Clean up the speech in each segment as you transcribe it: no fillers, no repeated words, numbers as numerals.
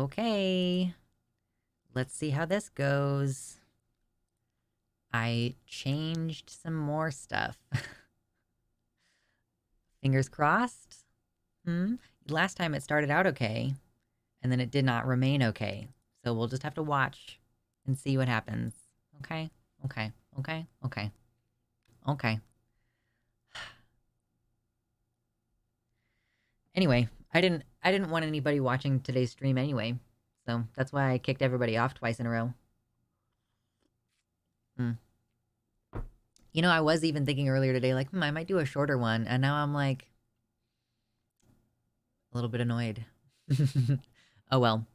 Okay. Let's see how this goes. I changed some more stuff. Fingers crossed. Last time it started out okay, and then it did not remain okay. So we'll just have to watch and see what happens. Okay? Okay. Okay. Okay. Okay. Anyway, I didn't want anybody watching today's stream anyway. So that's why I kicked everybody off twice in a row. Hmm. You know, I was even thinking earlier today, like, I might do a shorter one. And now I'm like, a little bit annoyed. Oh well.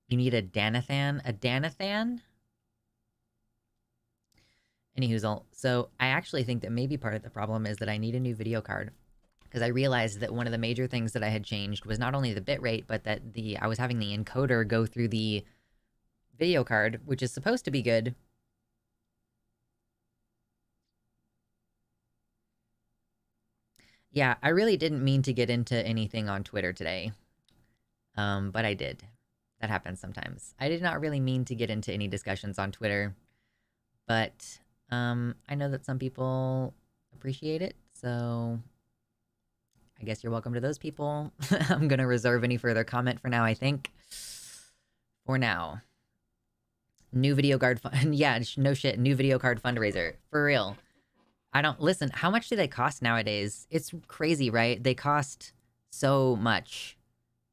You need a Danathan? A Danathan? Anywho, so I actually think that maybe part of the problem is that I need a new video card. Because I realized that one of the major things that I had changed was not only the bitrate, but that I was having the encoder go through the video card, which is supposed to be good. Yeah, I really didn't mean to get into anything on Twitter today. But I did. That happens sometimes. I did not really mean to get into any discussions on Twitter, but I know that some people appreciate it, so I guess you're welcome to those people. I'm gonna reserve any further comment for now, I think. For now. New video card fund. Yeah, no shit. New video card fundraiser. For real. I don't listen. How much do they cost nowadays? It's crazy, right? They cost so much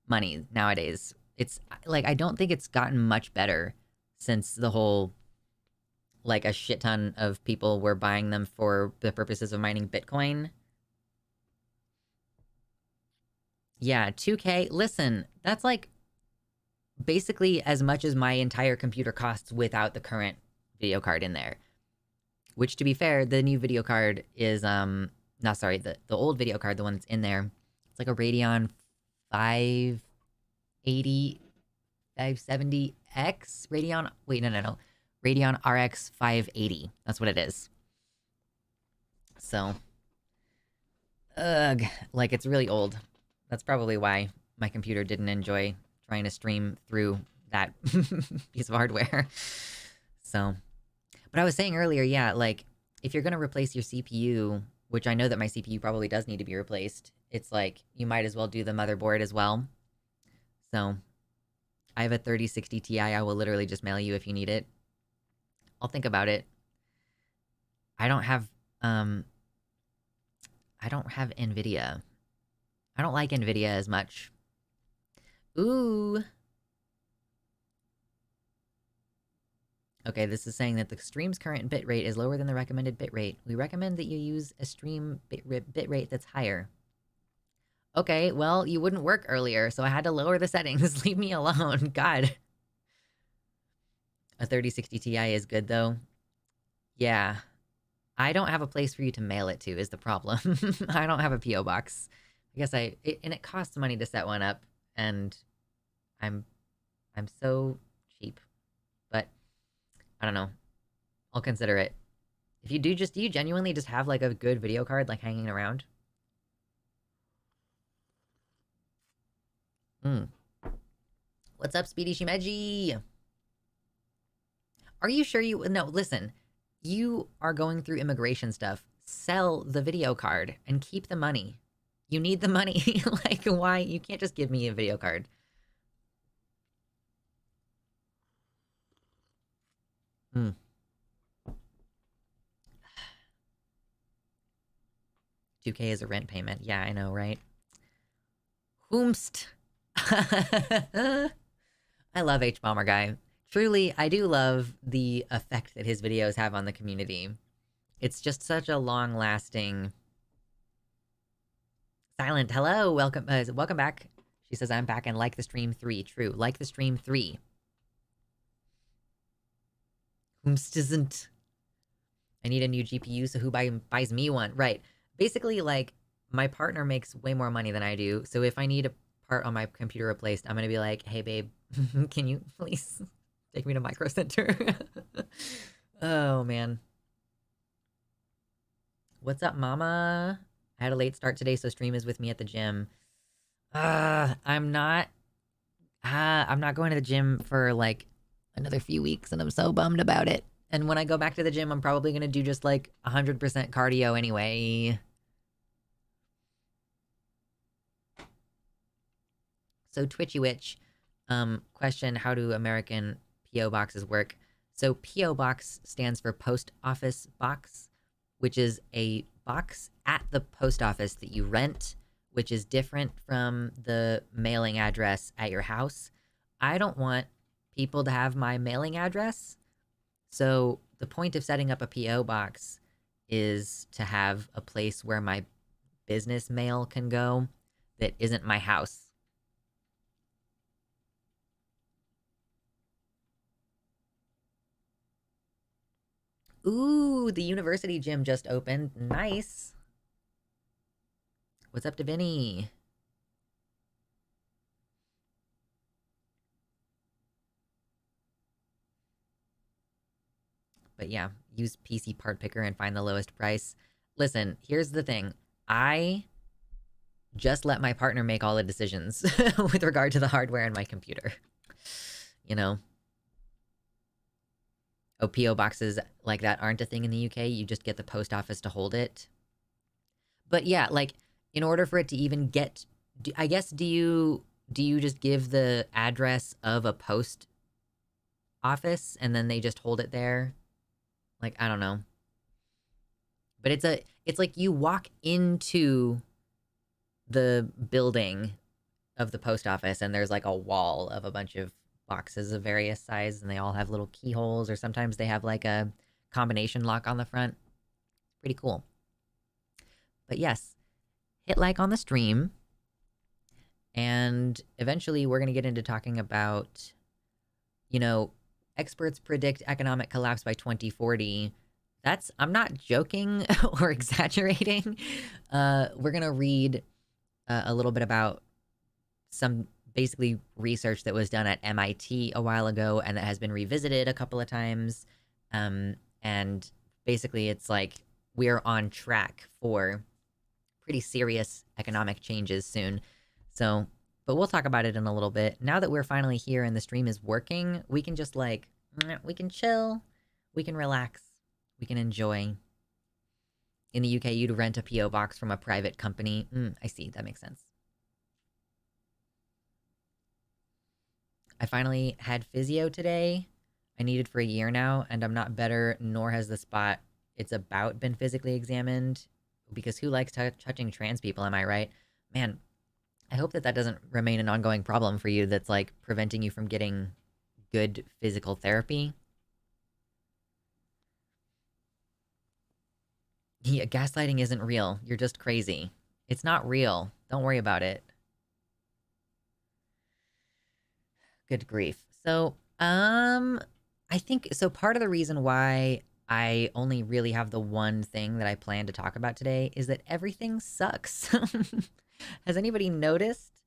money nowadays. It's like, I don't think it's gotten much better since the whole, like, a shit ton of people were buying them for the purposes of mining Bitcoin. Yeah, 2K. Listen, that's like basically as much as my entire computer costs without the current video card in there. Which, to be fair, the new video card is no, sorry, the old video card, the one that's in there, it's like a Radeon 580 570X Radeon. Wait, no. Radeon RX 580. That's what it is. So, ugh, like, it's really old. That's probably why my computer didn't enjoy trying to stream through that piece of hardware. So, but I was saying earlier, yeah, like, if you're gonna replace your CPU, which I know that my CPU probably does need to be replaced, it's like, you might as well do the motherboard as well. So, I have a 3060 Ti. I will literally just mail you if you need it. I'll think about it. I don't have, I don't have NVIDIA. I don't like NVIDIA as much. Ooh. Okay, this is saying that the stream's current bitrate is lower than the recommended bitrate. We recommend that you use a stream bitrate that's higher. Okay, well, you wouldn't work earlier, so I had to lower the settings. Leave me alone. God. A 3060 Ti is good, though. Yeah. I don't have a place for you to mail it to, is the problem. I don't have a P.O. box. I guess and it costs money to set one up, and I'm so cheap. But I don't know. I'll consider it. If you do you genuinely just have like a good video card like hanging around? What's up, Speedy Shimeji? Are you sure no, listen. You are going through immigration stuff. Sell the video card and keep the money. You need the money. Like, why? You can't just give me a video card. Hmm. 2K is a rent payment. Yeah, I know, right? Whomst. I love H Bomber Guy. Truly, I do love the effect that his videos have on the community. It's just such a long-lasting... Silent, hello, welcome back. She says, I'm back and like the stream 3. True, like the stream 3. Whomst isn't... I need a new GPU, so who buys me one? Right. Basically, like, my partner makes way more money than I do, so if I need a part on my computer replaced, I'm gonna be like, hey, babe, can you please take me to Micro Center? Oh, man. What's up, mama? I had a late start today, so stream is with me at the gym. I'm not. I'm not going to the gym for like another few weeks, and I'm so bummed about it. And when I go back to the gym, I'm probably gonna do just like 100% cardio anyway. So Twitchy Witch, question: how do American PO boxes work? So PO box stands for post office box, which is a box at the post office that you rent, which is different from the mailing address at your house. I don't want people to have my mailing address. So the point of setting up a PO box is to have a place where my business mail can go that isn't my house. Ooh, the university gym just opened. Nice. What's up to Vinny? But yeah, use PC part picker and find the lowest price. Listen, here's the thing. I just let my partner make all the decisions with regard to the hardware in my computer. You know? Oh, PO boxes like that aren't a thing in the UK. You just get the post office to hold it. But yeah, like in order for it to even get, I guess, do you just give the address of a post office and then they just hold it there? Like, I don't know. But it's like you walk into the building of the post office and there's like a wall of a bunch of boxes of various sizes and they all have little keyholes, or sometimes they have like a combination lock on the front. Pretty cool. But yes, hit like on the stream. And eventually we're going to get into talking about, you know, experts predict economic collapse by 2040. I'm not joking or exaggerating. We're going to read a little bit about some basically research that was done at MIT a while ago and that has been revisited a couple of times. And basically it's like we're on track for pretty serious economic changes soon. So, but we'll talk about it in a little bit. Now that we're finally here and the stream is working, we can just like, we can chill, we can relax, we can enjoy. In the UK, you'd rent a PO box from a private company. I see, that makes sense. I finally had physio today. I needed for a year now, and I'm not better, nor has the spot it's about been physically examined. Because who likes touching trans people, am I right? Man, I hope that doesn't remain an ongoing problem for you that's like preventing you from getting good physical therapy. Yeah, gaslighting isn't real. You're just crazy. It's not real. Don't worry about it. Good grief. So, I think so part of the reason why I only really have the one thing that I plan to talk about today is that everything sucks. Has anybody noticed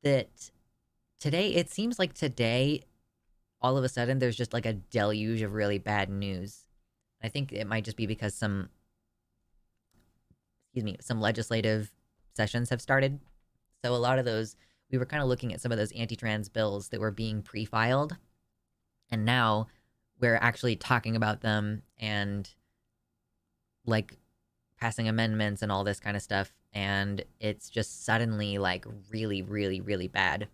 that today, it seems like today, all of a sudden, there's just like a deluge of really bad news. I think it might just be because some legislative sessions have started. So a lot of those, we were kind of looking at some of those anti-trans bills that were being pre-filed. And now we're actually talking about them and like passing amendments and all this kind of stuff. And it's just suddenly like really, really, really bad.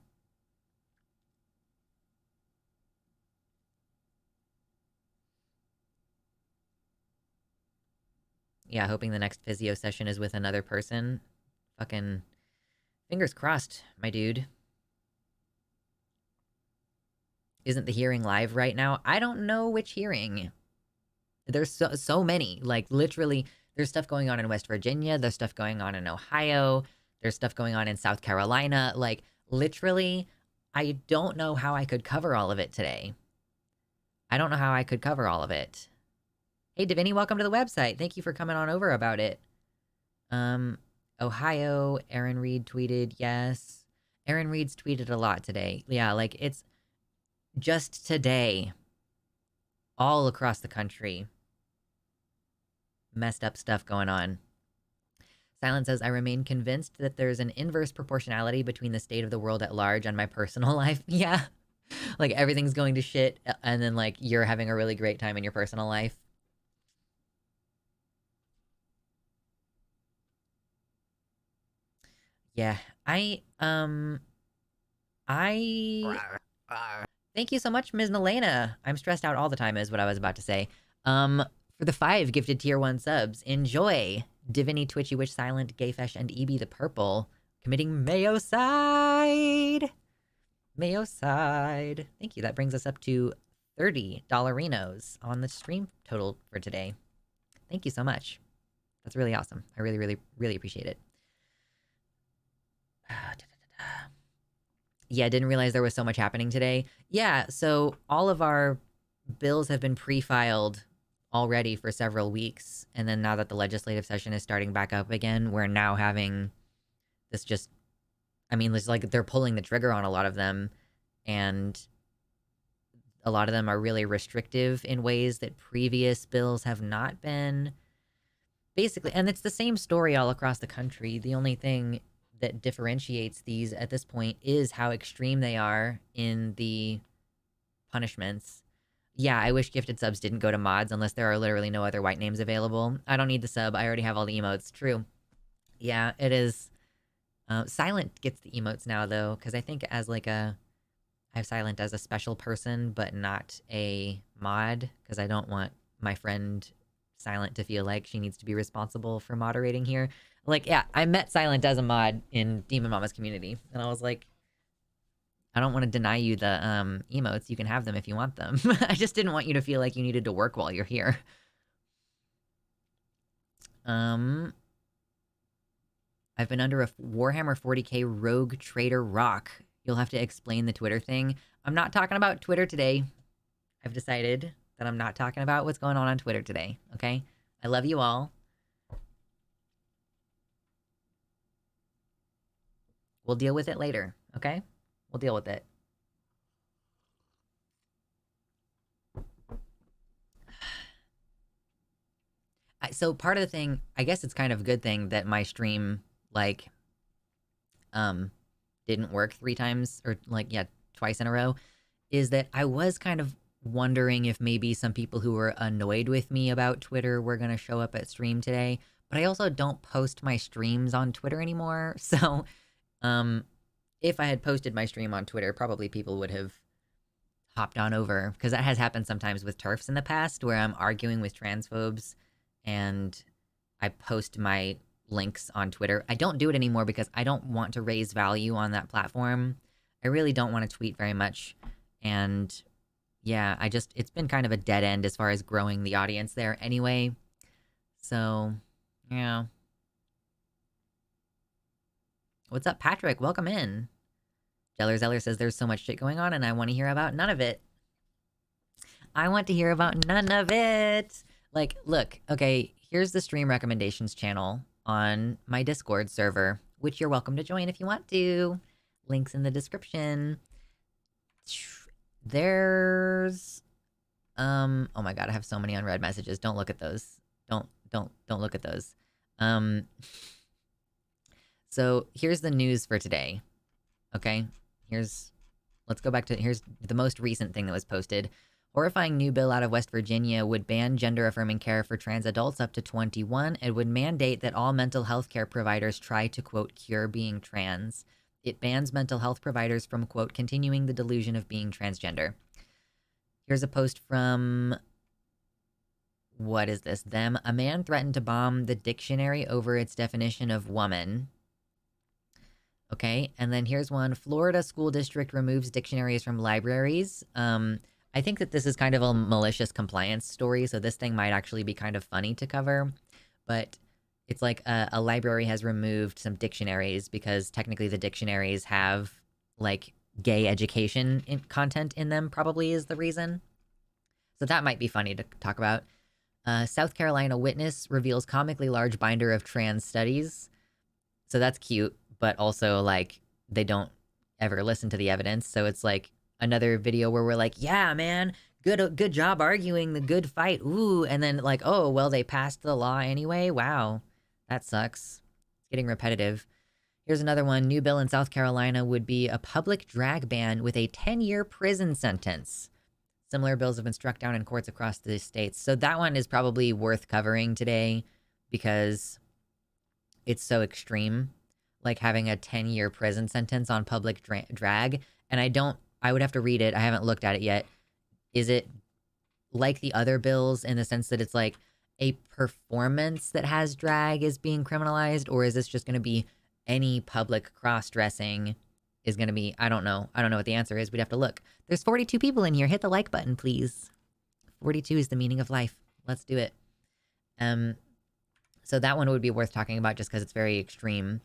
Yeah, hoping the next physio session is with another person. Fucking fingers crossed, my dude. Isn't the hearing live right now? I don't know which hearing. There's so many. Like literally, there's stuff going on in West Virginia. There's stuff going on in Ohio. There's stuff going on in South Carolina. Like literally, I don't know how I could cover all of it today. I don't know how I could cover all of it. Hey, Davini, welcome to the website. Thank you for coming on over about it. Ohio, Aaron Reed tweeted, yes. Aaron Reed's tweeted a lot today. Yeah, like it's just today, all across the country, messed up stuff going on. Silent says, I remain convinced that there's an inverse proportionality between the state of the world at large and my personal life. Yeah. Like everything's going to shit, and then like you're having a really great time in your personal life. Yeah. Thank you so much, Ms. Nalena. I'm stressed out all the time is what I was about to say. For the 5 gifted tier 1 subs, enjoy. Diviny, Twitchy Witch, Silent, Gayfesh, and EB the Purple. Committing Mayocide. Mayocide. Thank you. That brings us up to $30 dollarinos on the stream total for today. Thank you so much. That's really awesome. I really, really, really appreciate it. Yeah, didn't realize there was so much happening today. Yeah, so all of our bills have been pre-filed already for several weeks. And then now that the legislative session is starting back up again, we're now having this just... I mean, it's like they're pulling the trigger on a lot of them. And a lot of them are really restrictive in ways that previous bills have not been. Basically, and it's the same story all across the country. The only thing that differentiates these at this point is how extreme they are in the punishments. Yeah, I wish gifted subs didn't go to mods unless there are literally no other white names available. I don't need the sub. I already have all the emotes. True. Yeah, it is. Silent gets the emotes now, though, because I think as like a... I have Silent as a special person, but not a mod, because I don't want my friend Silent to feel like she needs to be responsible for moderating here. Like, yeah, I met Silent as a mod in Demon Mama's community, and I was like, I don't want to deny you the emotes. You can have them if you want them. I just didn't want you to feel like you needed to work while you're here. I've been under a Warhammer 40k Rogue Trader rock. You'll have to explain the Twitter thing. I'm not talking about Twitter today. I've decided that I'm not talking about what's going on Twitter today, okay? I love you all. We'll deal with it later, okay? We'll deal with it. So part of the thing, I guess it's kind of a good thing that my stream, like, didn't work 3 times, or like, yeah, twice in a row, is that I was kind of wondering if maybe some people who were annoyed with me about Twitter were going to show up at stream today, but I also don't post my streams on Twitter anymore, so, if I had posted my stream on Twitter, probably people would have hopped on over, because that has happened sometimes with TERFs in the past, where I'm arguing with transphobes, and I post my links on Twitter. I don't do it anymore because I don't want to raise value on that platform. I really don't want to tweet very much, and yeah, it's been kind of a dead end as far as growing the audience there anyway, so, yeah. What's up, Patrick? Welcome in. Jeller Zeller says there's so much shit going on and I want to hear about none of it. I want to hear about none of it. Like, look, okay, here's the stream recommendations channel on my Discord server, which you're welcome to join if you want to. Links in the description. There's... oh my god, I have so many unread messages. Don't look at those. Don't look at those. So here's the news for today. Okay? Let's go back to... Here's the most recent thing that was posted. Horrifying new bill out of West Virginia would ban gender-affirming care for trans adults up to 21 and would mandate that all mental health care providers try to, quote, cure being trans. It bans mental health providers from, quote, continuing the delusion of being transgender. Here's a post from... What is this? Them. A man threatened to bomb the dictionary over its definition of woman. Okay, and then here's one. Florida school district removes dictionaries from libraries. I think that this is kind of a malicious compliance story, so this thing might actually be kind of funny to cover. But it's like a library has removed some dictionaries because technically the dictionaries have, like, gay education content in them, probably is the reason. So that might be funny to talk about. South Carolina witness reveals comically large binder of trans studies. So that's cute, but also, like, they don't ever listen to the evidence, so it's like another video where we're like, yeah, man, good job arguing the good fight, ooh, and then like, oh, well, they passed the law anyway, wow, that sucks. getting repetitive. Here's another one. New bill in South Carolina would be a public drag ban with a 10-year prison sentence. Similar bills have been struck down in courts across the states. So that one is probably worth covering today because it's so extreme. Like having a 10-year prison sentence on public drag. And I would have to read it. I haven't looked at it yet. Is it like the other bills in the sense that it's like a performance that has drag is being criminalized? Or is this just going to be any public cross-dressing is going to be, I don't know. I don't know what the answer is. We'd have to look. There's 42 people in here. Hit the like button, please. 42 is the meaning of life. Let's do it. So that one would be worth talking about just because it's very extreme.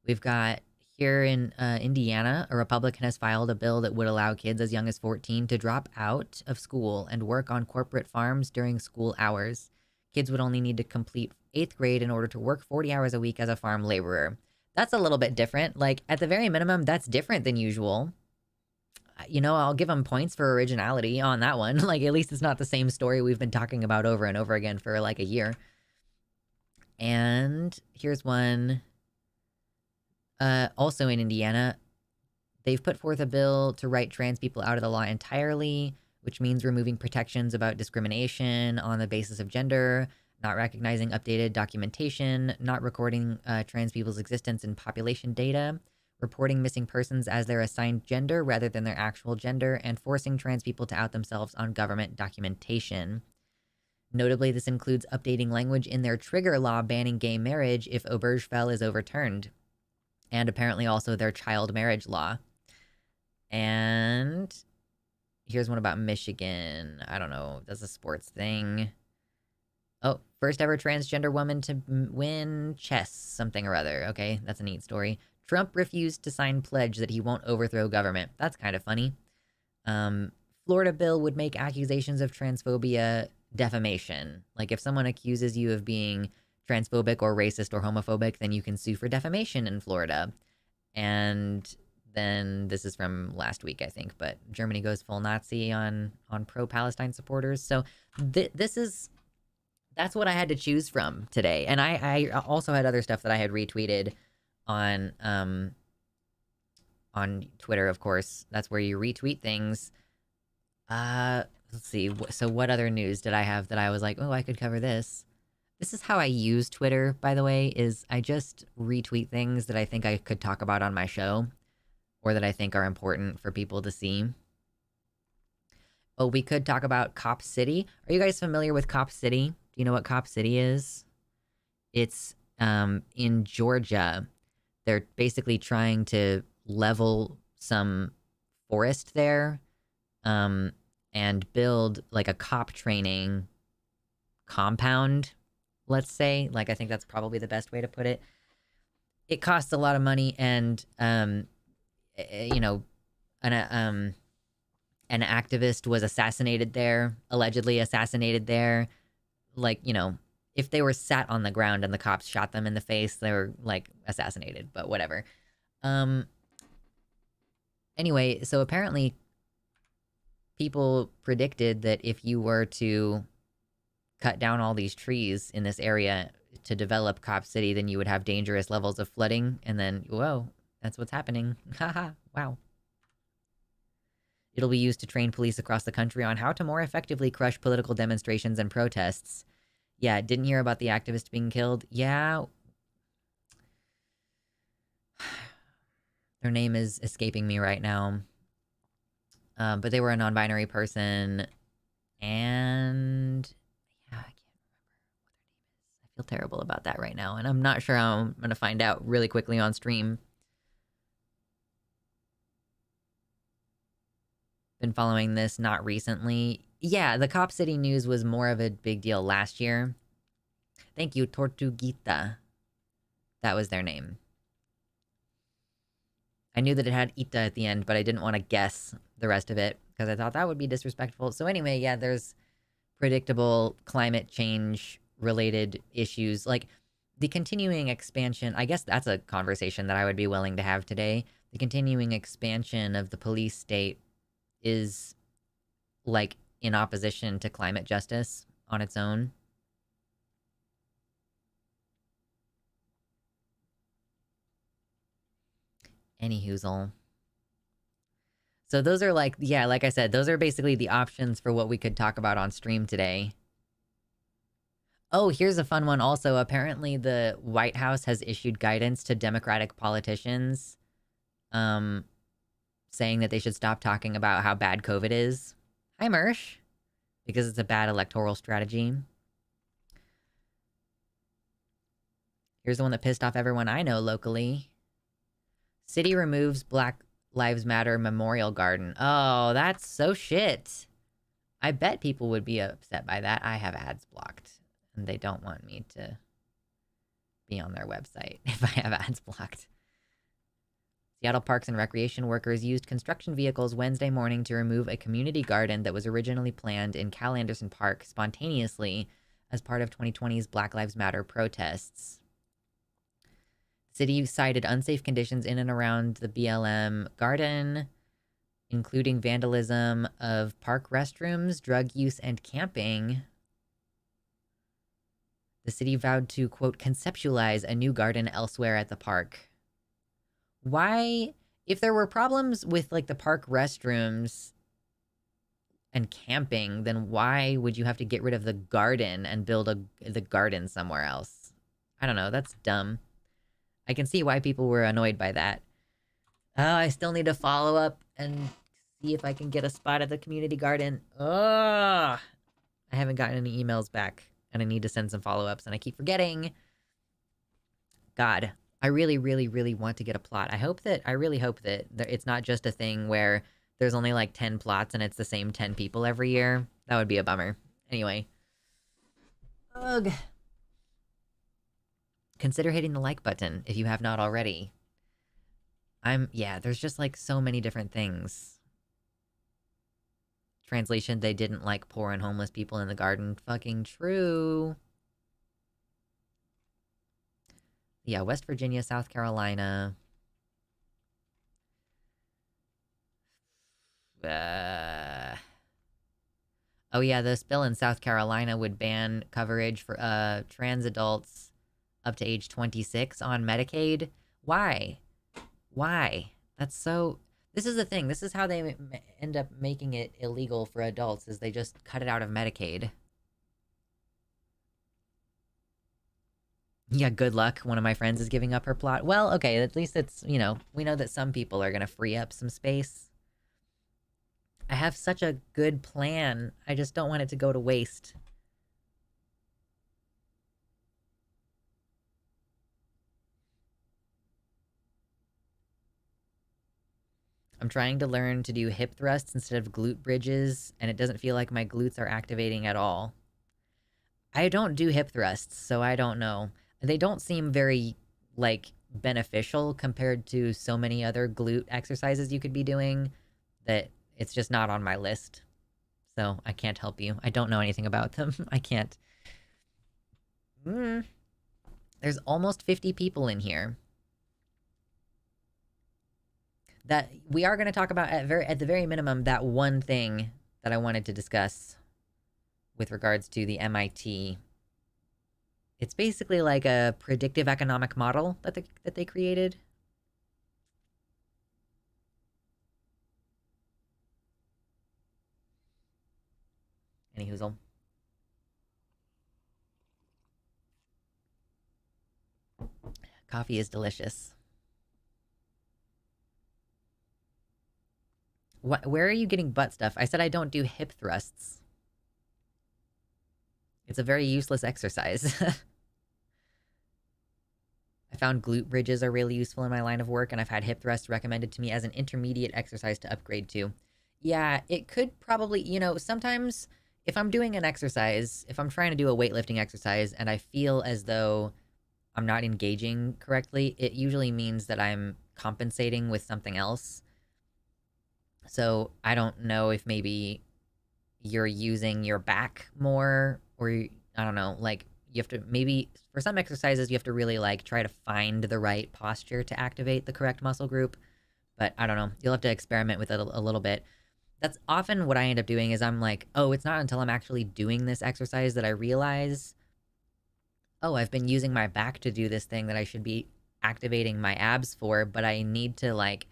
We've got here in Indiana, a Republican has filed a bill that would allow kids as young as 14 to drop out of school and work on corporate farms during school hours. Kids would only need to complete 8th grade in order to work 40 hours a week as a farm laborer. That's a little bit different. Like, at the very minimum, that's different than usual. You know, I'll give them points for originality on that one. Like, at least it's not the same story we've been talking about over and over again for, like, a year. And here's one. Also in Indiana, they've put forth a bill to write trans people out of the law entirely, which means removing protections about discrimination on the basis of gender, not recognizing updated documentation, not recording trans people's existence in population data, reporting missing persons as their assigned gender rather than their actual gender, and forcing trans people to out themselves on government documentation. Notably, this includes updating language in their trigger law banning gay marriage if Obergefell is overturned, and apparently also their child marriage law. And here's one about Michigan. I don't know, that's a sports thing. Oh, first ever transgender woman to win chess something or other. Okay, that's a neat story. Trump refused to sign pledge that he won't overthrow government. That's kind of funny. Florida bill would make accusations of transphobia defamation. Like if someone accuses you of being transphobic or racist or homophobic, then you can sue for defamation in Florida. And then this is from last week, I think, but Germany goes full Nazi on pro-Palestine supporters. So that's what I had to choose from today. And I also had other stuff that I had retweeted on Twitter, of course. That's where you retweet things. Let's see. So what other news did I have that I was like, oh, I could cover this? This is how I use Twitter, by the way, is I just retweet things that I think I could talk about on my show or that I think are important for people to see. Oh, we could talk about Cop City. Are you guys familiar with Cop City? Do you know what Cop City is? It's in Georgia. They're basically trying to level some forest there and build like a cop training compound, let's say. Like, I think that's probably the best way to put it. It costs a lot of money, and you know, an activist was assassinated there, allegedly assassinated there. Like, you know, if they were sat on the ground and the cops shot them in the face, they were, like, assassinated, but whatever. Anyway, so apparently people predicted that if you were to cut down all these trees in this area to develop Cop City, then you would have dangerous levels of flooding, and then, whoa, that's what's happening. Haha, wow. It'll be used to train police across the country on how to more effectively crush political demonstrations and protests. Yeah, didn't hear about the activist being killed. Yeah. Their name is escaping me right now. But they were a non-binary person. And yeah, I can't remember what their name is. I feel terrible about that right now. And I'm not sure how I'm going to find out really quickly on stream. Been following this, not recently. Yeah, the Cop City news was more of a big deal last year. Thank you, Tortuguita. That was their name. I knew that it had Ita at the end, but I didn't want to guess the rest of it because I thought that would be disrespectful. So anyway, yeah, there's predictable climate change related issues. Like the continuing expansion, I guess that's a conversation that I would be willing to have today. The continuing expansion of the police state is like in opposition to climate justice on its own. Anyhoozle. So those are like, yeah, like I said, those are basically the options for what we could talk about on stream today. Oh, here's a fun one also. Apparently the White House has issued guidance to Democratic politicians, saying that they should stop talking about how bad COVID is. Hi, Mersh. Because it's a bad electoral strategy. Here's the one that pissed off everyone I know locally. City removes Black Lives Matter Memorial Garden. Oh, that's so shit. I bet people would be upset by that. I have ads blocked, and they don't want me to be on their website if I have ads blocked. Seattle Parks and Recreation workers used construction vehicles Wednesday morning to remove a community garden that was originally planned in Cal Anderson Park spontaneously as part of 2020's Black Lives Matter protests. The city cited unsafe conditions in and around the BLM garden, including vandalism of park restrooms, drug use, and camping. The city vowed to, quote, conceptualize a new garden elsewhere at the park. Why, if there were problems with, like, the park restrooms and camping, then why would you have to get rid of the garden and build the garden somewhere else? I don't know, that's dumb. I can see why people were annoyed by that. Oh, I still need to follow up and see if I can get a spot at the community garden. Ugh! I haven't gotten any emails back, and I need to send some follow-ups, and I keep forgetting. God, I really, really, really want to get a plot. I really hope that it's not just a thing where there's only like 10 plots and it's the same 10 people every year. That would be a bummer. Anyway. Ugh. Consider hitting the like button if you have not already. Yeah, there's just like so many different things. Translation, they didn't like poor and homeless people in the garden. Fucking true. Yeah, West Virginia, South Carolina. Oh yeah, this bill in South Carolina would ban coverage for trans adults up to age 26 on Medicaid. Why? Why? That's so... This is the thing. This is how they end up making it illegal for adults, is they just cut it out of Medicaid. Yeah, good luck. One of my friends is giving up her plot. Well, okay, at least it's, you know, we know that some people are gonna free up some space. I have such a good plan. I just don't want it to go to waste. I'm trying to learn to do hip thrusts instead of glute bridges, and it doesn't feel like my glutes are activating at all. I don't do hip thrusts, so I don't know. They don't seem very, like, beneficial compared to so many other glute exercises you could be doing, that it's just not on my list. So I can't help you. I don't know anything about them. I can't. There's almost 50 people in here. That we are going to talk about at the very minimum that one thing that I wanted to discuss with regards to the MIT. It's basically like a predictive economic model that they created. Anyhoozle. Coffee is delicious. What? Where are you getting butt stuff? I said I don't do hip thrusts. It's a very useless exercise. I found glute bridges are really useful in my line of work, and I've had hip thrusts recommended to me as an intermediate exercise to upgrade to. Yeah, it could probably, you know, sometimes if I'm doing an exercise, if I'm trying to do a weightlifting exercise and I feel as though I'm not engaging correctly, it usually means that I'm compensating with something else. So I don't know if maybe you're using your back more, or I don't know, like you have to, maybe for some exercises you have to really like try to find the right posture to activate the correct muscle group. But I don't know, you'll have to experiment with it a little bit. That's often what I end up doing, is I'm like, oh, it's not until I'm actually doing this exercise that I realize, oh, I've been using my back to do this thing that I should be activating my abs for, but I need to like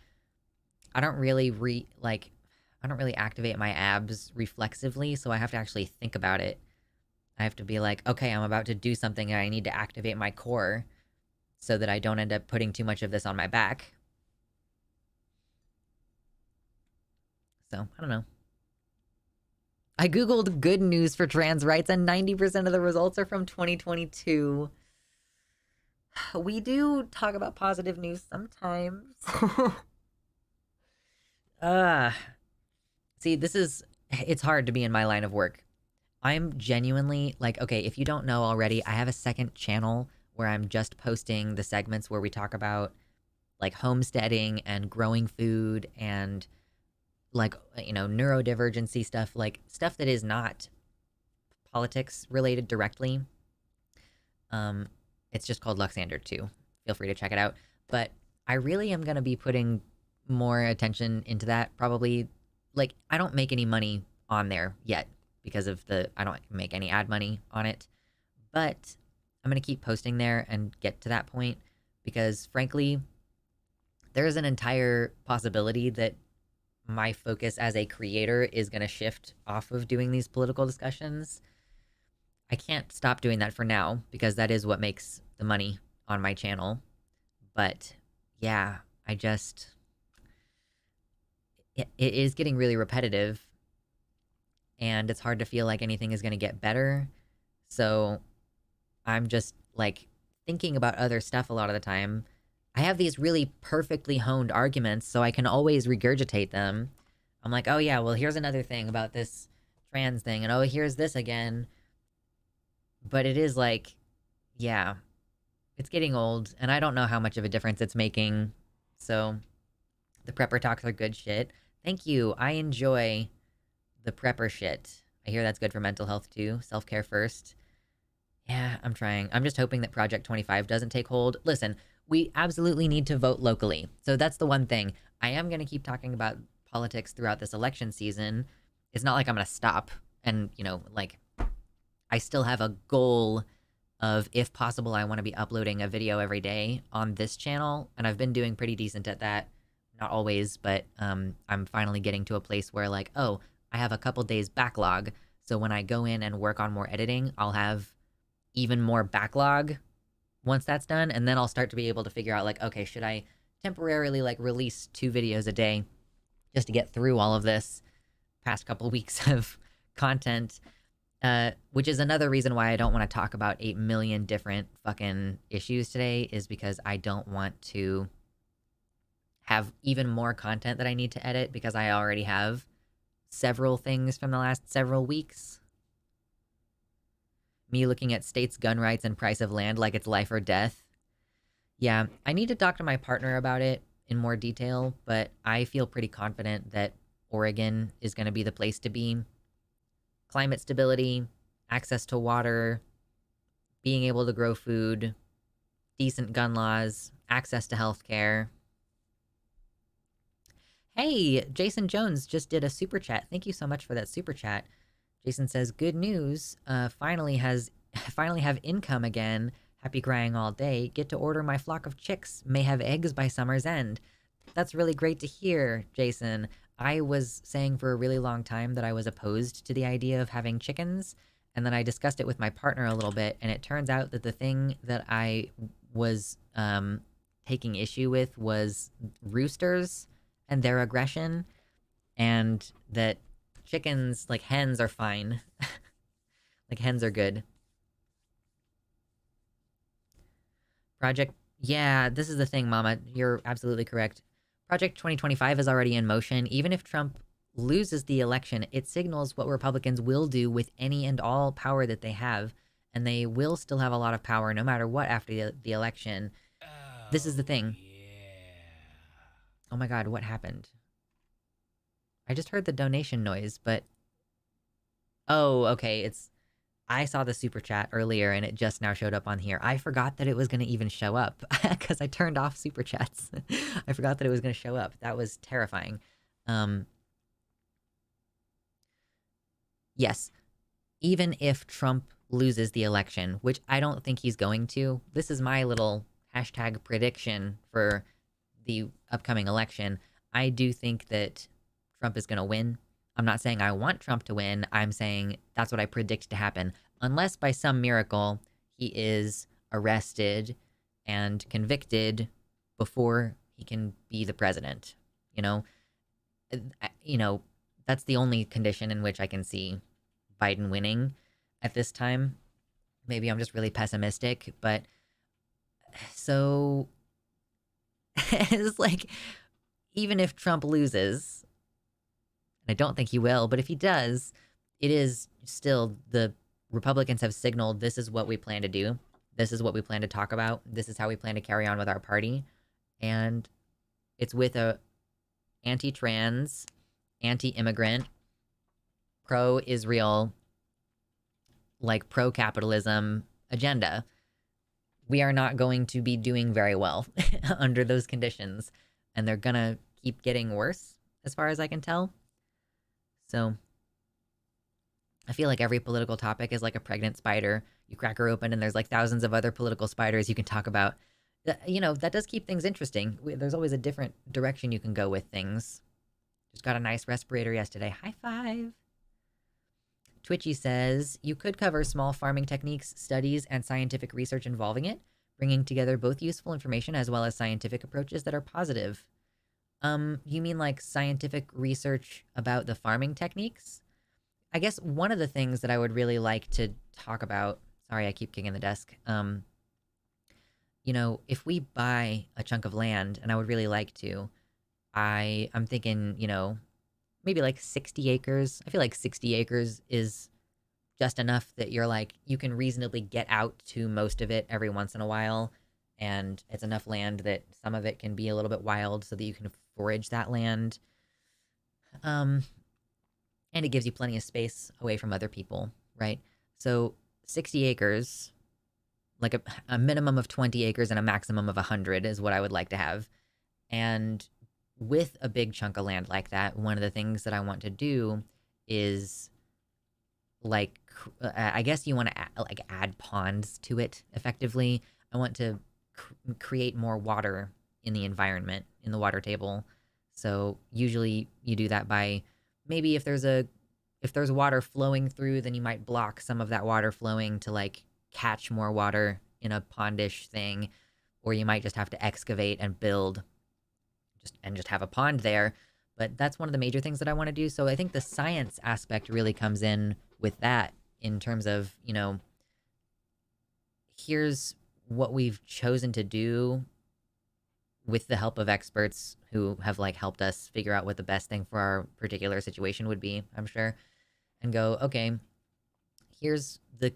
I don't really I don't really activate my abs reflexively, so I have to actually think about it. I have to be like, okay, I'm about to do something and I need to activate my core so that I don't end up putting too much of this on my back. So, I don't know. I googled good news for trans rights and 90% of the results are from 2022. We do talk about positive news sometimes. uh See, it's hard to be in my line of work. I'm genuinely like, okay, if you don't know already, I have a second channel where I'm just posting the segments where we talk about like homesteading and growing food and like, neurodivergency stuff, like stuff that is not politics related directly. Um, it's just called Luxander too. Feel free to check it out. But I really am going to be putting more attention into that probably. Like, I don't make any money on there yet because of I don't make any ad money on it. But I'm going to keep posting there and get to that point because frankly, there's an entire possibility that my focus as a creator is going to shift off of doing these political discussions. I can't stop doing that for now because that is what makes the money on my channel. But yeah, it is getting really repetitive and it's hard to feel like anything is going to get better. So I'm just like thinking about other stuff a lot of the time. I have these really perfectly honed arguments, so I can always regurgitate them. I'm like, oh yeah, well, here's another thing about this trans thing, and oh, here's this again. But it is like, yeah, it's getting old, and I don't know how much of a difference it's making. So the prepper talks are good shit. Thank you. I enjoy the prepper shit. I hear that's good for mental health too. Self-care first. Yeah, I'm trying. I'm just hoping that Project 25 doesn't take hold. Listen, we absolutely need to vote locally. So that's the one thing. I am going to keep talking about politics throughout this election season. It's not like I'm going to stop. And, like, I still have a goal of, if possible, I want to be uploading a video every day on this channel. And I've been doing pretty decent at that. Not always, but I'm finally getting to a place where, like, oh, I have a couple days backlog. So when I go in and work on more editing, I'll have even more backlog once that's done, and then I'll start to be able to figure out, like, okay, should I temporarily, like, release 2 videos a day just to get through all of this past couple weeks of content, which is another reason why I don't want to talk about 8 million different fucking issues today, is because I don't want to have even more content that I need to edit because I already have several things from the last several weeks. Me looking at states' gun rights and price of land like it's life or death. Yeah, I need to talk to my partner about it in more detail, but I feel pretty confident that Oregon is going to be the place to be. Climate stability, access to water, being able to grow food, decent gun laws, access to healthcare. Hey, Jason Jones just did a super chat. Thank you so much for that super chat. Jason says, good news, finally have income again. Happy crying all day. Get to order my flock of chicks. May have eggs by summer's end. That's really great to hear, Jason. I was saying for a really long time that I was opposed to the idea of having chickens, and then I discussed it with my partner a little bit, and it turns out that the thing that I was taking issue with was roosters and their aggression, and that chickens, like hens, are fine. Like, hens are good. Yeah, this is the thing, Mama. You're absolutely correct. Project 2025 is already in motion. Even if Trump loses the election, it signals what Republicans will do with any and all power that they have, and they will still have a lot of power no matter what after the election. This is the thing. Oh my god, what happened? I just heard the donation noise, but... Oh, okay, I saw the super chat earlier and it just now showed up on here. I forgot that it was going to even show up because I turned off super chats. I forgot that it was going to show up. That was terrifying. Yes, even if Trump loses the election, which I don't think he's going to, this is my little hashtag prediction for the upcoming election, I do think that Trump is going to win. I'm not saying I want Trump to win. I'm saying that's what I predict to happen. Unless by some miracle he is arrested and convicted before he can be the president. You know, you know, that's the only condition in which I can see Biden winning at this time. Maybe I'm just really pessimistic, but so it's like, even if Trump loses, and I don't think he will, but if he does, it is still the Republicans have signaled this is what we plan to do. This is what we plan to talk about. This is how we plan to carry on with our party. And it's with a anti-trans, anti-immigrant, pro-Israel, like pro-capitalism agenda. We are not going to be doing very well under those conditions. And they're gonna keep getting worse, as far as I can tell. So I feel like every political topic is like a pregnant spider. You crack her open and there's like thousands of other political spiders you can talk about. You know, that does keep things interesting. There's always a different direction you can go with things. Just got a nice respirator yesterday. High five. Twitchy says, you could cover small farming techniques, studies, and scientific research involving it, bringing together both useful information as well as scientific approaches that are positive. You mean like scientific research about the farming techniques? I guess one of the things that I would really like to talk about, sorry, I keep kicking the desk. You know, if we buy a chunk of land, and I would really like to, I'm thinking, you know, maybe like 60 acres. I feel like 60 acres is just enough that you're like, you can reasonably get out to most of it every once in a while. And it's enough land that some of it can be a little bit wild so that you can forage that land. And it gives you plenty of space away from other people, right? So 60 acres, like a minimum of 20 acres and a maximum of 100 is what I would like to have. And with a big chunk of land like that, one of the things that I want to do is, like, I guess you want to like add ponds to it effectively. I want to create more water in the environment, in the water table. So usually you do that by, maybe if there's water flowing through, then you might block some of that water flowing to like catch more water in a pondish thing, or you might just have to excavate and build just have a pond there. But that's one of the major things that I want to do. So I think the science aspect really comes in with that, in terms of, you know, here's what we've chosen to do with the help of experts who have like helped us figure out what the best thing for our particular situation would be, I'm sure, and go, okay, here's the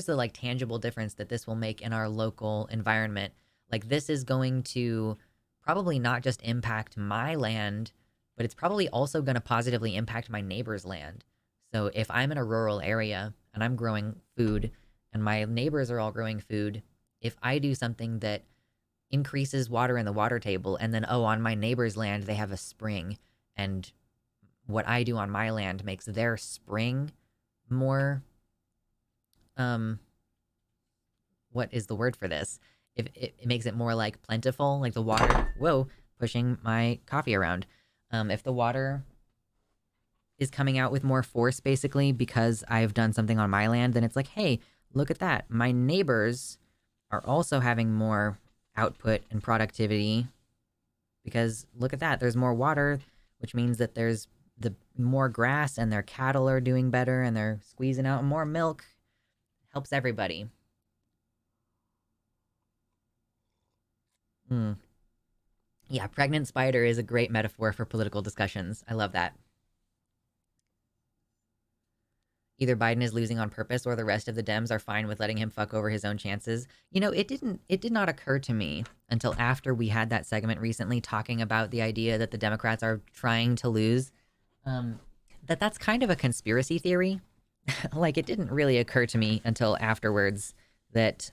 like tangible difference that this will make in our local environment. Like, this is going to probably not just impact my land, but it's probably also going to positively impact my neighbor's land. So if I'm in a rural area and I'm growing food and my neighbors are all growing food, if I do something that increases water in the water table, and then, oh, on my neighbor's land they have a spring, and what I do on my land makes their spring more, what is the word for this? If it makes it more like plentiful, like the water, whoa, pushing my coffee around. If the water is coming out with more force, basically, because I've done something on my land, then it's like, hey, look at that. My neighbors are also having more output and productivity because look at that. There's more water, which means that there's the more grass and their cattle are doing better and they're squeezing out more milk. Helps everybody. Yeah, pregnant spider is a great metaphor for political discussions. I love that. Either Biden is losing on purpose or the rest of the Dems are fine with letting him fuck over his own chances. You know, it did not occur to me until after we had that segment recently talking about the idea that the Democrats are trying to lose, that's kind of a conspiracy theory. Like, it didn't really occur to me until afterwards that,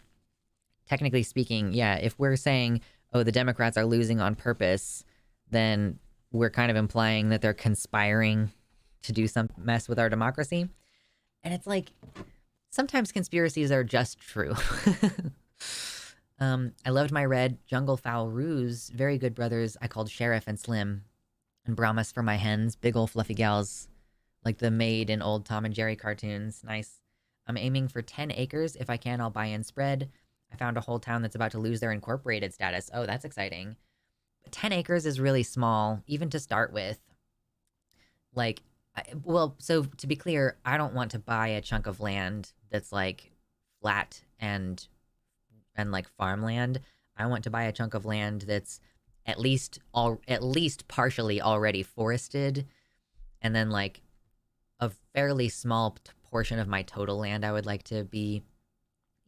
technically speaking, yeah, if we're saying, oh, the Democrats are losing on purpose, then we're kind of implying that they're conspiring to do some mess with our democracy. And it's like, sometimes conspiracies are just true. I loved my red jungle fowl ruse. Very good brothers. I called Sheriff and Slim. And Brahmas for my hens. Big ol' fluffy gals. Like the maid in old Tom and Jerry cartoons. Nice. I'm aiming for 10 acres. If I can, I'll buy in spread. I found a whole town that's about to lose their incorporated status. Oh, that's exciting. But 10 acres is really small, even to start with. Like, well, so to be clear, I don't want to buy a chunk of land that's like flat and like farmland. I want to buy a chunk of land that's at least partially already forested, and then like a fairly small portion of my total land I would like to be,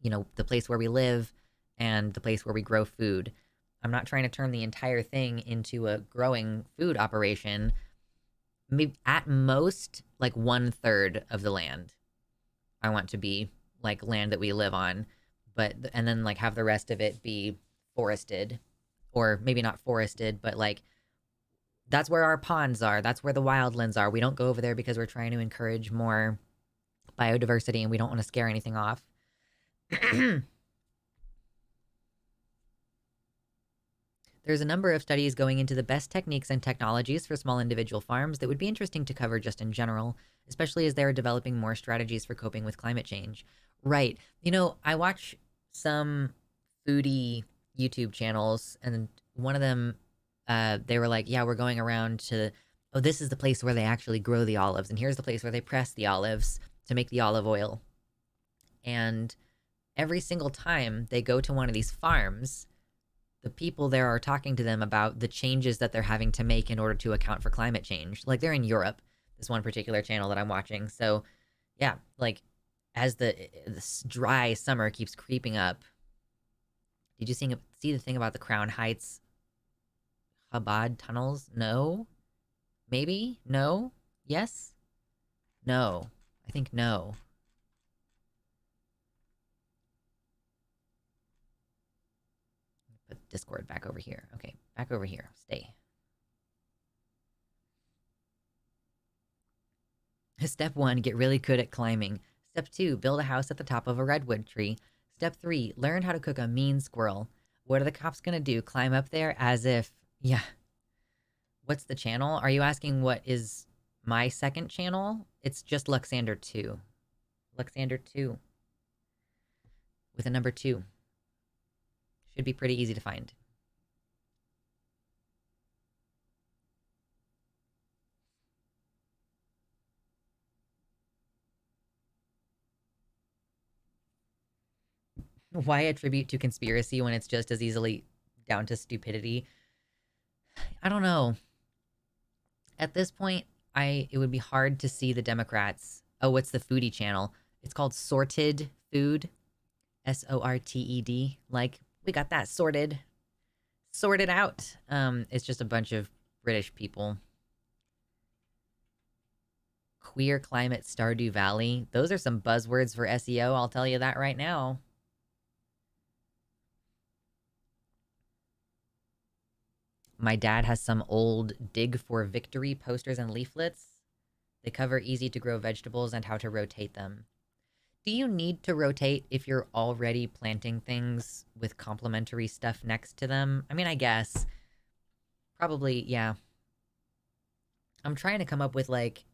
the place where we live and the place where we grow food. I'm not trying to turn the entire thing into a growing food operation. Maybe at most like 1/3 of the land I want to be like land that we live on, and then like have the rest of it be forested, or maybe not forested, but like that's where our ponds are. That's where the wildlands are. We don't go over there because we're trying to encourage more biodiversity and we don't want to scare anything off. There's a number of studies going into the best techniques and technologies for small individual farms that would be interesting to cover just in general, especially as they're developing more strategies for coping with climate change. Right. I watch some foodie YouTube channels, and one of them, they were like, yeah, we're going around to, oh, this is the place where they actually grow the olives, and here's the place where they press the olives to make the olive oil. And every single time they go to one of these farms, the people there are talking to them about the changes that they're having to make in order to account for climate change. Like, they're in Europe, this one particular channel that I'm watching. So, yeah, like, as this dry summer keeps creeping up, did you see the thing about the Crown Heights Chabad tunnels? No? Maybe? No? Yes? No. I think no. Put Discord back over here. Okay, back over here. Stay. Step 1, get really good at climbing. Step 2, build a house at the top of a redwood tree. Step 3, learn how to cook a mean squirrel. What are the cops gonna do? Climb up there as if... Yeah. What's the channel? Are you asking what is my second channel? It's just Luxander 2. Luxander 2. With a number 2. Should be pretty easy to find. Why attribute to conspiracy when it's just as easily down to stupidity? I don't know. At this point, it would be hard to see the Democrats. Oh, what's the foodie channel? It's called Sorted Food. SORTED. Like, we got that sorted. Sorted out. It's just a bunch of British people. Queer climate Stardew Valley. Those are some buzzwords for SEO, I'll tell you that right now. My dad has some old Dig for Victory posters and leaflets. They cover easy to grow vegetables and how to rotate them. Do you need to rotate if you're already planting things with complementary stuff next to them? I mean, I guess. Probably, yeah. I'm trying to come up with, like,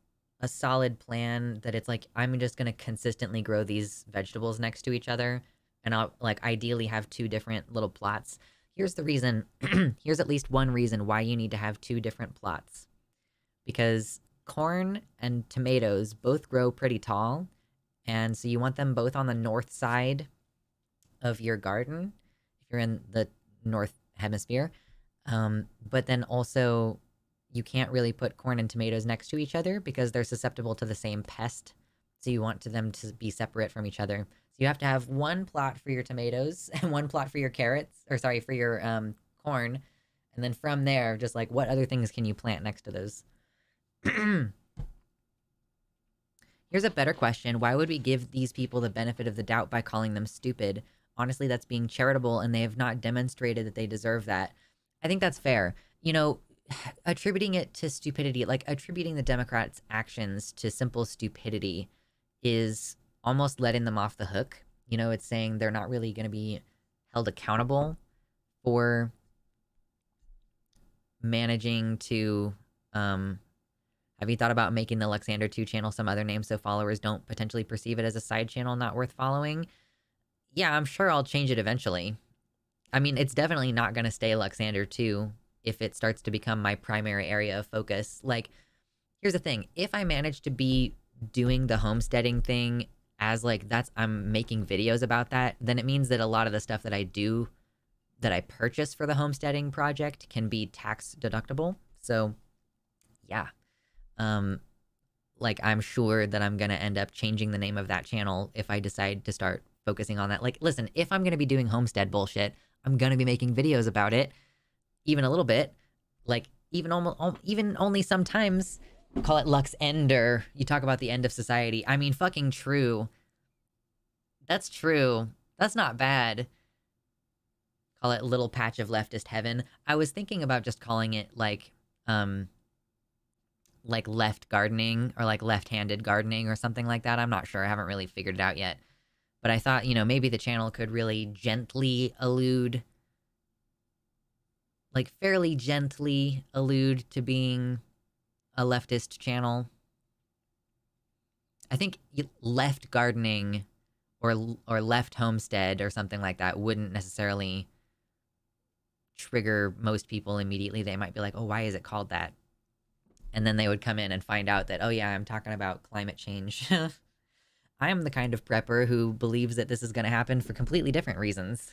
a solid plan that it's like, I'm just going to consistently grow these vegetables next to each other. And I'll, like, ideally have 2 different little plots. Here's the reason. Here's at least one reason why you need to have 2 different plots. Because corn and tomatoes both grow pretty tall. And so you want them both on the north side of your garden, if you're in the north hemisphere. But then also, you can't really put corn and tomatoes next to each other because they're susceptible to the same pest. So you want them to be separate from each other. So you have to have one plot for your tomatoes and one plot for your carrots, or sorry, for your corn. And then from there, just like, what other things can you plant next to those? Here's a better question. Why would we give these people the benefit of the doubt by calling them stupid? Honestly, that's being charitable, and they have not demonstrated that they deserve that. I think that's fair. Attributing it to stupidity, like attributing the Democrats' actions to simple stupidity, is almost letting them off the hook. It's saying they're not really going to be held accountable for managing to, have you thought about making the Luxander 2 channel some other name so followers don't potentially perceive it as a side channel not worth following? Yeah, I'm sure I'll change it eventually. I mean, it's definitely not going to stay Luxander 2 if it starts to become my primary area of focus. Like, here's the thing. If I manage to be doing the homesteading thing as, like, I'm making videos about that, then it means that a lot of the stuff that I do, that I purchase for the homesteading project, can be tax deductible. So, yeah. Like, I'm sure that I'm gonna end up changing the name of that channel if I decide to start focusing on that. Like, listen, if I'm gonna be doing homestead bullshit, I'm gonna be making videos about it, even a little bit. Like, even only sometimes. Call it Luxander. You talk about the end of society. I mean, fucking true. That's true. That's not bad. Call it Little Patch of Leftist Heaven. I was thinking about just calling it, like left gardening, or like left-handed gardening or something like that. I'm not sure. I haven't really figured it out yet. But I thought, you know, maybe the channel could really gently allude, like fairly gently allude to being a leftist channel. I think left gardening or left homestead or something like that wouldn't necessarily trigger most people immediately. They might be like, oh, why is it called that? And then they would come in and find out that, oh yeah, I'm talking about climate change. I am the kind of prepper who believes that this is going to happen for completely different reasons.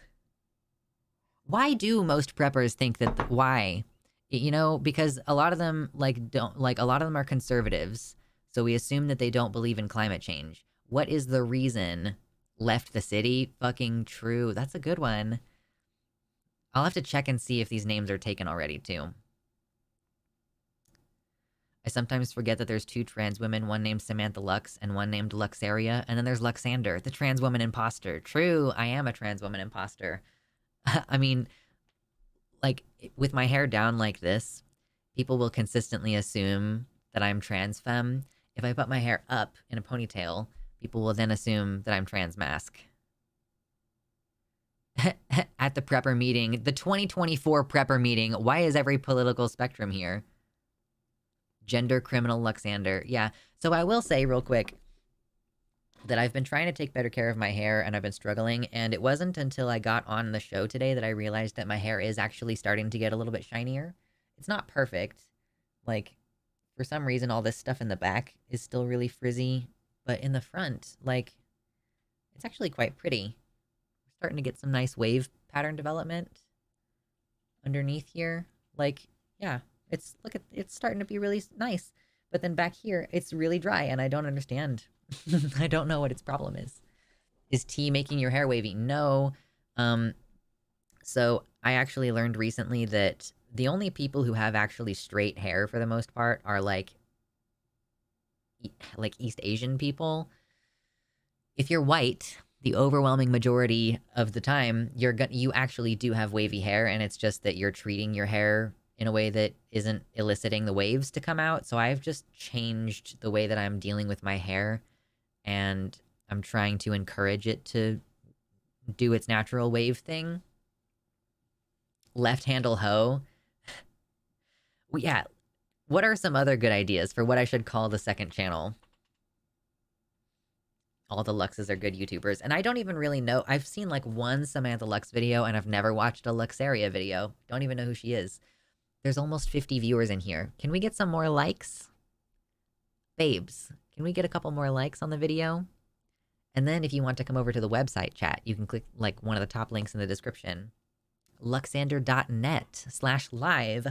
Why do most preppers think that? Why? You know, because a lot of them a lot of them are conservatives, so we assume that they don't believe in climate change. What is the reason? Left the city? Fucking true. That's a good one. I'll have to check and see if these names are taken already, too. I sometimes forget that there's 2 trans women, one named Samantha Lux and one named Luxaria, and then there's Luxander, the trans woman imposter. True, I am a trans woman imposter. I mean, like, with my hair down like this, people will consistently assume that I'm trans femme. If I put my hair up in a ponytail, people will then assume that I'm trans mask. At the prepper meeting, the 2024 prepper meeting, why is every political spectrum here? Gender criminal Luxander. Yeah, so I will say real quick that I've been trying to take better care of my hair, and I've been struggling, and it wasn't until I got on the show today that I realized that my hair is actually starting to get a little bit shinier. It's not perfect. Like, for some reason, all this stuff in the back is still really frizzy, but in the front, like, it's actually quite pretty. We're starting to get some nice wave pattern development underneath here. Like, yeah, it's starting to be really nice. But then back here, it's really dry, and I don't understand. I don't know what its problem is. Is tea making your hair wavy? No. So I actually learned recently that the only people who have actually straight hair for the most part are like East Asian people. If you're white, the overwhelming majority of the time, you actually do have wavy hair, and it's just that you're treating your hair in a way that isn't eliciting the waves to come out. So I've just changed the way that I'm dealing with my hair, and I'm trying to encourage it to do its natural wave thing. Left handle hoe. Well, yeah. What are some other good ideas for what I should call the second channel? All the Luxes are good YouTubers. And I don't even really know. I've seen like one Samantha Lux video, and I've never watched a Luxaria video. Don't even know who she is. There's almost 50 viewers in here. Can we get some more likes? Babes, can we get a couple more likes on the video? And then if you want to come over to the website chat, you can click like one of the top links in the description. Luxander.net/live.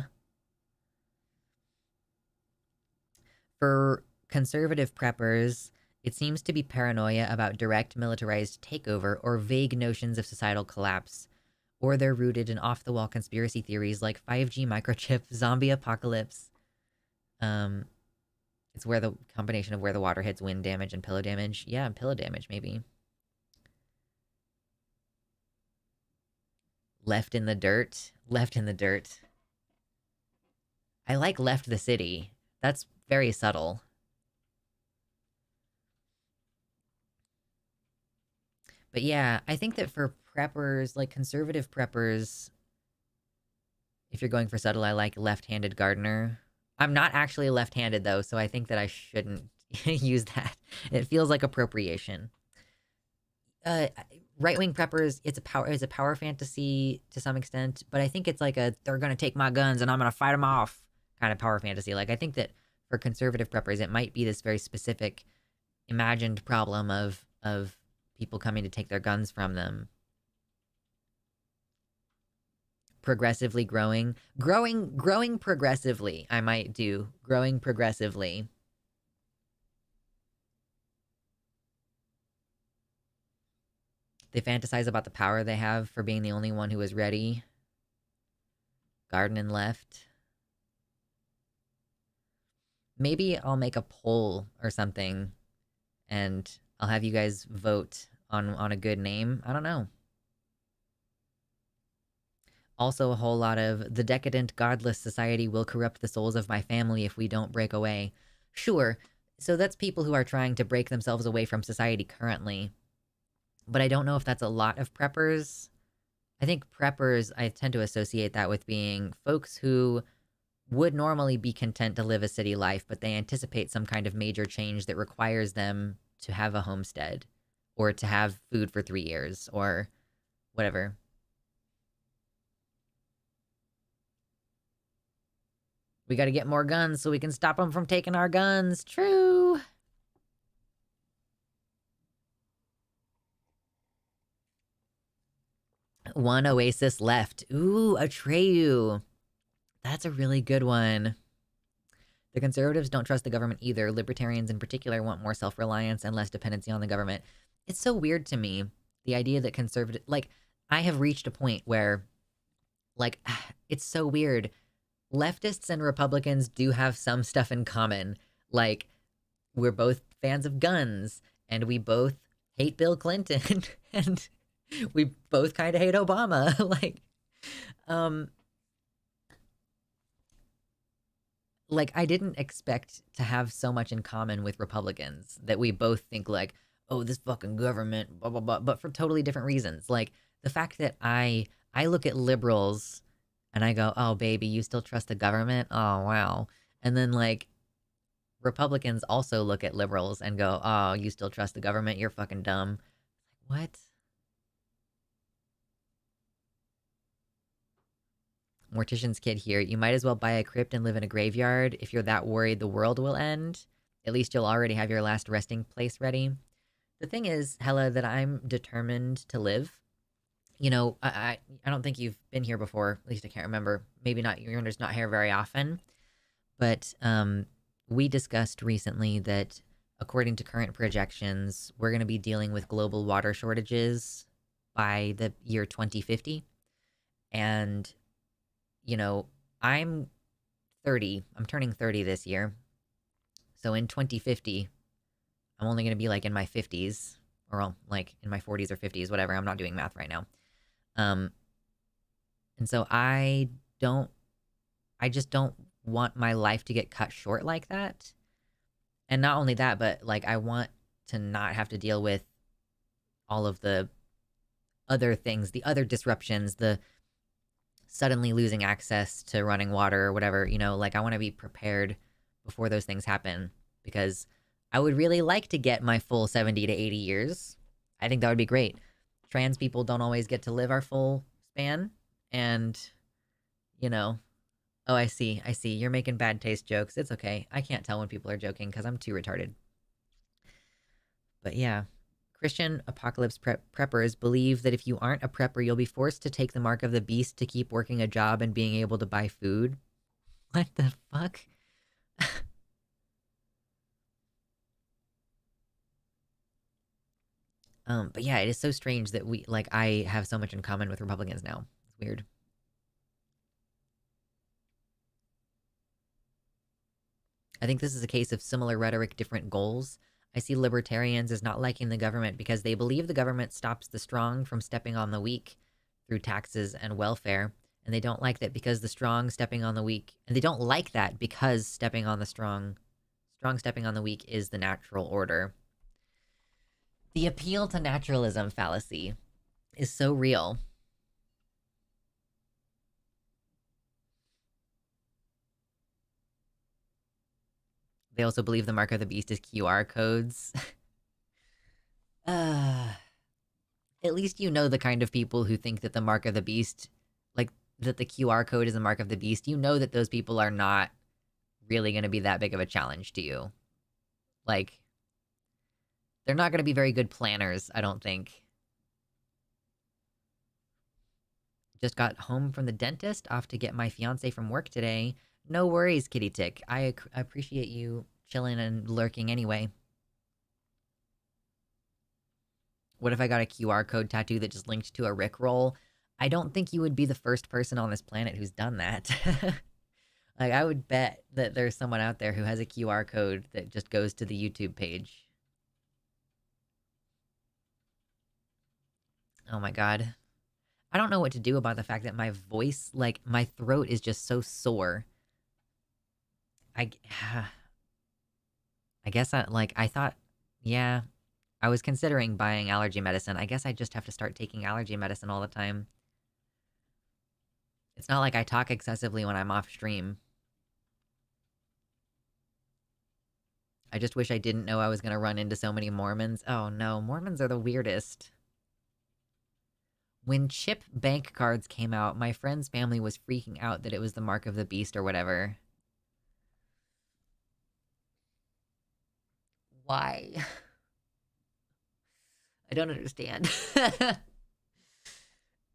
For conservative preppers, it seems to be paranoia about direct militarized takeover or vague notions of societal collapse, or they're rooted in off-the-wall conspiracy theories like 5G microchip, zombie apocalypse. It's where the combination of where the water hits, wind damage, and pillow damage. Yeah, pillow damage, maybe. Left in the dirt. Left in the dirt. I like left the city. That's very subtle. But yeah, I think that for preppers, like conservative preppers, if you're going for subtle, I like left-handed gardener. I'm not actually left-handed though, so I think that I shouldn't use that. It feels like appropriation. Uh, right-wing preppers, it's a power fantasy to some extent, but I think it's like a they're gonna take my guns and I'm gonna fight them off kind of power fantasy. Like I think that for conservative preppers, it might be this very specific, imagined problem of people coming to take their guns from them. Progressively growing progressively. I might do growing progressively. They fantasize about the power they have for being the only one who is ready. Garden and left. Maybe I'll make a poll or something, and I'll have you guys vote on a good name. I don't know. Also, a whole lot of the decadent, godless society will corrupt the souls of my family if we don't break away. Sure, so that's people who are trying to break themselves away from society currently. But I don't know if that's a lot of preppers. I think preppers, I tend to associate that with being folks who would normally be content to live a city life, but they anticipate some kind of major change that requires them to have a homestead or to have food for 3 years or whatever. We gotta get more guns so we can stop them from taking our guns. True. One oasis left. Ooh, Atreyu. That's a really good one. The conservatives don't trust the government either. Libertarians in particular want more self-reliance and less dependency on the government. It's so weird to me, the idea that conservative... Like, I have reached a point where, like, it's so weird. Leftists and Republicans do have some stuff in common. Like, we're both fans of guns, and we both hate Bill Clinton, and we both kind of hate Obama. Like, I didn't expect to have so much in common with Republicans that we both think like, oh, this fucking government, blah blah blah, but for totally different reasons. Like the fact that I look at liberals and I go, oh baby, you still trust the government? Oh wow. And then like Republicans also look at liberals and go, oh, you still trust the government? You're fucking dumb. What? Mortician's kid here. You might as well buy a crypt and live in a graveyard. If you're that worried the world will end, at least you'll already have your last resting place ready. The thing is, Hella, that I'm determined to live. You know, I don't think you've been here before. At least I can't remember. Maybe not. You're just not here very often. But we discussed recently that according to current projections, we're going to be dealing with global water shortages by the year 2050. And you know, I'm 30. I'm turning 30 this year. So in 2050, I'm only going to be like in my 50s or like in my 40s or 50s, whatever. I'm not doing math right now. And so I just don't want my life to get cut short like that. And not only that, but like I want to not have to deal with all of the other things, the other disruptions, the suddenly losing access to running water or whatever, you know, like I want to be prepared before those things happen because I would really like to get my full 70 to 80 years. I think that would be great. Trans people don't always get to live our full span. And, you know, oh, I see. You're making bad taste jokes. It's okay. I can't tell when people are joking because I'm too retarded. But yeah. Christian apocalypse preppers believe that if you aren't a prepper, you'll be forced to take the mark of the beast to keep working a job and being able to buy food. What the fuck? But yeah, it is so strange that I have so much in common with Republicans now. It's weird. I think this is a case of similar rhetoric, different goals. I see libertarians as not liking the government because they believe the government stops the strong from stepping on the weak through taxes and welfare. And they don't like that because the strong stepping on the weak, and they don't like that because stepping on the strong stepping on the weak is the natural order. The appeal to naturalism fallacy. is so real. They also believe the mark of the beast is QR codes. uh, at least you know the kind of people who think that the mark of the beast, like that the QR code is the mark of the beast. You know that those people are not really going to be that big of a challenge to you. Like, they're not going to be very good planners, I don't think. Just got home from the dentist, off to get my fiance from work today. No worries, Kitty Tick. I appreciate you chilling and lurking anyway. What if I got a QR code tattoo that just linked to a Rickroll? I don't think you would be the first person on this planet who's done that. Like, I would bet that there's someone out there who has a QR code that just goes to the YouTube page. Oh my god. I don't know what to do about the fact that my voice, like, my throat is just so sore. I guess I thought, yeah, I was considering buying allergy medicine. I guess I just have to start taking allergy medicine all the time. It's not like I talk excessively when I'm off stream. I just wish I didn't know I was gonna run into so many Mormons. Oh no, Mormons are the weirdest. When chip bank cards came out, my friend's family was freaking out that it was the mark of the beast or whatever. Why? I don't understand.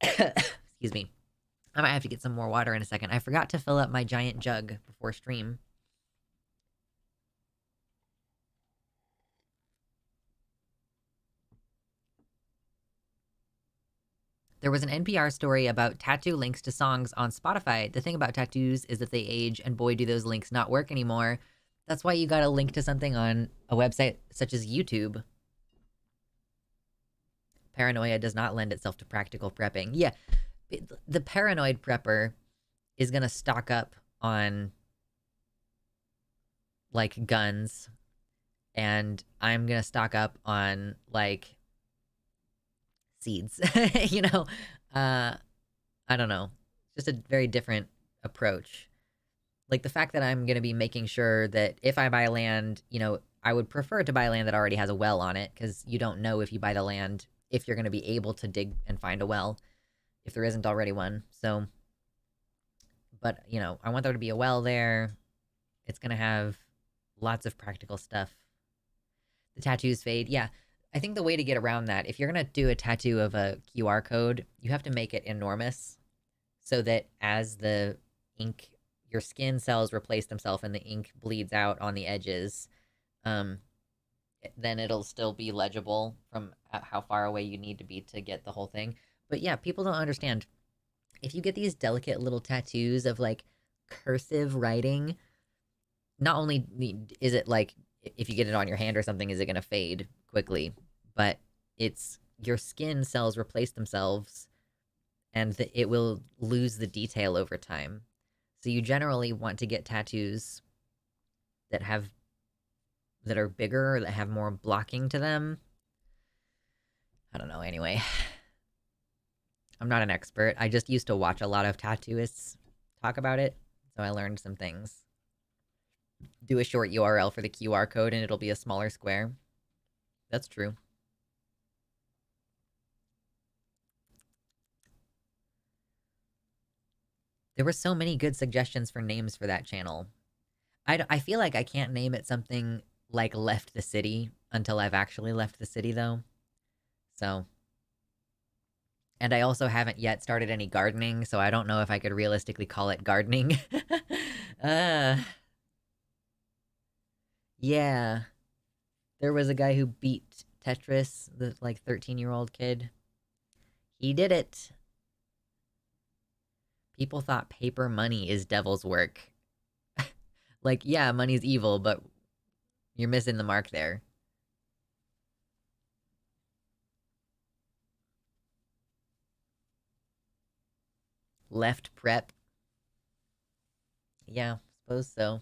Excuse me. I might have to get some more water in a second. I forgot to fill up my giant jug before stream. There was an NPR story about tattoo links to songs on Spotify. The thing about tattoos is that they age, and boy, do those links not work anymore. That's why you gotta link to something on a website such as YouTube. Paranoia does not lend itself to practical prepping. Yeah, the paranoid prepper is gonna stock up on, like, guns, and I'm gonna stock up on, like, seeds. You know? I don't know. Just a very different approach. Like, the fact that I'm gonna be making sure that if I buy land, you know, I would prefer to buy land that already has a well on it, because you don't know if you buy the land if you're gonna be able to dig and find a well, if there isn't already one. So, but, you know, I want there to be a well there. It's gonna have lots of practical stuff. The tattoos fade. Yeah, I think the way to get around that, if you're gonna do a tattoo of a QR code, you have to make it enormous so that as the ink, your skin cells replace themselves and the ink bleeds out on the edges, um, then it'll still be legible from how far away you need to be to get the whole thing. But yeah, people don't understand. If you get these delicate little tattoos of, like, cursive writing, not only is it like, if you get it on your hand or something, is it going to fade quickly, but it's your skin cells replace themselves, and it will lose the detail over time. So you generally want to get tattoos that are bigger, that have more blocking to them. I don't know, anyway. I'm not an expert. I just used to watch a lot of tattooists talk about it, so I learned some things. Do a short URL for the QR code and it'll be a smaller square. That's true. There were so many good suggestions for names for that channel. I feel like I can't name it something like Left the City until I've actually left the city, though. So. And I also haven't yet started any gardening, so I don't know if I could realistically call it gardening. uh, yeah. There was a guy who beat Tetris, the, like, 13-year-old kid. He did it. People thought paper money is devil's work. Like, yeah, money's evil, but you're missing the mark there. Left prep. Yeah, suppose so.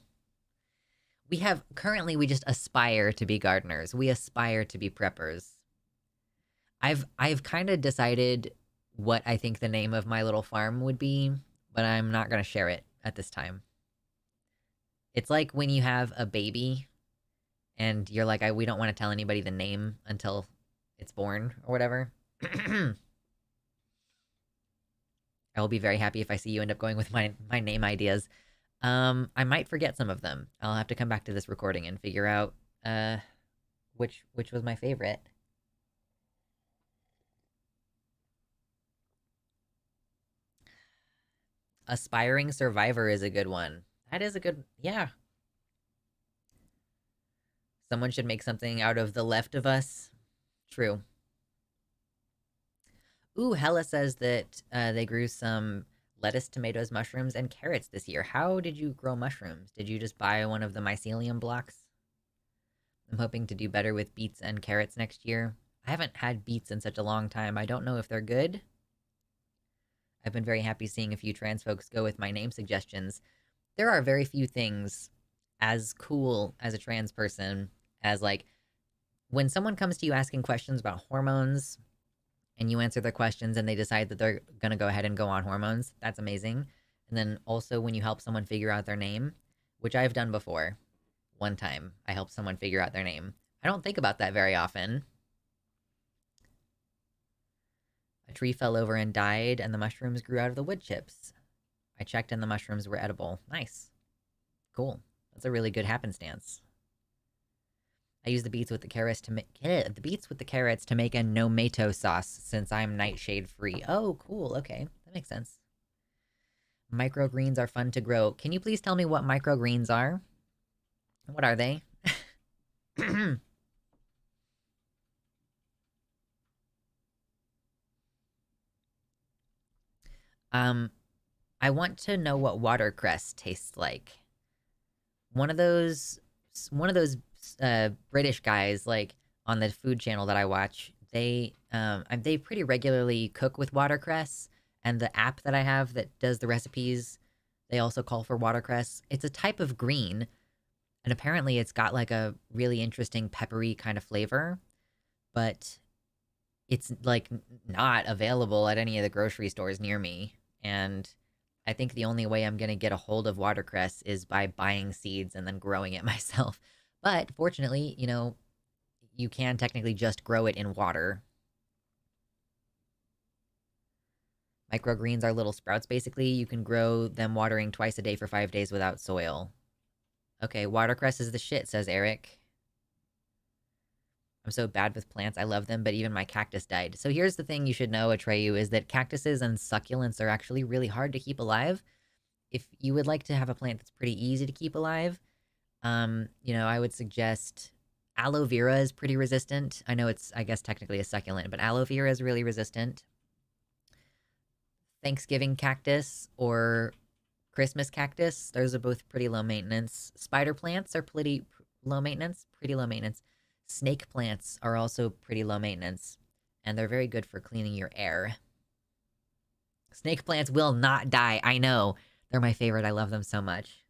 Currently we just aspire to be gardeners. We aspire to be preppers. I've kind of decided what I think the name of my little farm would be, but I'm not gonna share it at this time. It's like when you have a baby and you're like, we don't want to tell anybody the name until it's born or whatever. I will be very happy if I see you end up going with my name ideas. I might forget some of them. I'll have to come back to this recording and figure out which was my favorite. Aspiring Survivor is a good one. That is a good, yeah. Someone should make something out of the left of us. True. Ooh, Hella says that they grew some lettuce, tomatoes, mushrooms, and carrots this year. How did you grow mushrooms? Did you just buy one of the mycelium blocks? I'm hoping to do better with beets and carrots next year. I haven't had beets in such a long time. I don't know if they're good. I've been very happy seeing a few trans folks go with my name suggestions. There are very few things as cool as a trans person as, like, when someone comes to you asking questions about hormones and you answer their questions and they decide that they're going to go ahead and go on hormones, that's amazing. And then also when you help someone figure out their name, which I've done before. One time, I helped someone figure out their name. I don't think about that very often. A tree fell over and died, and the mushrooms grew out of the wood chips. I checked and the mushrooms were edible. Nice. Cool. That's a really good happenstance. I use the beets with the carrots to make a no-mato sauce since I'm nightshade free. Oh, cool. Okay, that makes sense. Microgreens are fun to grow. Can you please tell me what microgreens are? What are they? I want to know what watercress tastes like. One of those British guys, like, on the food channel that I watch, they pretty regularly cook with watercress, and the app that I have that does the recipes, they also call for watercress. It's a type of green, and apparently it's got like a really interesting peppery kind of flavor, but it's like not available at any of the grocery stores near me. And I think the only way I'm going to get a hold of watercress is by buying seeds and then growing it myself. But fortunately, you know, you can technically just grow it in water. Microgreens are little sprouts, basically. You can grow them watering twice a day for 5 days without soil. Okay, watercress is the shit, says Eric. I'm so bad with plants. I love them, but even my cactus died. So here's the thing you should know, Atreyu, is that cactuses and succulents are actually really hard to keep alive. If you would like to have a plant that's pretty easy to keep alive, you know, I would suggest aloe vera is pretty resistant. I know it's, I guess, technically a succulent, but aloe vera is really resistant. Thanksgiving cactus or Christmas cactus, those are both pretty low maintenance. Spider plants are pretty low maintenance, Snake plants are also pretty low maintenance, and they're very good for cleaning your air. Snake plants will not die, I know. They're my favorite, I love them so much.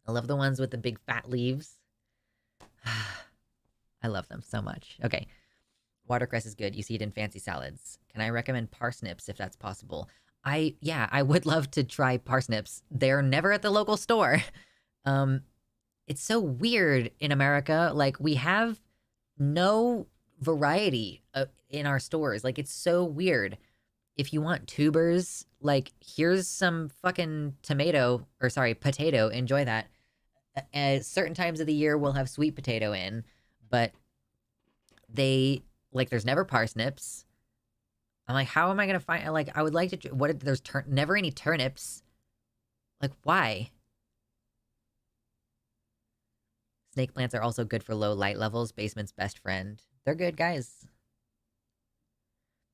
I love the ones with the big fat leaves. I love them so much. Okay, watercress is good. You see it in fancy salads. Can I recommend parsnips if that's possible? Yeah, I would love to try parsnips. They're never at the local store. It's so weird in America. Like, we have no variety in our stores. Like, it's so weird. If you want tubers, like, here's some fucking potato. Enjoy that. At certain times of the year, we'll have sweet potato in, but there's never parsnips. I'm like, how am I gonna find? Like, I would like to. There's never any turnips. Like, why? Snake plants are also good for low light levels. Basement's best friend. They're good guys.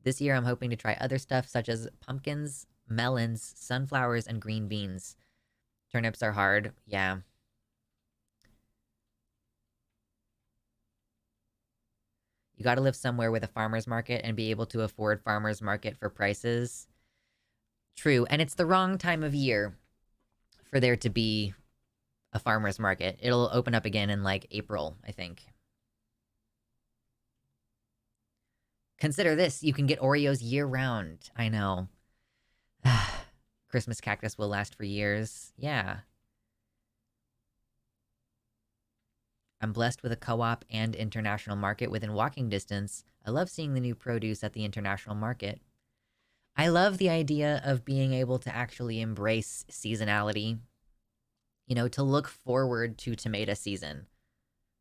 This year, I'm hoping to try other stuff such as pumpkins, melons, sunflowers, and green beans. Turnips are hard. Yeah. You gotta live somewhere with a farmer's market and be able to afford farmer's market for prices. True, and it's the wrong time of year for there to be a farmer's market. It'll open up again in, like, April, I think. Consider this, you can get Oreos year-round. I know. Christmas cactus will last for years. Yeah. I'm blessed with a co-op and international market within walking distance. I love seeing the new produce at the international market. I love the idea of being able to actually embrace seasonality, you know, to look forward to tomato season.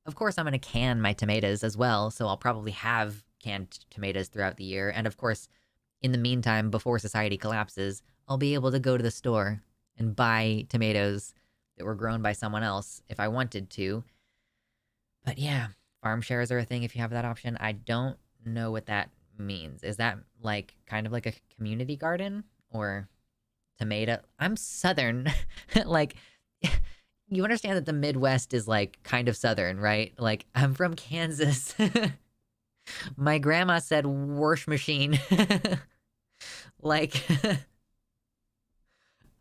Of course, I'm going to can my tomatoes as well, so I'll probably have canned tomatoes throughout the year. And of course, in the meantime, before society collapses, I'll be able to go to the store and buy tomatoes that were grown by someone else if I wanted to. But yeah, farm shares are a thing if you have that option. I don't know what that means. Is that like kind of like a community garden or tomato? I'm Southern. Like, you understand that the Midwest is like kind of Southern, right? Like, I'm from Kansas. My grandma said wash machine. Like,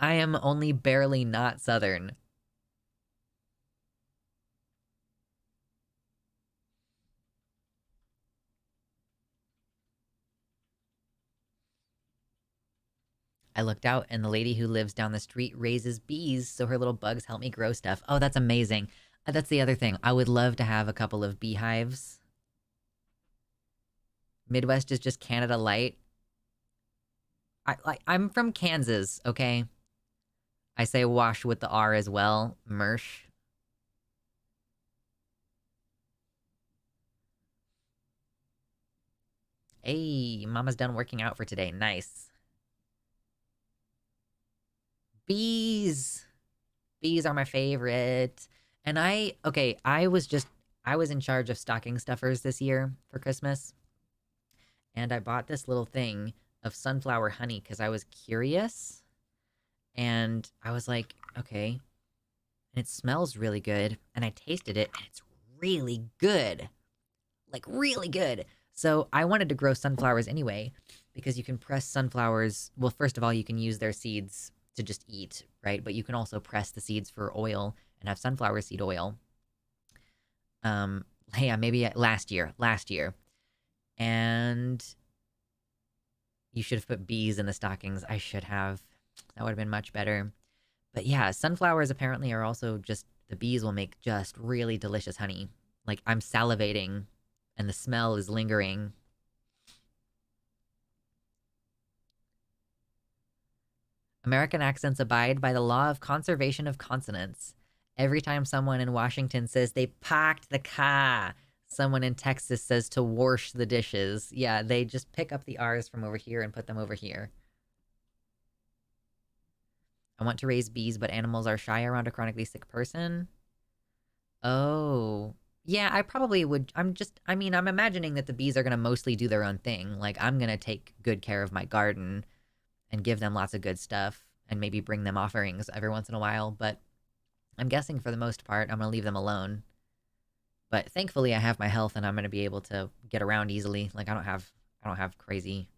I am only barely not Southern. I looked out and the lady who lives down the street raises bees so her little bugs help me grow stuff. Oh, that's amazing. That's the other thing. I would love to have a couple of beehives. Midwest is just Canada light. I'm from Kansas, okay? I say wash with the R as well. Mersh. Hey, Mama's done working out for today. Nice. Bees. Bees are my favorite. And I was in charge of stocking stuffers this year for Christmas. And I bought this little thing of sunflower honey because I was curious. And I was like, okay. And it smells really good. And I tasted it, and it's really good. Like, really good. So I wanted to grow sunflowers anyway, because you can press sunflowers. Well, first of all, you can use their seeds to just eat, right? But you can also press the seeds for oil and have sunflower seed oil. Yeah, maybe last year. And you should have put bees in the stockings. I should have. That would have been much better. But yeah, sunflowers apparently are also just, the bees will make just really delicious honey. Like, I'm salivating and the smell is lingering. American accents abide by the law of conservation of consonants. Every time someone in Washington says they parked the car, someone in Texas says to wash the dishes. Yeah, they just pick up the R's from over here and put them over here. I want to raise bees, but animals are shy around a chronically sick person. Oh. Yeah, I probably would. I'm imagining that the bees are going to mostly do their own thing. Like, I'm going to take good care of my garden and give them lots of good stuff and maybe bring them offerings every once in a while. But I'm guessing for the most part, I'm going to leave them alone. But thankfully, I have my health and I'm going to be able to get around easily. Like, I don't have crazy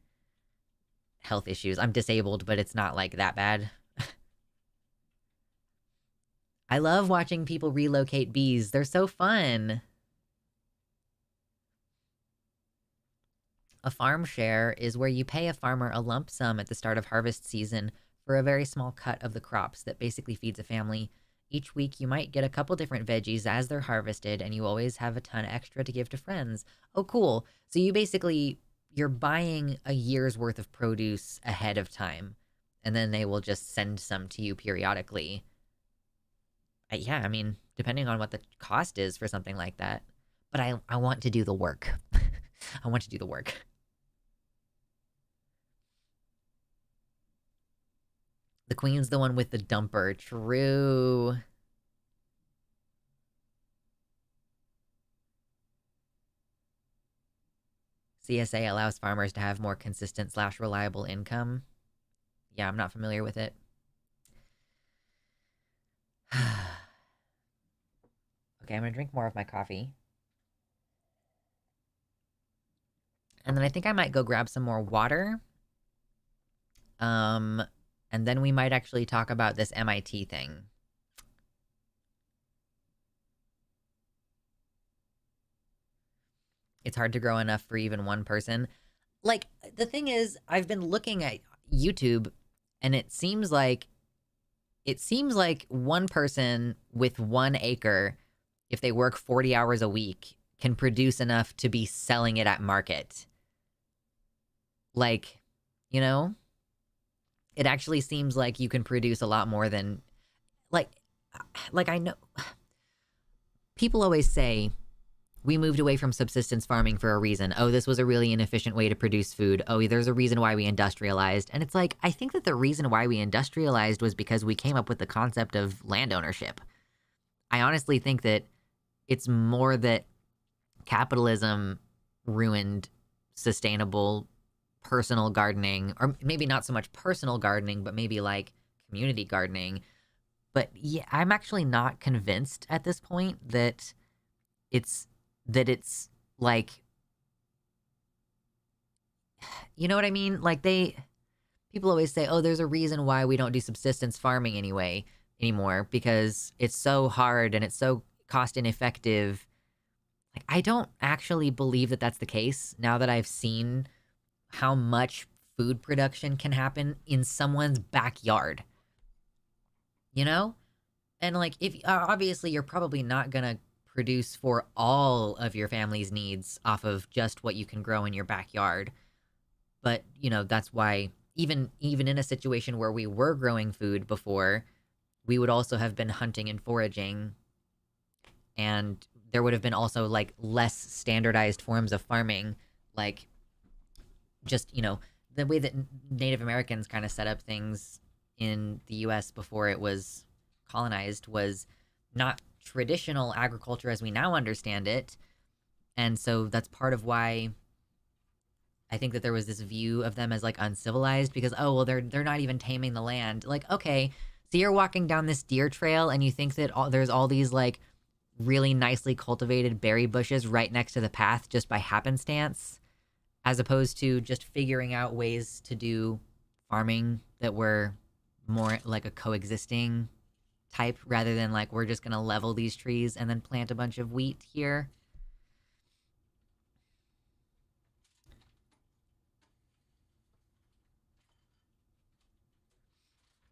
health issues. I'm disabled, but it's not like that bad. I love watching people relocate bees. They're so fun. A farm share is where you pay a farmer a lump sum at the start of harvest season for a very small cut of the crops that basically feeds a family. Each week you might get a couple different veggies as they're harvested, and you always have a ton extra to give to friends. Oh, cool. So you're buying a year's worth of produce ahead of time, and then they will just send some to you periodically. Yeah, I mean, depending on what the cost is for something like that. But I want to do the work. I want to do the work. The queen's the one with the dumper. True. CSA allows farmers to have more consistent / reliable income. Yeah, I'm not familiar with it. Okay, I'm gonna drink more of my coffee. And then I think I might go grab some more water. And then we might actually talk about this MIT thing. It's hard to grow enough for even one person. Like, the thing is, I've been looking at YouTube, and it seems like one person with 1 acre, if they work 40 hours a week, can produce enough to be selling it at market. Like, you know, it actually seems like you can produce a lot more than like I know people always say we moved away from subsistence farming for a reason. Oh, this was a really inefficient way to produce food. Oh, there's a reason why we industrialized. And it's like, I think that the reason why we industrialized was because we came up with the concept of land ownership. I honestly think that it's more that capitalism ruined sustainable personal gardening, or maybe not so much personal gardening, but maybe like community gardening. But yeah, I'm actually not convinced at this point it's it's like, you know what I mean? Like, people always say, "Oh, there's a reason why we don't do subsistence farming anymore because it's so hard and it's so cost ineffective." Like, I don't actually believe that that's the case now that I've seen how much food production can happen in someone's backyard. You know? And like, if obviously you're probably not going to produce for all of your family's needs off of just what you can grow in your backyard. But, that's why even in a situation where we were growing food before, we would also have been hunting and foraging, and there would have been also like less standardized forms of farming, like just, the way that Native Americans kind of set up things in the US before it was colonized was not traditional agriculture as we now understand it. And so that's part of why I think that there was this view of them as like uncivilized, because oh well, they're not even taming the land. Like, okay, so you're walking down this deer trail and you think that there's all these like really nicely cultivated berry bushes right next to the path just by happenstance, as opposed to just figuring out ways to do farming that were more like a coexisting type, rather than like we're just gonna level these trees and then plant a bunch of wheat here.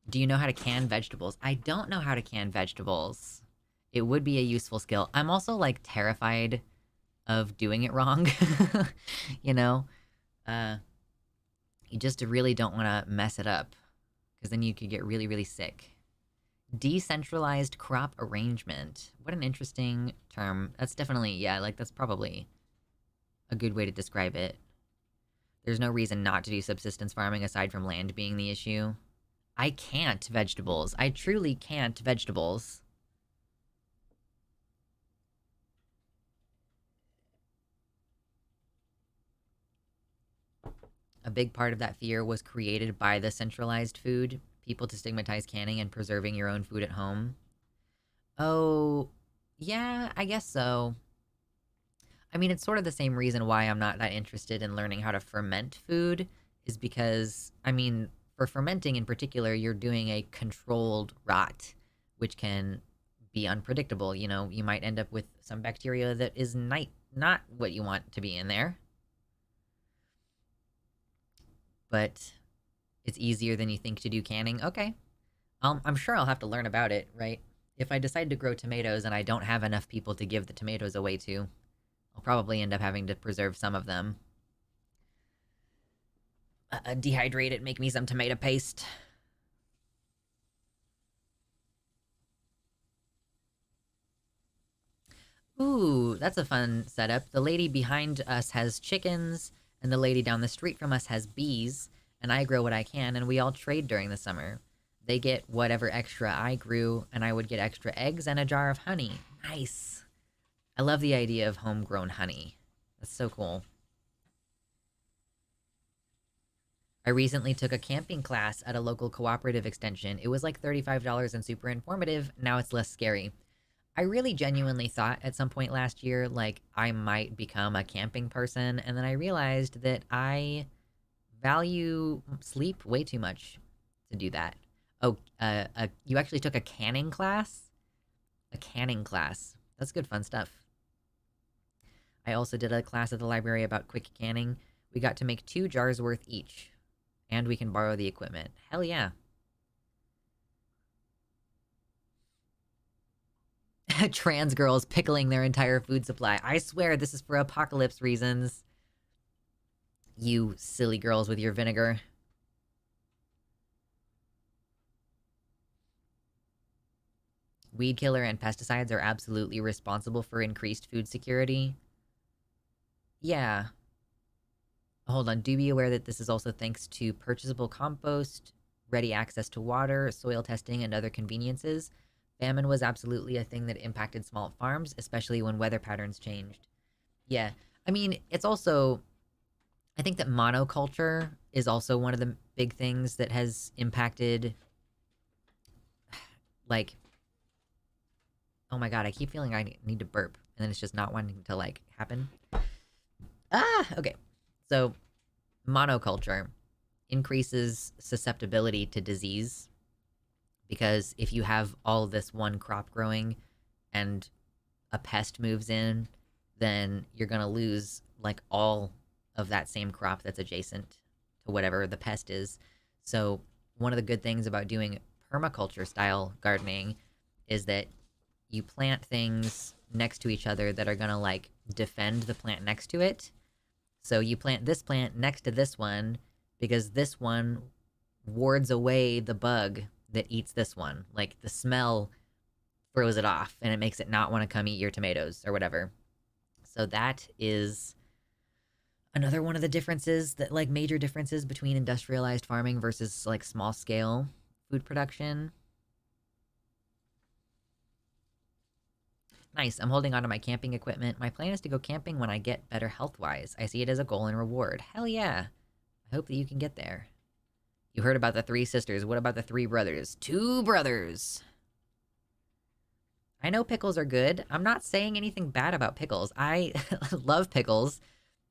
Do you know how to can vegetables? I don't know how to can vegetables. It would be a useful skill. I'm also like terrified of doing it wrong. you know? Uh you just really don't want to mess it up, because then you could get really, really sick. Decentralized crop arrangement. What an interesting term. That's definitely, yeah, like that's probably a good way to describe it. There's no reason not to do subsistence farming aside from land being the issue. I can't vegetables. I truly can't vegetables. A big part of that fear was created by the centralized food, people to stigmatize canning and preserving your own food at home. Oh, yeah, I guess so. I mean, it's sort of the same reason why I'm not that interested in learning how to ferment food, is because, I mean, for fermenting in particular, you're doing a controlled rot, which can be unpredictable. You might end up with some bacteria that is not what you want to be in there. But it's easier than you think to do canning. Okay. I'm sure I'll have to learn about it, right? If I decide to grow tomatoes and I don't have enough people to give the tomatoes away to, I'll probably end up having to preserve some of them. Dehydrate it, make me some tomato paste. Ooh, that's a fun setup. The lady behind us has chickens, and the lady down the street from us has bees, and I grow what I can, and we all trade during the summer. They get whatever extra I grew, and I would get extra eggs and a jar of honey. Nice. I love the idea of homegrown honey. That's so cool. I recently took a camping class at a local cooperative extension. It was like $35 and super informative. Now it's less scary. I really genuinely thought at some point last year, like, I might become a camping person, and then I realized that I value sleep way too much to do that. Oh, you actually took a canning class? A canning class. That's good fun stuff. I also did a class at the library about quick canning. We got to make 2 jars worth each. And we can borrow the equipment. Hell yeah. Trans girls pickling their entire food supply. I swear this is for apocalypse reasons. You silly girls with your vinegar. Weed killer and pesticides are absolutely responsible for increased food security. Yeah. Hold on. Do be aware that this is also thanks to purchasable compost, ready access to water, soil testing, and other conveniences. Famine was absolutely a thing that impacted small farms, especially when weather patterns changed. Yeah. I mean, it's also... I think that monoculture is also one of the big things that has impacted... Like... Oh my god, I keep feeling I need to burp, and then it's just not wanting to, like, happen. Okay. So, monoculture increases susceptibility to disease, because if you have all this one crop growing and a pest moves in, then you're gonna lose, like, all of that same crop that's adjacent to whatever the pest is. So one of the good things about doing permaculture style gardening is that you plant things next to each other that are gonna, like, defend the plant next to it. So you plant this plant next to this one because this one wards away the bug that eats this one. Like, the smell throws it off and it makes it not want to come eat your tomatoes or whatever. So that is another one of the differences, that, like, major differences between industrialized farming versus, like, small scale food production. Nice. I'm holding on to my camping equipment. My plan is to go camping when I get better health-wise. I see it as a goal and reward. Hell yeah. I hope that you can get there. You heard about the 3 sisters. What about the 3 brothers? 2 brothers. I know pickles are good. I'm not saying anything bad about pickles. I love pickles.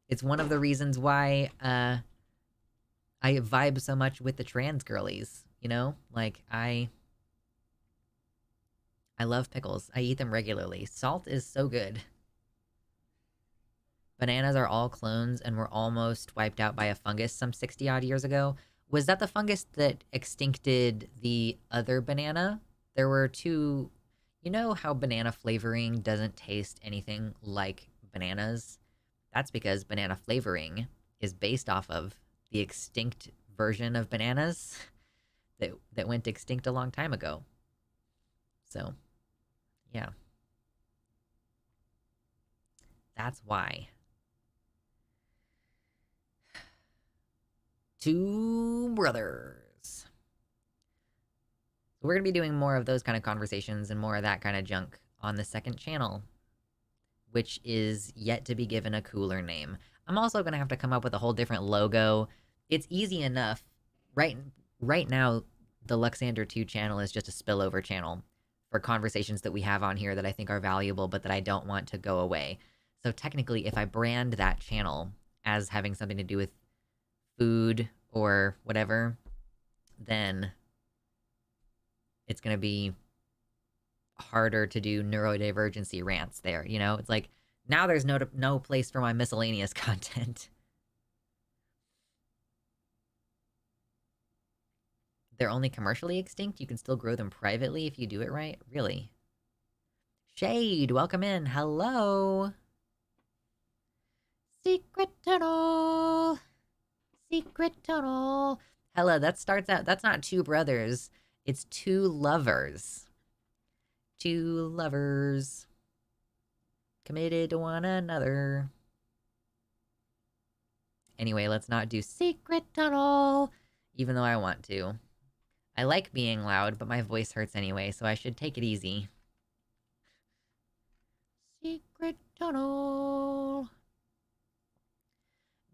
It's one of the reasons why I vibe so much with the trans girlies, you know? Like, I love pickles. I eat them regularly. Salt is so good. Bananas are all clones and were almost wiped out by a fungus some 60-odd years ago. Was that the fungus that extincted the other banana? There were 2... You know how banana flavoring doesn't taste anything like bananas? That's because banana flavoring is based off of the extinct version of bananas that went extinct a long time ago. So, yeah. That's why. 2 brothers. So we're going to be doing more of those kind of conversations and more of that kind of junk on the second channel, which is yet to be given a cooler name. I'm also going to have to come up with a whole different logo. It's easy enough. Right now, the Luxander 2 channel is just a spillover channel for conversations that we have on here that I think are valuable, but that I don't want to go away. So technically, if I brand that channel as having something to do with food or whatever, then it's going to be harder to do neurodivergency rants there, you know? It's like, now there's no place for my miscellaneous content. They're only commercially extinct? You can still grow them privately if you do it right? Really? Shade, welcome in. Hello. Secret tunnel. Secret tunnel. Hello, that starts out... That's not 2 brothers. It's 2 lovers. 2 lovers. Committed to one another. Anyway, let's not do secret tunnel, even though I want to. I like being loud, but my voice hurts anyway, so I should take it easy. Secret tunnel.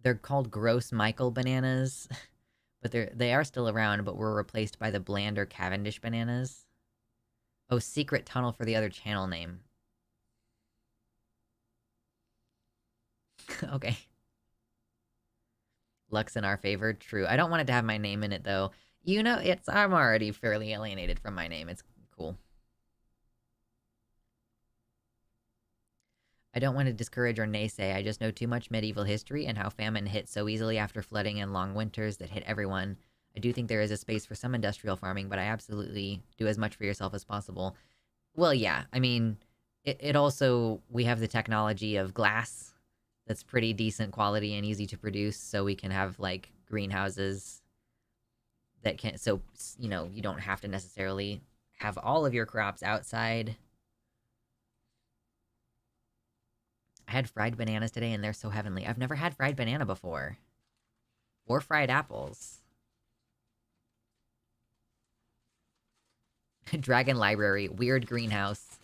They're called Gross Michael bananas, but they are still around, but were replaced by the blander Cavendish bananas. Oh, secret tunnel for the other channel name. Okay. Lux in our favor, true. I don't want it to have my name in it, though. You know, I'm already fairly alienated from my name. It's cool. I don't want to discourage or naysay, I just know too much medieval history and how famine hit so easily after flooding and long winters that hit everyone. I do think there is a space for some industrial farming, but I absolutely do as much for yourself as possible. Well, yeah, I mean, it also, we have the technology of glass that's pretty decent quality and easy to produce, so we can have, like, greenhouses that can, so, you know, you don't have to necessarily have all of your crops outside. I had fried bananas today and they're so heavenly. I've never had fried banana before. Or fried apples. Dragon Library. Weird greenhouse.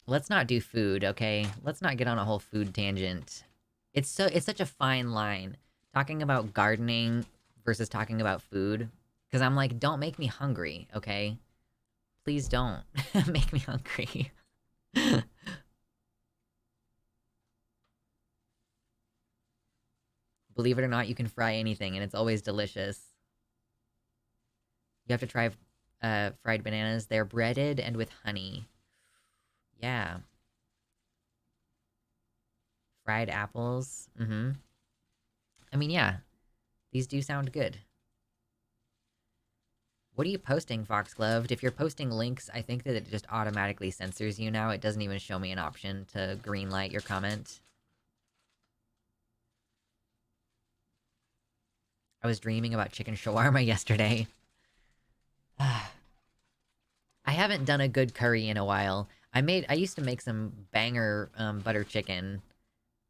Let's not do food, okay? Let's not get on a whole food tangent. It's such a fine line. Talking about gardening versus talking about food. Because I'm like, don't make me hungry, okay? Please don't make me hungry. Believe it or not, you can fry anything, and it's always delicious. You have to try fried bananas. They're breaded and with honey. Yeah. Fried apples. Mm-hmm. I mean, yeah. These do sound good. What are you posting, Foxgloved? If you're posting links, I think that it just automatically censors you now. It doesn't even show me an option to greenlight your comment. I was dreaming about chicken shawarma yesterday. I haven't done a good curry in a while. I used to make some banger butter chicken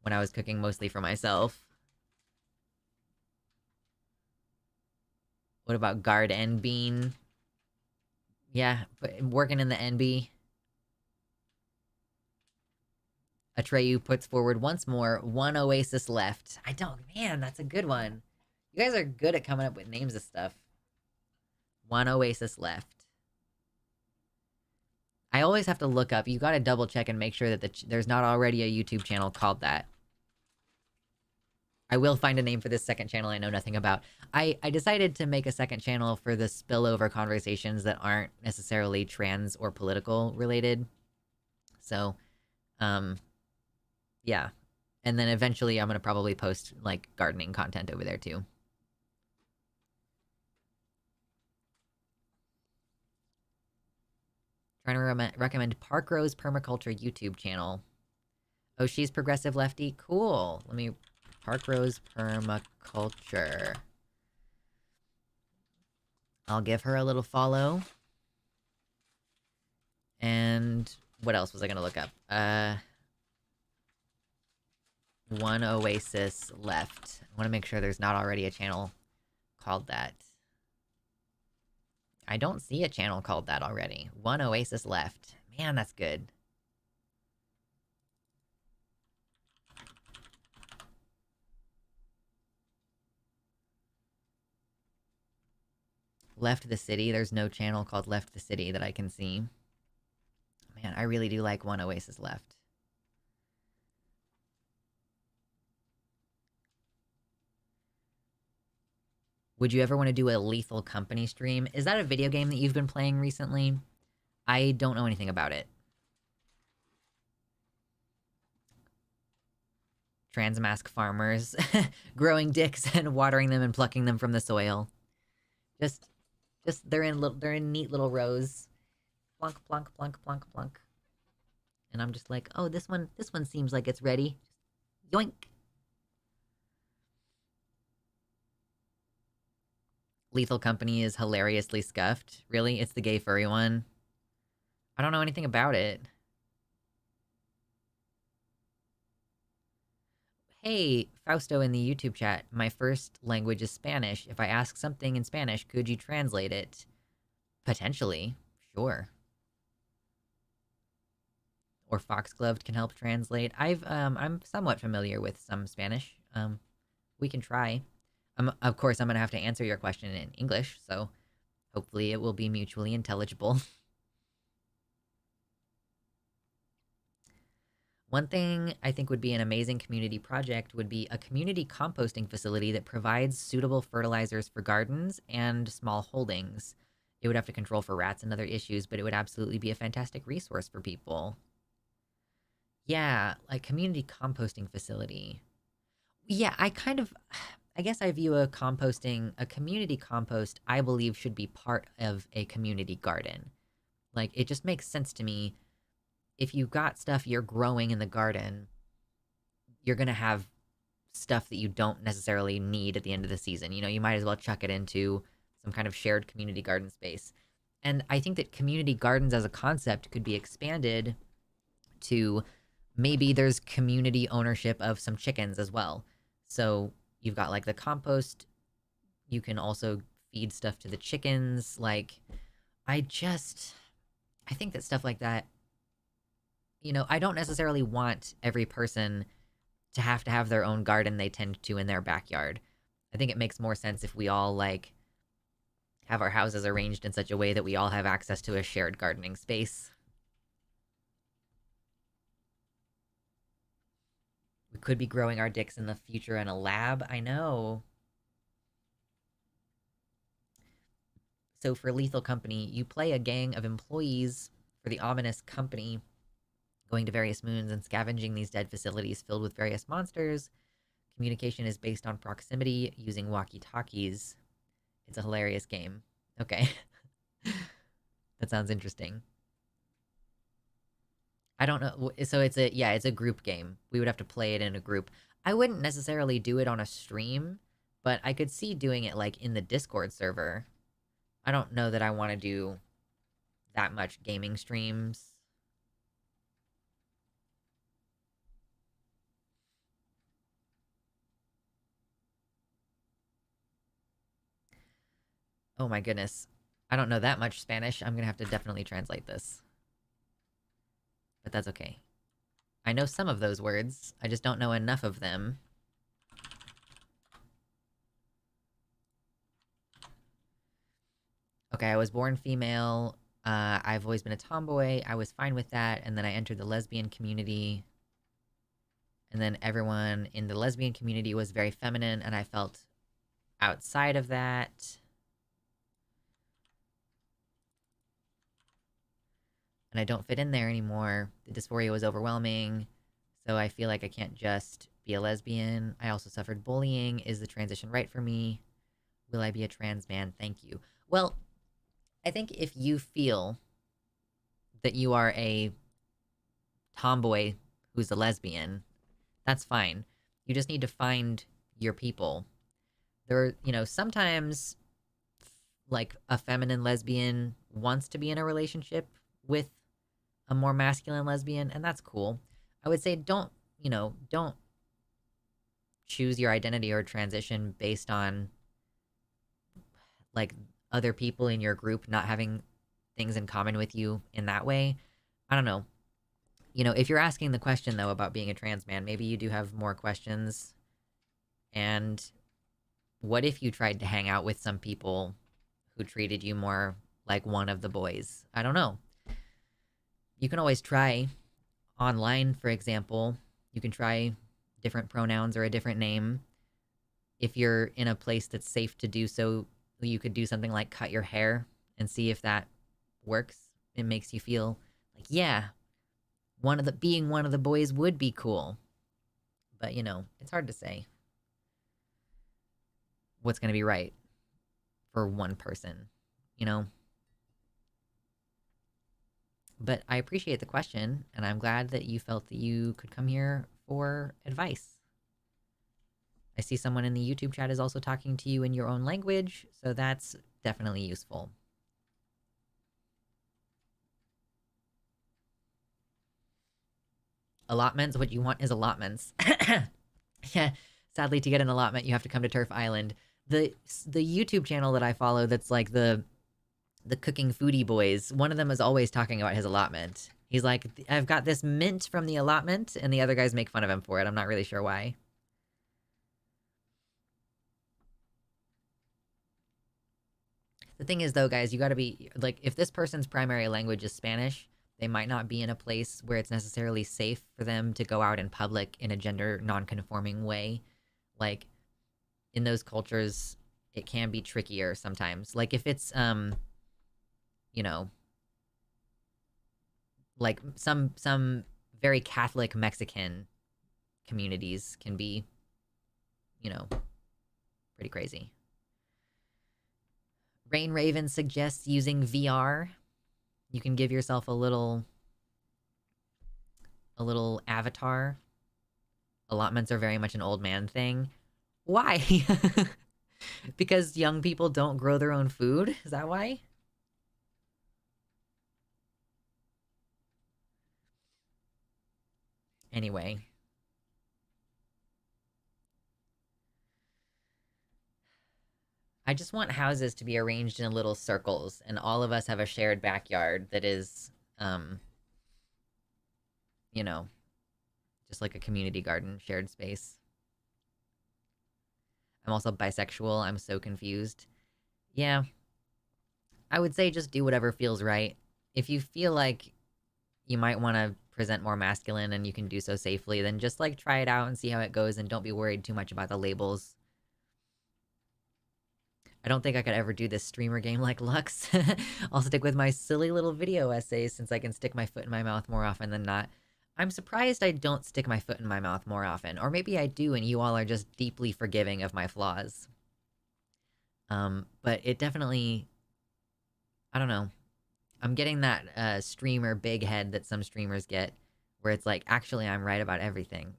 when I was cooking mostly for myself. What about guard and bean? Yeah, working in the NB. Atreyu puts forward once more, one oasis left. I don't, man, that's a good one. You guys are good at coming up with names of stuff. One oasis left. I always have to look up, you gotta double check and make sure that there's not already a YouTube channel called that. I will find a name for this second channel I know nothing about. I decided to make a second channel for the spillover conversations that aren't necessarily trans or political related. So, yeah. And then eventually I'm gonna probably post, like, gardening content over there too. Trying to recommend Park Rose Permaculture YouTube channel. Oh, she's progressive lefty? Cool. Let me... Park Rose Permaculture. I'll give her a little follow. And... what else was I gonna look up? One oasis left. I want to make sure there's not already a channel called that. I don't see a channel called that already. One oasis left. Man, that's good. Left the City. There's no channel called Left the City that I can see. Man, I really do like One Oasis Left. Would you ever want to do a Lethal Company stream? Is that a video game that you've been playing recently? I don't know anything about it. Transmask farmers. Growing dicks and watering them and plucking them from the soil. Just they're in neat little rows. Plunk, plunk, plunk, plunk, plunk. And I'm just like, oh, this one seems like it's ready. Yoink. Lethal Company is hilariously scuffed. Really? It's the gay furry one? I don't know anything about it. Hey, Fausto in the YouTube chat. My first language is Spanish. If I ask something in Spanish, could you translate it? Potentially. Sure. Or Foxgloved can help translate. I'm somewhat familiar with some Spanish. We can try. Of course, I'm gonna have to answer your question in English, so hopefully it will be mutually intelligible. One thing I think would be an amazing community project would be a community composting facility that provides suitable fertilizers for gardens and small holdings. It would have to control for rats and other issues, but it would absolutely be a fantastic resource for people. Yeah, like community composting facility. Yeah, I guess I view a community compost, I believe should be part of a community garden. Like, it just makes sense to me. If you've got stuff you're growing in the garden, you're gonna have stuff that you don't necessarily need at the end of the season. You know, you might as well chuck it into some kind of shared community garden space. And I think that community gardens as a concept could be expanded to maybe there's community ownership of some chickens as well. So you've got like the compost, you can also feed stuff to the chickens. Like, I just, I think that stuff like that, you know, I don't necessarily want every person to have their own garden they tend to in their backyard. I think it makes more sense if we all like have our houses arranged in such a way that we all have access to a shared gardening space. We could be growing our dicks in the future in a lab, I know. So for Lethal Company, you play a gang of employees for the ominous company going to various moons and scavenging these dead facilities filled with various monsters. Communication is based on proximity using walkie-talkies. It's a hilarious game. Okay. That sounds interesting. I don't know. So it's a group game. We would have to play it in a group. I wouldn't necessarily do it on a stream, but I could see doing it like in the Discord server. I don't know that I want to do that much gaming streams. Oh my goodness. I don't know that much Spanish. I'm gonna have to definitely translate this. But that's okay. I know some of those words. I just don't know enough of them. Okay, I was born female. I've always been a tomboy. I was fine with that. And then I entered the lesbian community. And then everyone in the lesbian community was very feminine, and I felt outside of that. And I don't fit in there anymore. The dysphoria was overwhelming, so I feel like I can't just be a lesbian. I also suffered bullying. Is the transition right for me? Will I be a trans man? Thank you. Well, I think if you feel that you are a tomboy who's a lesbian, that's fine. You just need to find your people. Sometimes like a feminine lesbian wants to be in a relationship with a more masculine lesbian, and that's cool. I would say don't choose your identity or transition based on like other people in your group not having things in common with you in that way. I don't know. If you're asking the question though about being a trans man, maybe you do have more questions. And what if you tried to hang out with some people who treated you more like one of the boys? I don't know. You can always try online, for example. You can try different pronouns or a different name. If you're in a place that's safe to do so, you could do something like cut your hair and see if that works. It makes you feel like, yeah, being one of the boys would be cool. But, it's hard to say what's going to be right for one person, you know? But I appreciate the question, and I'm glad that you felt that you could come here for advice. I see someone in the YouTube chat is also talking to you in your own language, so that's definitely useful. Allotments? What you want is allotments. Yeah, sadly, to get an allotment, you have to come to Turf Island. The YouTube channel that I follow that's like the cooking foodie boys, one of them is always talking about his allotment. He's like, I've got this mint from the allotment, and the other guys make fun of him for it. I'm not really sure why. The thing is, though, guys, you gotta be, like, if this person's primary language is Spanish, they might not be in a place where it's necessarily safe for them to go out in public in a gender non-conforming way. Like, in those cultures, it can be trickier sometimes. Like, if it's you know, like some very Catholic Mexican communities can be, you know, pretty crazy. Rain Raven suggests using VR. You can give yourself a little avatar. Allotments are very much an old man thing. Why? Because young people don't grow their own food? Is that why? Anyway. I just want houses to be arranged in little circles, and all of us have a shared backyard that is, you know, just like a community garden, shared space. I'm also bisexual. I'm so confused. Yeah, I would say just do whatever feels right. If you feel like you might want to present more masculine and you can do so safely, then just like try it out and see how it goes and don't be worried too much about the labels. I don't think I could ever do this streamer game like Lux. I'll stick with my silly little video essays since I can stick my foot in my mouth more often than not. I'm surprised I don't stick my foot in my mouth more often. Or maybe I do and you all are just deeply forgiving of my flaws. But it definitely... I don't know. I'm getting that streamer big head that some streamers get, where it's like, actually, I'm right about everything.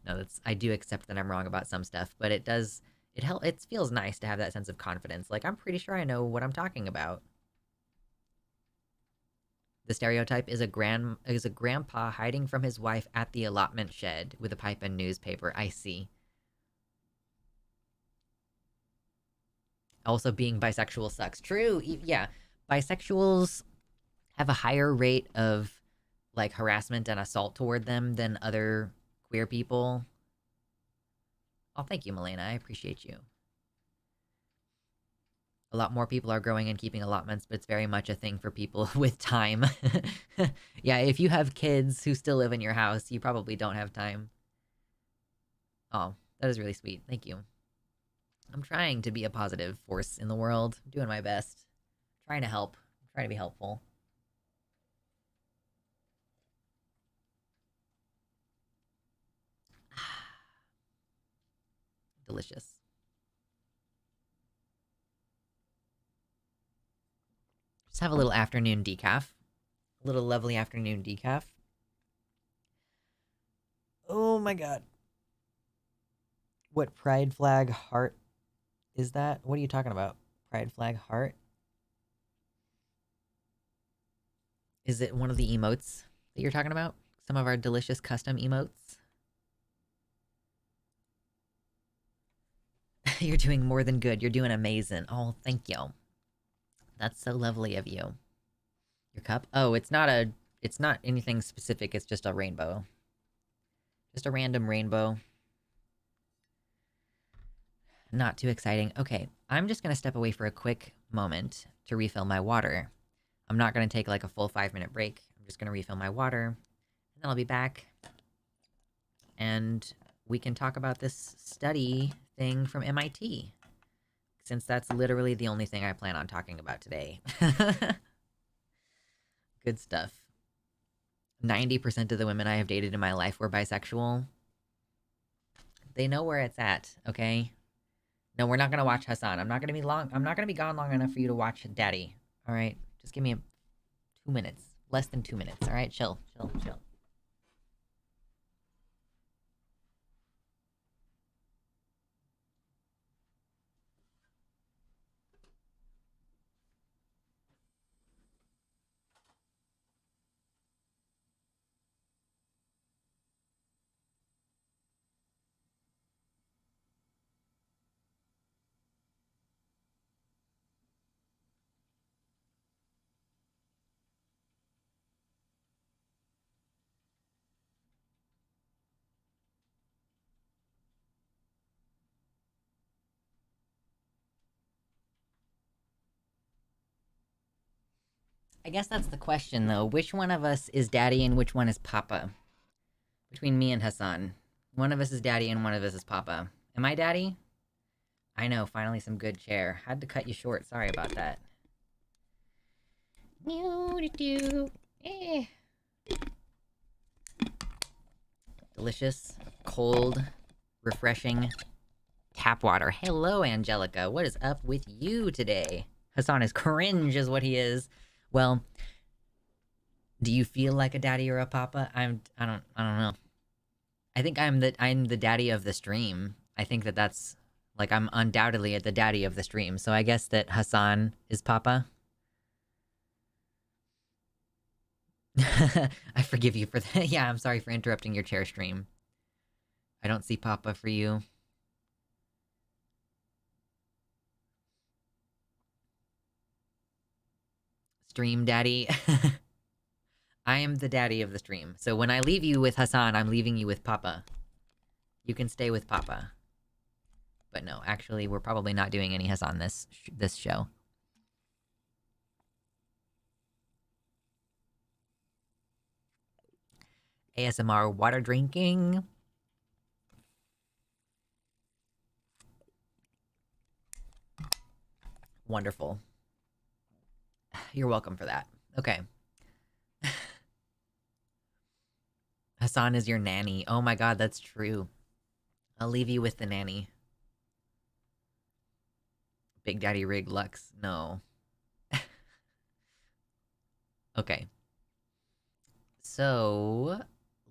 No, I do accept that I'm wrong about some stuff, but it feels nice to have that sense of confidence. Like, I'm pretty sure I know what I'm talking about. The stereotype is a grandpa hiding from his wife at the allotment shed with a pipe and newspaper. I see. Also, being bisexual sucks. True, yeah. Bisexuals have a higher rate of, like, harassment and assault toward them than other queer people. Oh, thank you, Milena. I appreciate you. A lot more people are growing and keeping allotments, but it's very much a thing for people with time. Yeah, if you have kids who still live in your house, you probably don't have time. Oh, that is really sweet. Thank you. I'm trying to be a positive force in the world. I'm doing my best. I'm trying to help. I'm trying to be helpful. Delicious. Just have a little afternoon decaf. A little lovely afternoon decaf. Oh my god. What pride flag heart is that? What are you talking about? Pride flag heart? Is it one of the emotes that you're talking about? Some of our delicious custom emotes? You're doing more than good. You're doing amazing. Oh, thank you. That's so lovely of you. Your cup? Oh, it's not anything specific. It's just a rainbow. Just a random rainbow. Not too exciting. Okay, I'm just gonna step away for a quick moment to refill my water. I'm not gonna take like a full 5-minute break. I'm just gonna refill my water, and then I'll be back. And we can talk about this study thing from MIT. Since that's literally the only thing I plan on talking about today. Good stuff. 90% of the women I have dated in my life were bisexual. They know where it's at, okay? No, we're not gonna watch Hassan. I'm not gonna be gone long enough for you to watch Daddy. Alright? Just give me 2 minutes. Less than 2 minutes, alright? Chill. I guess that's the question, though. Which one of us is Daddy and which one is Papa? Between me and Hassan. One of us is Daddy and one of us is Papa. Am I Daddy? I know, finally some good chair. Had to cut you short, sorry about that. Eh. Delicious, cold, refreshing tap water. Hello, Angelica. What is up with you today? Hassan is cringe, is what he is. Well, do you feel like a daddy or a papa? I don't know. I think I'm the daddy of the stream. I think that's like I'm undoubtedly the daddy of the stream. So I guess that Hassan is papa. I forgive you for that. Yeah, I'm sorry for interrupting your chair stream. I don't see papa for you. Stream daddy. I am the daddy of the stream. So when I leave you with Hassan, I'm leaving you with papa. You can stay with papa. But no, actually, we're probably not doing any Hassan this show. ASMR water drinking. Wonderful. You're welcome for that. Okay. Hassan is your nanny. Oh my god, that's true. I'll leave you with the nanny. Big Daddy Rig Lux. No. Okay. So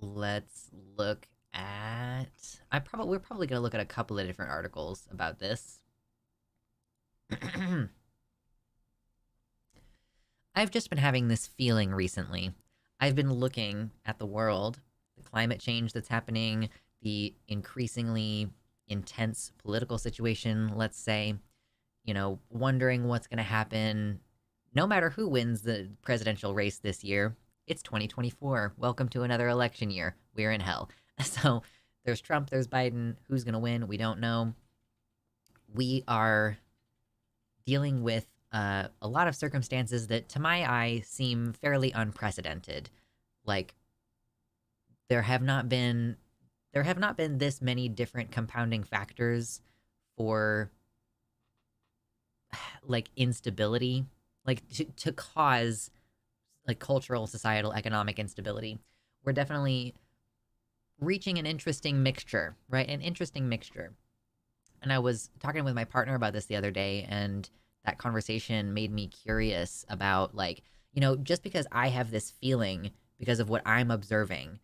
let's look at we're probably gonna look at a couple of different articles about this. I've just been having this feeling recently. I've been looking at the world, the climate change that's happening, the increasingly intense political situation, let's say, wondering what's going to happen no matter who wins the presidential race this year. It's 2024. Welcome to another election year. We're in hell. So there's Trump, there's Biden. Who's going to win? We don't know. We are dealing with a lot of circumstances that, to my eye, seem fairly unprecedented. Like, there have not been this many different compounding factors for like instability, like to cause like cultural, societal, economic instability. We're definitely reaching an interesting mixture, right? An interesting mixture. And I was talking with my partner about this the other day, and that conversation made me curious about, like, just because I have this feeling because of what I'm observing,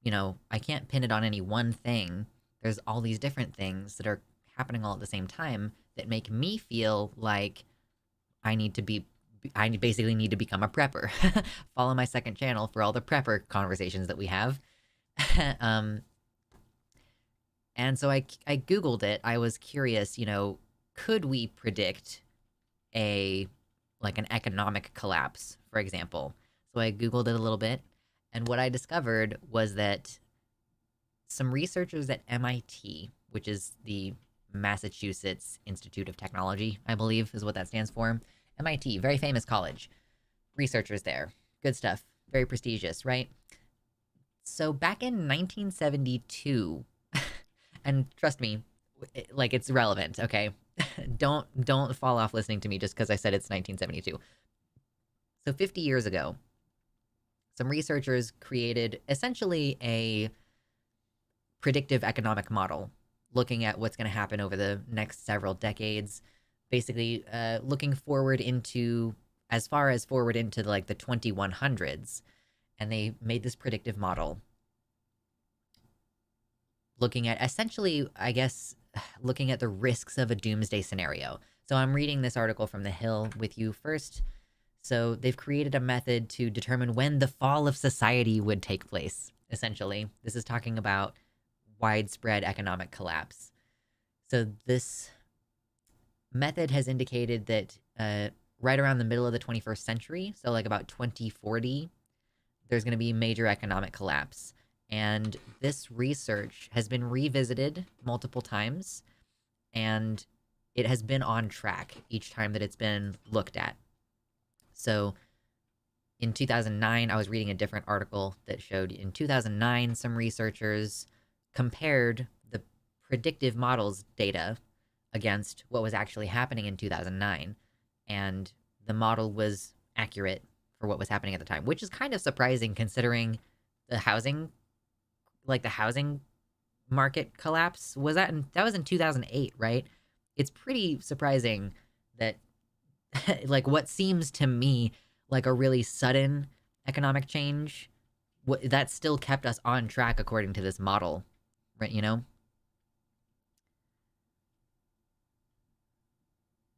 I can't pin it on any one thing. There's all these different things that are happening all at the same time that make me feel like I basically need to become a prepper. Follow my second channel for all the prepper conversations that we have. And so I Googled it. I was curious, could we predict an economic collapse, for example? So I Googled it a little bit, and what I discovered was that some researchers at MIT, which is the Massachusetts Institute of Technology, I believe is what that stands for. MIT, very famous college. Researchers there. Good stuff. Very prestigious, right? So back in 1972, and trust me, like, it's relevant, okay? Don't fall off listening to me just because I said it's 1972. So 50 years ago, some researchers created essentially a predictive economic model looking at what's going to happen over the next several decades, basically looking forward into as far as forward into like the 2100s. And they made this predictive model looking at essentially, I guess, looking at the risks of a doomsday scenario. So I'm reading this article from The Hill with you first. So they've created a method to determine when the fall of society would take place, essentially. This is talking about widespread economic collapse. So this method has indicated that right around the middle of the 21st century, so like about 2040, there's going to be major economic collapse. And this research has been revisited multiple times, and it has been on track each time that it's been looked at. So in 2009, I was reading a different article that showed in 2009, some researchers compared the predictive models data against what was actually happening in 2009. And the model was accurate for what was happening at the time, which is kind of surprising considering the housing, like the housing market collapse was that was in 2008, right? It's pretty surprising that like what seems to me like a really sudden economic change that still kept us on track according to this model, right? You know,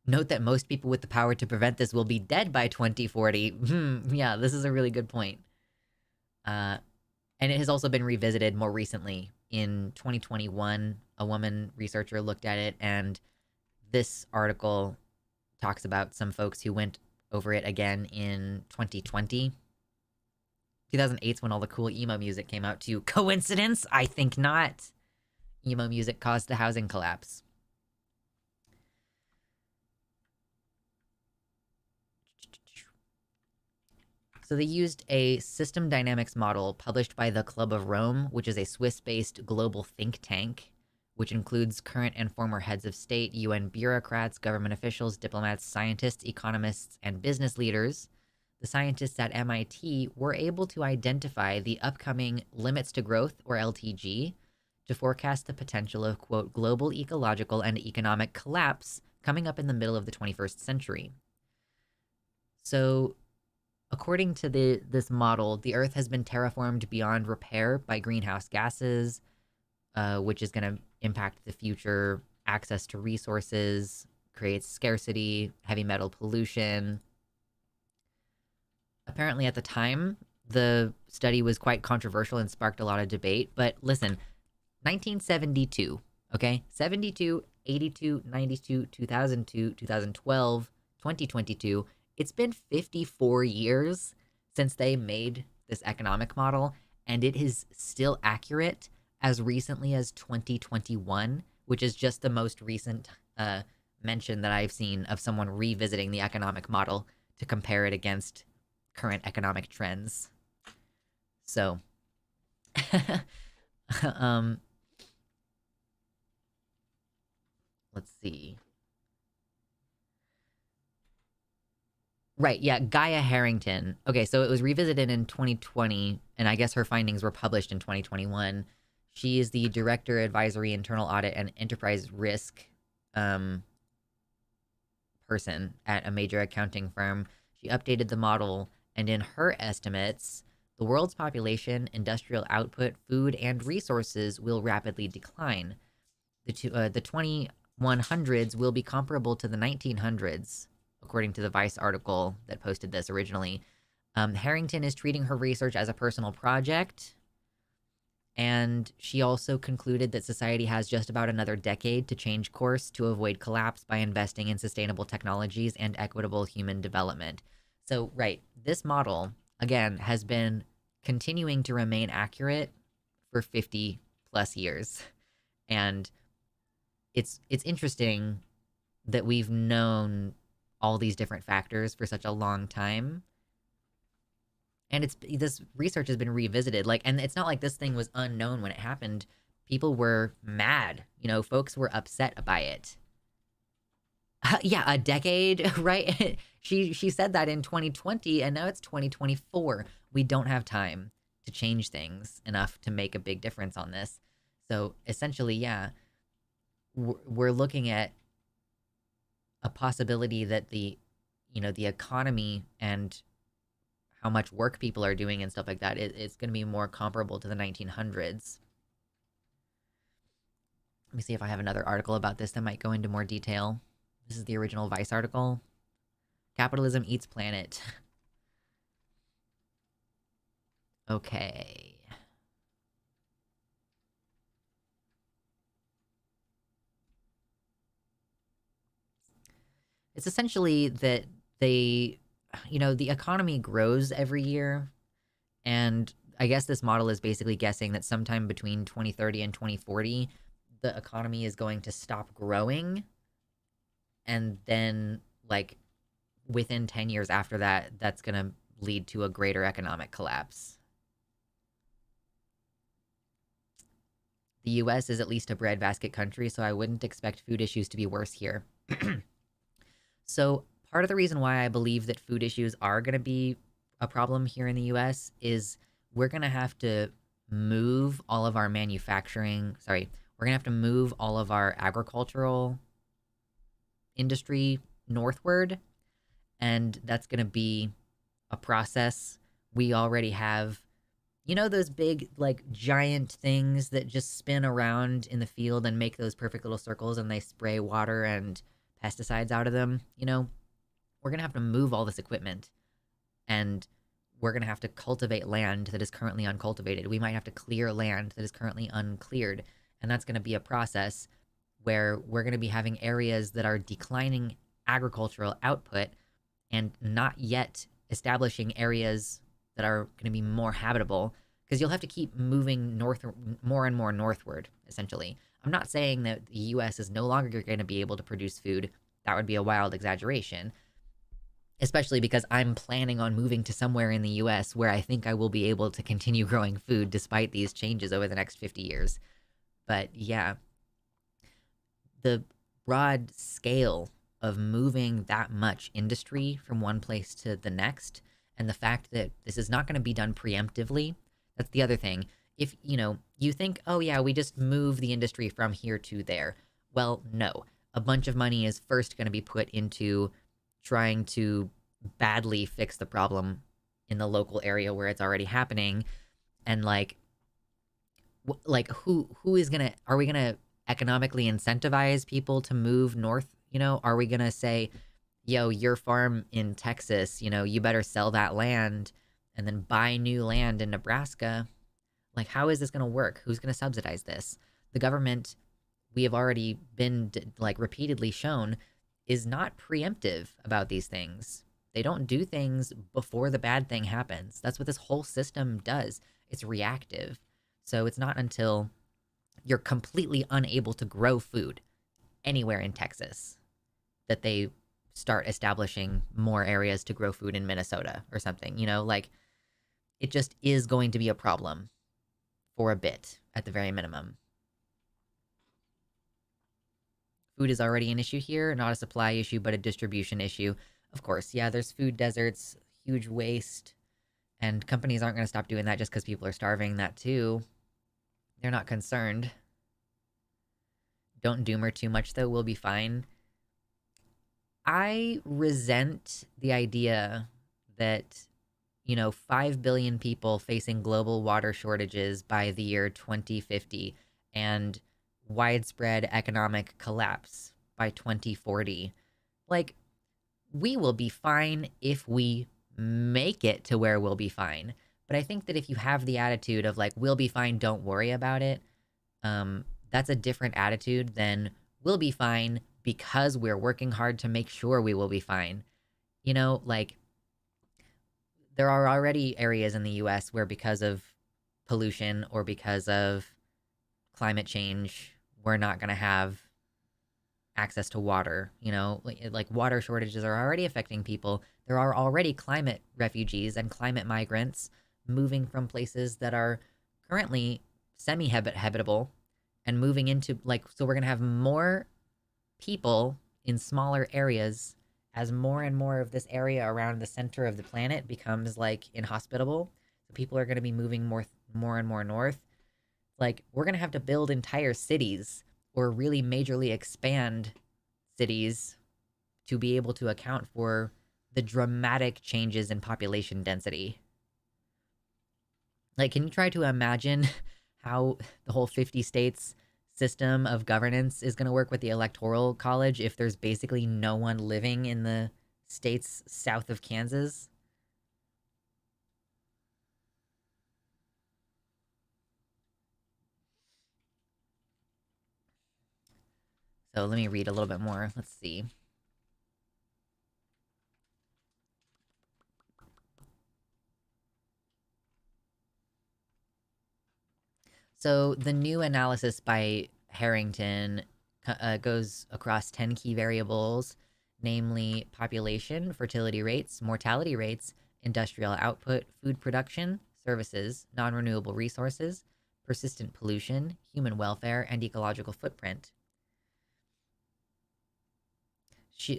note that most people with the power to prevent this will be dead by 2040. Yeah, this is a really good point. Uh, and it has also been revisited more recently. In 2021, a woman researcher looked at it, and this article talks about some folks who went over it again in 2020. 2008 is when all the cool emo music came out too. Coincidence? I think not. Emo music caused the housing collapse. So they used a system dynamics model published by the Club of Rome, which is a Swiss-based global think tank, which includes current and former heads of state, UN bureaucrats, government officials, diplomats, scientists, economists, and business leaders. The scientists at MIT were able to identify the upcoming limits to growth, or LTG, to forecast the potential of, quote, global ecological and economic collapse coming up in the middle of the 21st century. So, according to this model, the Earth has been terraformed beyond repair by greenhouse gases, which is going to impact the future access to resources, creates scarcity, heavy metal pollution. Apparently, at the time, the study was quite controversial and sparked a lot of debate. But listen, 1972, okay? 72, 82, 92, 2002, 2012, 2022. It's been 54 years since they made this economic model, and it is still accurate as recently as 2021, which is just the most recent mention that I've seen of someone revisiting the economic model to compare it against current economic trends. So, let's see. Right, yeah, Gaia Harrington. Okay, so it was revisited in 2020, and I guess her findings were published in 2021. She is the Director, Advisory, Internal Audit, and Enterprise Risk person at a major accounting firm. She updated the model, and in her estimates, the world's population, industrial output, food, and resources will rapidly decline. The 2100s will be comparable to the 1900s, according to the Vice article that posted this originally. Harrington is treating her research as a personal project, and she also concluded that society has just about another decade to change course to avoid collapse by investing in sustainable technologies and equitable human development. So, right, this model, again, has been continuing to remain accurate for 50 plus years. And it's interesting that we've known all these different factors for such a long time. And this research has been revisited. Like, and it's not like this thing was unknown when it happened. People were mad. You know, folks were upset by it. Yeah, a decade, right? She said that in 2020, and now it's 2024. We don't have time to change things enough to make a big difference on this. So essentially, yeah, we're looking at a possibility that the economy and how much work people are doing and stuff like that, it's going to be more comparable to the 1900s. Let me see if I have another article about this that might go into more detail. This is the original Vice article. Capitalism eats planet. Okay. It's essentially that the economy grows every year, and I guess this model is basically guessing that sometime between 2030 and 2040, the economy is going to stop growing, and then, like, within 10 years after that, that's going to lead to a greater economic collapse. The US is at least a breadbasket country, so I wouldn't expect food issues to be worse here. So part of the reason why I believe that food issues are going to be a problem here in the US is we're going to have to move all of our manufacturing, sorry, we're going to have to move all of our agricultural industry northward, and that's going to be a process. We already have, you know, those big, like, giant things that just spin around in the field and make those perfect little circles, and they spray water and pesticides out of them. You know, we're going to have to move all this equipment, and we're going to have to cultivate land that is currently uncultivated. We might have to clear land that is currently uncleared, and that's going to be a process where we're going to be having areas that are declining agricultural output and not yet establishing areas that are going to be more habitable, because you'll have to keep moving north, more and more northward, essentially. I'm not saying that the US is no longer going to be able to produce food. That would be a wild exaggeration, especially because I'm planning on moving to somewhere in the US where I think I will be able to continue growing food despite these changes over the next 50 years. But yeah, the broad scale of moving that much industry from one place to the next, and the fact that this is not going to be done preemptively, that's the other thing. If, you know, you think, oh yeah, we just move the industry from here to there. Well, no. A bunch of money is first going to be put into trying to badly fix the problem in the local area where it's already happening. And like who is going to, are we going to economically incentivize people to move north? You know, are we going to say, yo, your farm in Texas, you know, you better sell that land and then buy new land in Nebraska? Like, how is this going to work? Who's going to subsidize this? The government, we have already been like repeatedly shown, is not preemptive about these things. They don't do things before the bad thing happens. That's what this whole system does. It's reactive. So it's not until you're completely unable to grow food anywhere in Texas that they start establishing more areas to grow food in Minnesota or something. You know, like, it just is going to be a problem for a bit at the very minimum. Food is already an issue here, not a supply issue, but a distribution issue. Of course, yeah, there's food deserts, huge waste, and companies aren't going to stop doing that just because people are starving. That too. They're not concerned. Don't doom her too much, though. We'll be fine. I resent the idea that, you know, 5 billion people facing global water shortages by the year 2050 and widespread economic collapse by 2040. Like, we will be fine if we make it to where we'll be fine. But I think that if you have the attitude of like, we'll be fine, don't worry about it, that's a different attitude than we'll be fine because we're working hard to make sure we will be fine. You know, like, there are already areas in the US where, because of pollution or because of climate change, we're not going to have access to water. You know, like water shortages are already affecting people. There are already climate refugees and climate migrants moving from places that are currently semi-habitable and moving into, like, so we're going to have more people in smaller areas as more and more of this area around the center of the planet becomes like inhospitable. So people are going to be moving more and more north. Like, we're going to have to build entire cities or really majorly expand cities to be able to account for the dramatic changes in population density. Like, can you try to imagine how the whole 50 states system of governance is going to work with the electoral college if there's basically no one living in the states south of Kansas? So let me read a little bit more. Let's see. So the new analysis by Harrington goes across 10 key variables, namely population, fertility rates, mortality rates, industrial output, food production, services, non-renewable resources, persistent pollution, human welfare, and ecological footprint.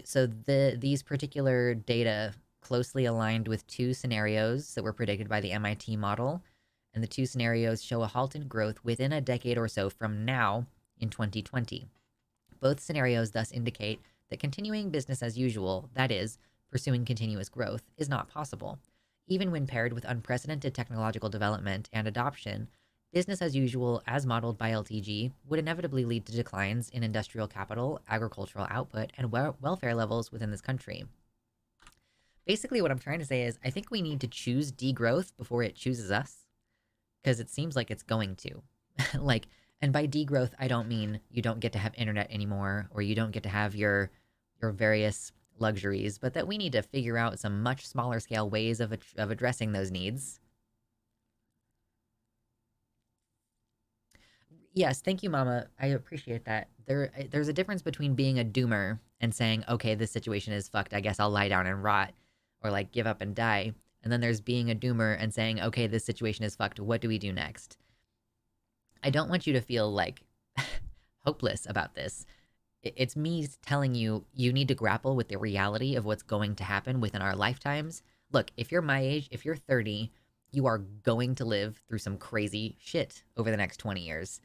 So these particular data closely aligned with two scenarios that were predicted by the MIT model, and the two scenarios show a halt in growth within a decade or so from now in 2020. Both scenarios thus indicate that continuing business as usual, that is, pursuing continuous growth, is not possible. Even when paired with unprecedented technological development and adoption, business as usual, as modeled by LTG, would inevitably lead to declines in industrial capital, agricultural output, and welfare levels within this country. Basically, what I'm trying to say is I think we need to choose degrowth before it chooses us, because it seems like it's going to. Like, and by degrowth, I don't mean you don't get to have internet anymore, or you don't get to have your various luxuries, but that we need to figure out some much smaller scale ways of addressing those needs. Yes, thank you, Mama. I appreciate that. There's a difference between being a doomer and saying, okay, this situation is fucked, I guess I'll lie down and rot, or like give up and die. And then there's being a doomer and saying, okay, this situation is fucked, what do we do next? I don't want you to feel like hopeless about this. It's me telling you, you need to grapple with the reality of what's going to happen within our lifetimes. Look, if you're my age, if you're 30, you are going to live through some crazy shit over the next 20 years.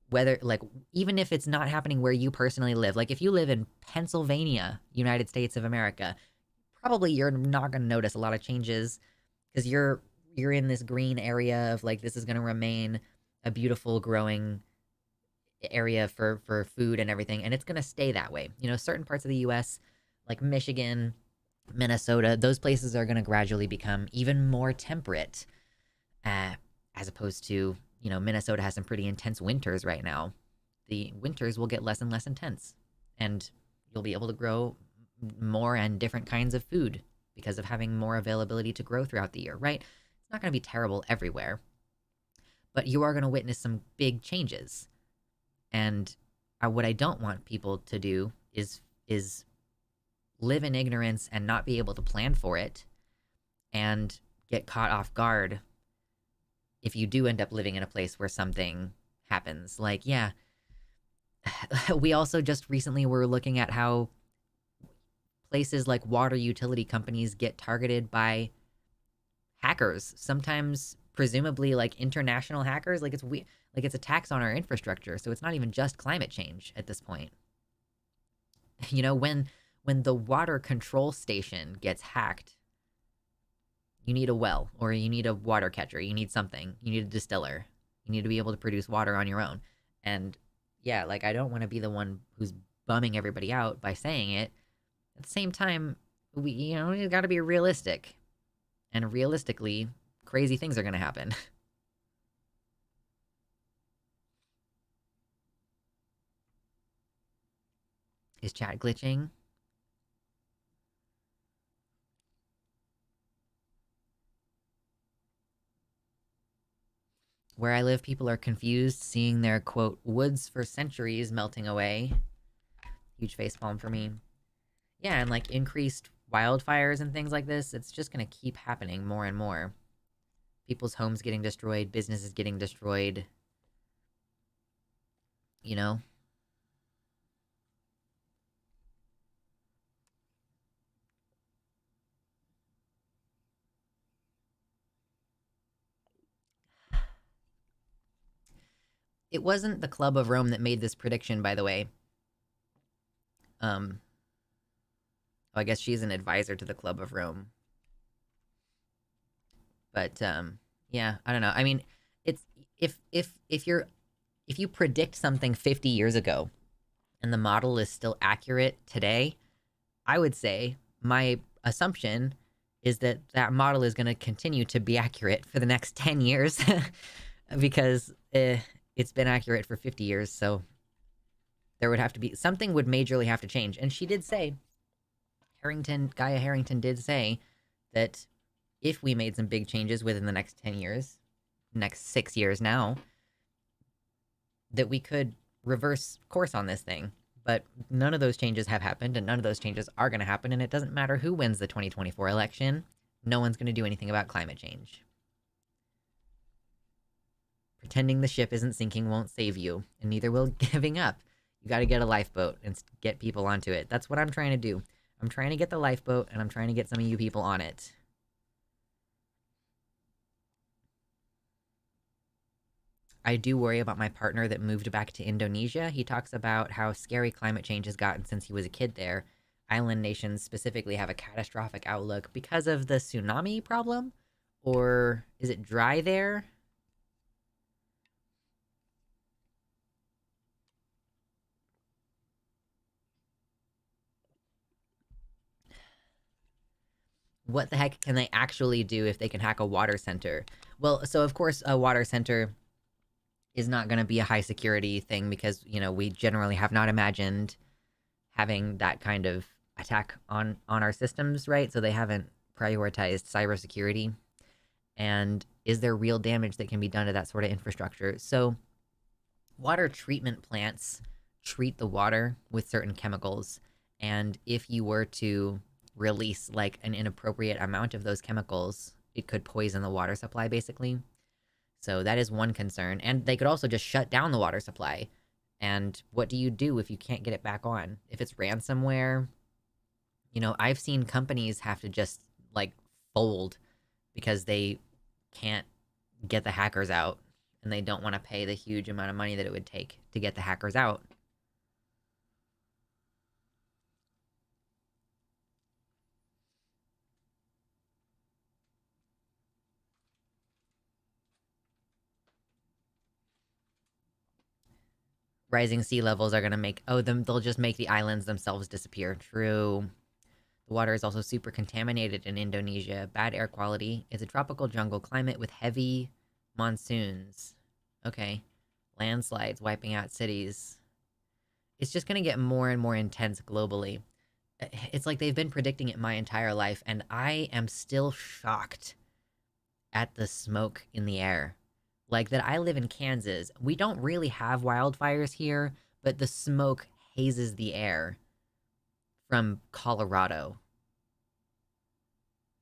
Whether, like, even if it's not happening where you personally live, like if you live in Pennsylvania, United States of America, probably you're not going to notice a lot of changes because you're in this green area of like, this is going to remain a beautiful growing area for food and everything, and it's going to stay that way. You know, certain parts of the US like Michigan, Minnesota, those places are going to gradually become even more temperate, as opposed to, you know, Minnesota has some pretty intense winters right now. The winters will get less and less intense, and you'll be able to grow more and different kinds of food because of having more availability to grow throughout the year, right? It's not going to be terrible everywhere, but you are going to witness some big changes. And what I don't want people to do is live in ignorance and not be able to plan for it and get caught off guard if you do end up living in a place where something happens. Like, yeah, we also just recently were looking at how places like water utility companies get targeted by hackers, sometimes presumably like international hackers. Like it's attacks on our infrastructure, so it's not even just climate change at this point. You know, when the water control station gets hacked, you need a well, or you need a water catcher, you need something, you need a distiller, you need to be able to produce water on your own. And yeah, like I don't want to be the one who's bumming everybody out by saying it. At the same time, we got to be realistic. And realistically, crazy things are going to happen. Is chat glitching? Where I live, people are confused, seeing their, quote, woods for centuries melting away. Huge facepalm for me. Yeah, and like increased wildfires and things like this, it's just going to keep happening more and more. People's homes getting destroyed, businesses getting destroyed. You know? It wasn't the Club of Rome that made this prediction, by the way. I guess she's an advisor to the Club of Rome. But yeah, I don't know. I mean, it's if you predict something 50 years ago and the model is still accurate today, I would say my assumption is that that model is going to continue to be accurate for the next 10 years because it's been accurate for 50 years. So there would have to be something would majorly have to change. And she did say, Gaia Harrington did say that if we made some big changes within the next 10 years, next 6 years now, that we could reverse course on this thing. But none of those changes have happened, and none of those changes are going to happen, and it doesn't matter who wins the 2024 election. No one's going to do anything about climate change. Pretending the ship isn't sinking won't save you, and neither will giving up. You got to get a lifeboat and get people onto it. That's what I'm trying to do. I'm trying to get the lifeboat, and I'm trying to get some of you people on it. I do worry about my partner that moved back to Indonesia. He talks about how scary climate change has gotten since he was a kid there. Island nations specifically have a catastrophic outlook because of the tsunami problem? Or is it dry there? What the heck can they actually do if they can hack a water center? Well, so of course, a water center is not going to be a high security thing because, you know, we generally have not imagined having that kind of attack on our systems, right? So they haven't prioritized cybersecurity. And is there real damage that can be done to that sort of infrastructure? So water treatment plants treat the water with certain chemicals, and if you were to release like an inappropriate amount of those chemicals, it could poison the water supply basically. So that is one concern. And they could also just shut down the water supply. And what do you do if you can't get it back on? If it's ransomware, you know, I've seen companies have to just like fold because they can't get the hackers out, and they don't want to pay the huge amount of money that it would take to get the hackers out. Rising sea levels are going to make, oh, they'll just make the islands themselves disappear. True. The water is also super contaminated in Indonesia. Bad air quality. It's a tropical jungle climate with heavy monsoons. Okay. Landslides wiping out cities. It's just going to get more and more intense globally. It's like they've been predicting it my entire life, and I am still shocked at the smoke in the air. Like, that I live in Kansas. We don't really have wildfires here, but the smoke hazes the air from Colorado.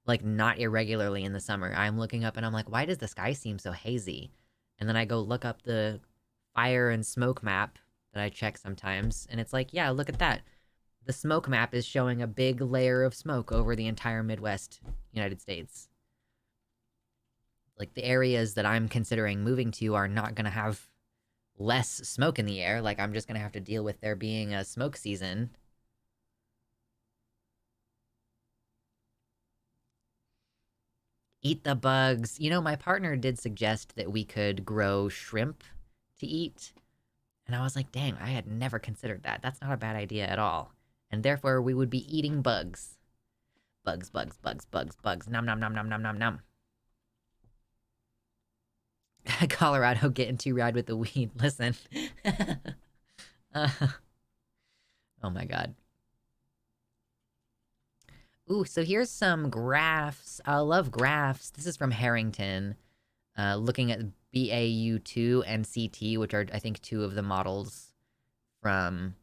Like, not irregularly in the summer. I'm looking up and I'm like, why does the sky seem so hazy? And then I go look up the fire and smoke map that I check sometimes, and it's like, yeah, look at that. The smoke map is showing a big layer of smoke over the entire Midwest United States. Like, the areas that I'm considering moving to are not going to have less smoke in the air. Like, I'm just going to have to deal with there being a smoke season. Eat the bugs. You know, my partner did suggest that we could grow shrimp to eat. And I was like, dang, I had never considered that. That's not a bad idea at all. And therefore, we would be eating bugs. Bugs, bugs, bugs, bugs, bugs. Nom, nom, nom, nom, nom, nom, nom. Colorado getting too rad with the weed. Listen. uh, oh my god. Ooh, so here's some graphs. I love graphs. This is from Harrington. Looking at BAU2 and CT, which are, I think, two of the models from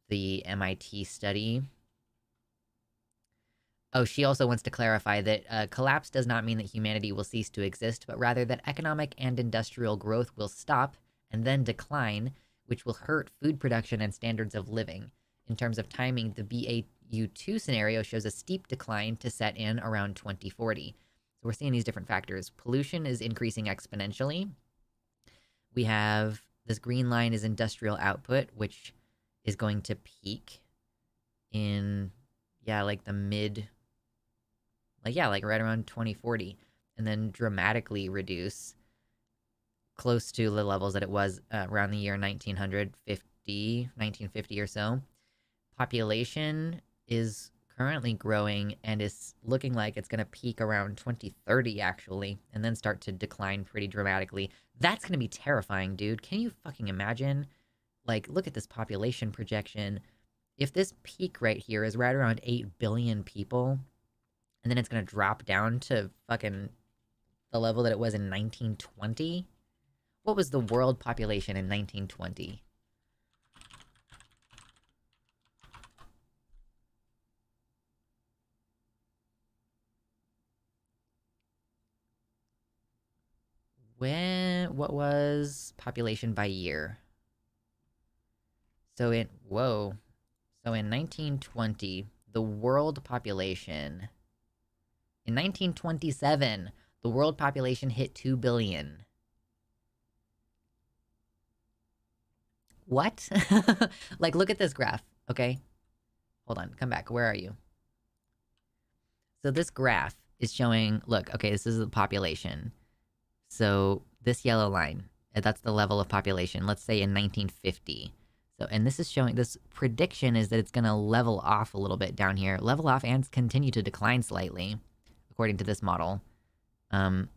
the MIT study. Oh, she also wants to clarify that collapse does not mean that humanity will cease to exist, but rather that economic and industrial growth will stop and then decline, which will hurt food production and standards of living. In terms of timing, the BAU2 scenario shows a steep decline to set in around 2040. So we're seeing these different factors. Pollution is increasing exponentially. We have this green line is industrial output, which is going to peak in, yeah, like the mid, like, yeah, like right around 2040, and then dramatically reduce close to the levels that it was around the year 1950 or so. Population is currently growing and is looking like it's going to peak around 2030, actually, and then start to decline pretty dramatically. That's going to be terrifying, dude. Can you fucking imagine? Like, look at this population projection. If this peak right here is right around 8 billion people, and then it's going to drop down to fucking the level that it was in 1920? What was the world population in 1920? What was population by year? So in 1920, the world population in 1927, the world population hit 2 billion. What? Like, look at this graph, okay? Hold on, come back. Where are you? So this graph is showing, look, okay, this is the population. So this yellow line, that's the level of population, let's say in 1950. So, and this is showing, this prediction is that it's gonna level off a little bit down here. Level off and continue to decline slightly, according to this model. Damn.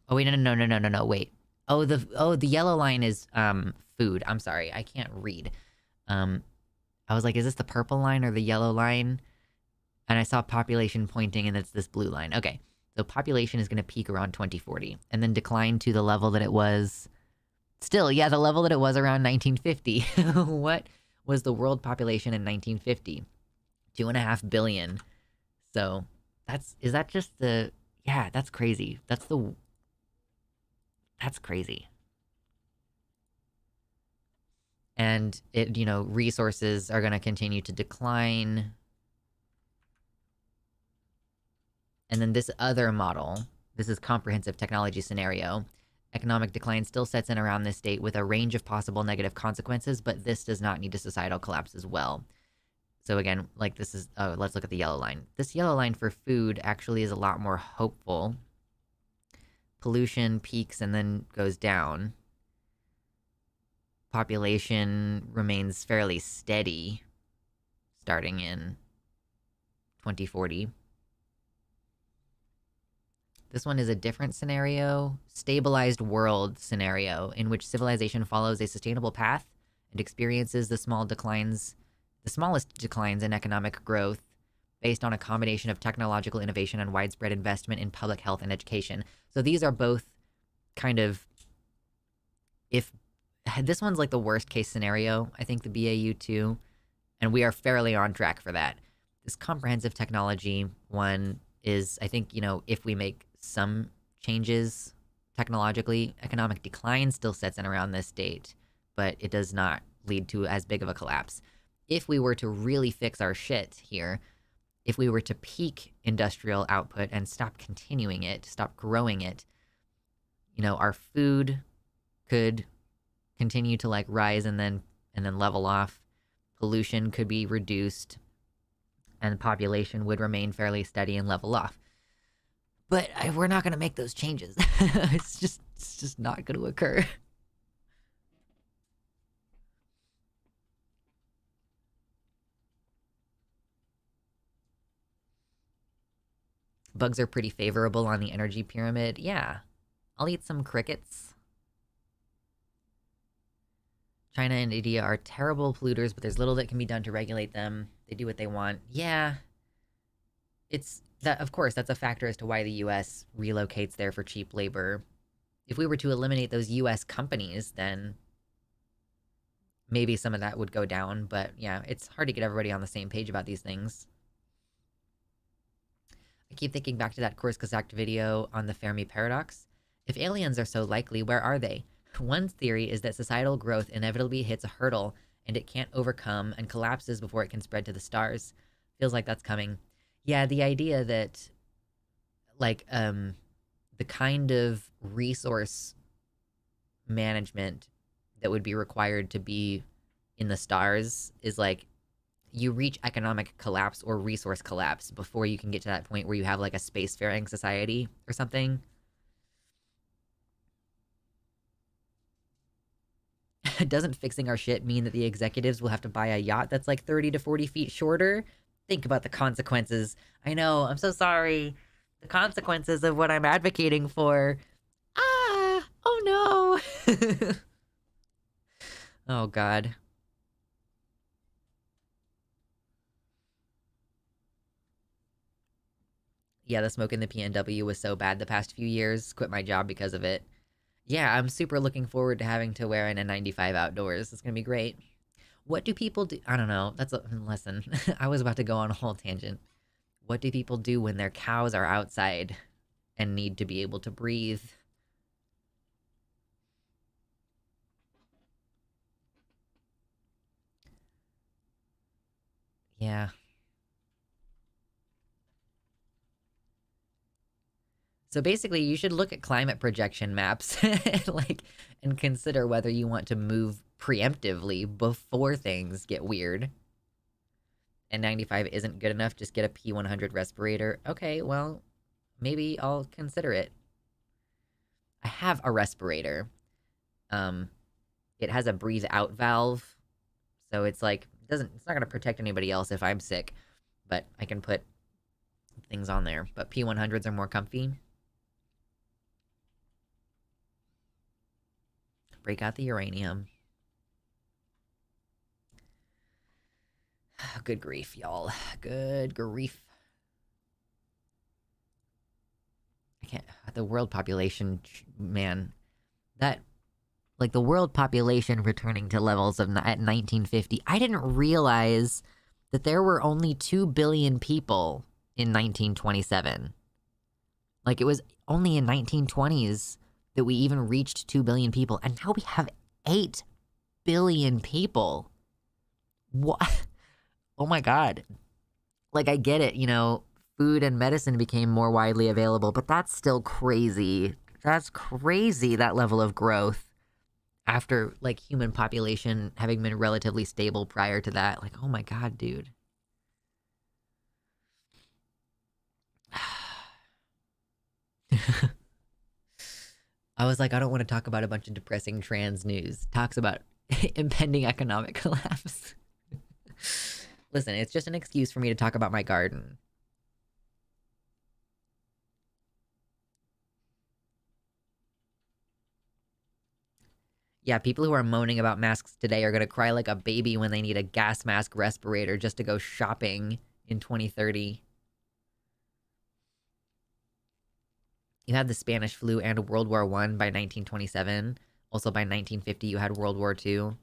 Oh, wait, no, wait. Oh, the yellow line is, food. I'm sorry, I can't read. I was like, is this the purple line or the yellow line? And I saw population pointing, and it's this blue line. Okay, so population is going to peak around 2040, and then decline to the level that it was... Still, yeah, the level that it was around 1950. What was the world population in 1950? 2.5 billion. So, is that just the... Yeah, that's crazy. That's crazy. And it, resources are going to continue to decline. And then this other model, this is comprehensive technology scenario. Economic decline still sets in around this date with a range of possible negative consequences, but this does not need a societal collapse as well. So again, like this is, let's look at the yellow line. This yellow line for food actually is a lot more hopeful. Pollution peaks and then goes down. Population remains fairly steady, starting in 2040. This one is a different scenario, stabilized world scenario, in which civilization follows a sustainable path and experiences the smallest declines in economic growth based on a combination of technological innovation and widespread investment in public health and education. So these are both kind of, if this one's like the worst case scenario, I think the BAU2, and we are fairly on track for that. This comprehensive technology one is, I think, if we make some changes technologically, economic decline still sets in around this date, but it does not lead to as big of a collapse. If we were to really fix our shit here, if we were to peak industrial output and stop continuing it, stop growing it, our food could continue to like rise and then level off. Pollution could be reduced, and population would remain fairly steady and level off. But we're not going to make those changes. It's just not going to occur. Bugs are pretty favorable on the energy pyramid. Yeah. I'll eat some crickets. China and India are terrible polluters, but there's little that can be done to regulate them. They do what they want. Yeah. It's that, of course, that's a factor as to why the US relocates there for cheap labor. If we were to eliminate those US companies, then maybe some of that would go down. But yeah, it's hard to get everybody on the same page about these things. I keep thinking back to that Kurzgesagt video on the Fermi paradox. If aliens are so likely, where are they? One theory is that societal growth inevitably hits a hurdle and it can't overcome and collapses before it can spread to the stars. Feels like that's coming. Yeah, the idea that, like, the kind of resource management that would be required to be in the stars is like, you reach economic collapse or resource collapse before you can get to that point where you have like a spacefaring society or something. Doesn't fixing our shit mean that the executives will have to buy a yacht that's like 30 to 40 feet shorter? Think about the consequences. I know, I'm so sorry. The consequences of what I'm advocating for. Ah! Oh no! Oh god. Yeah, the smoke in the PNW was so bad the past few years. Quit my job because of it. Yeah, I'm super looking forward to having to wear an N95 outdoors. It's gonna be great. What do people do? I don't know. Listen, I was about to go on a whole tangent. What do people do when their cows are outside and need to be able to breathe? Yeah. So basically, you should look at climate projection maps like and consider whether you want to move preemptively before things get weird. And 95 isn't good enough, just get a P100 respirator. Okay, well, maybe I'll consider it. I have a respirator. Um, it has a breathe out valve, so it's like it's not gonna protect anybody else if I'm sick, but I can put things on there. But P100s are more comfy. Break out the uranium. Good grief, y'all. Good grief. I can't. The world population, man. That, like, the world population returning to levels of at 1950. I didn't realize that there were only 2 billion people in 1927. Like, it was only in 1920s that we even reached 2 billion people, and now we have 8 billion people. What? Oh my god. Like, I get it, food and medicine became more widely available, but that's still crazy. That's crazy, that level of growth after, like, human population having been relatively stable prior to that. Like, oh my god, dude. I was like, I don't want to talk about a bunch of depressing trans news. Talks about impending economic collapse. Listen, it's just an excuse for me to talk about my garden. Yeah, people who are moaning about masks today are gonna cry like a baby when they need a gas mask respirator just to go shopping in 2030. You had the Spanish flu and World War I by 1927. Also by 1950, you had World War II.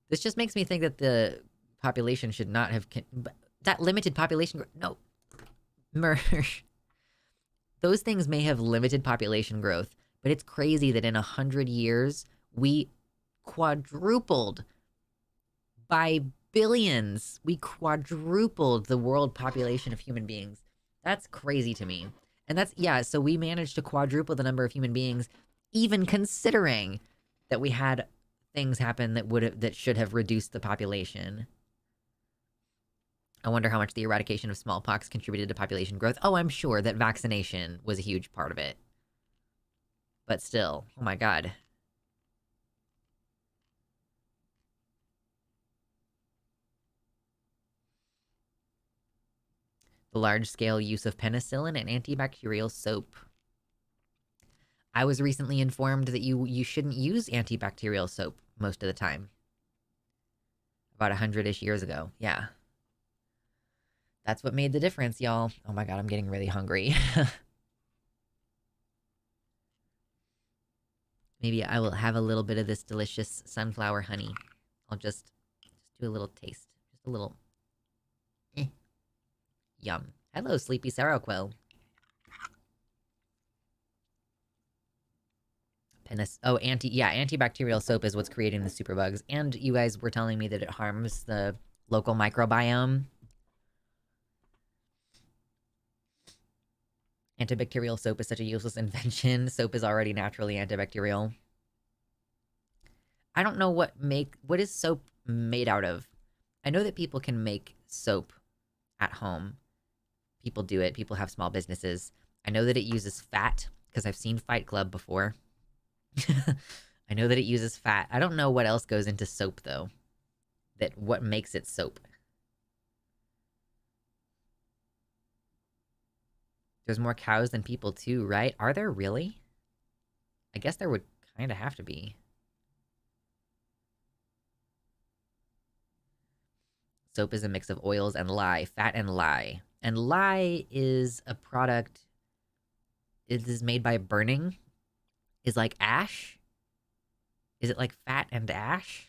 This just makes me think that the population should not have... that limited population... No. Mersh. Those things may have limited population growth, but it's crazy that in 100 years, we quadrupled by billions. We quadrupled the world population of human beings. That's crazy to me. And that's, yeah, so we managed to quadruple the number of human beings, even considering that we had things happen that should have reduced the population. I wonder how much the eradication of smallpox contributed to population growth. Oh, I'm sure that vaccination was a huge part of it. But still, oh my god. The large-scale use of penicillin and antibacterial soap. I was recently informed that you shouldn't use antibacterial soap most of the time. About 100-ish years ago, yeah. That's what made the difference, y'all. Oh my god, I'm getting really hungry. Maybe I will have a little bit of this delicious sunflower honey. I'll just do a little taste. Just a little. Yum. Hello, Sleepy Sorrowquill. Antibacterial soap is what's creating the superbugs. And you guys were telling me that it harms the local microbiome. Antibacterial soap is such a useless invention. Soap is already naturally antibacterial. I don't know what is soap made out of. I know that people can make soap at home. People do it. People have small businesses. I know that it uses fat, because I've seen Fight Club before. I know that it uses fat. I don't know what else goes into soap, though. What makes it soap. There's more cows than people, too, right? Are there really? I guess there would kind of have to be. Soap is a mix of oils and lye. Fat and lye. And lye is a product... It is made by burning. Is like ash? Is it like fat and ash?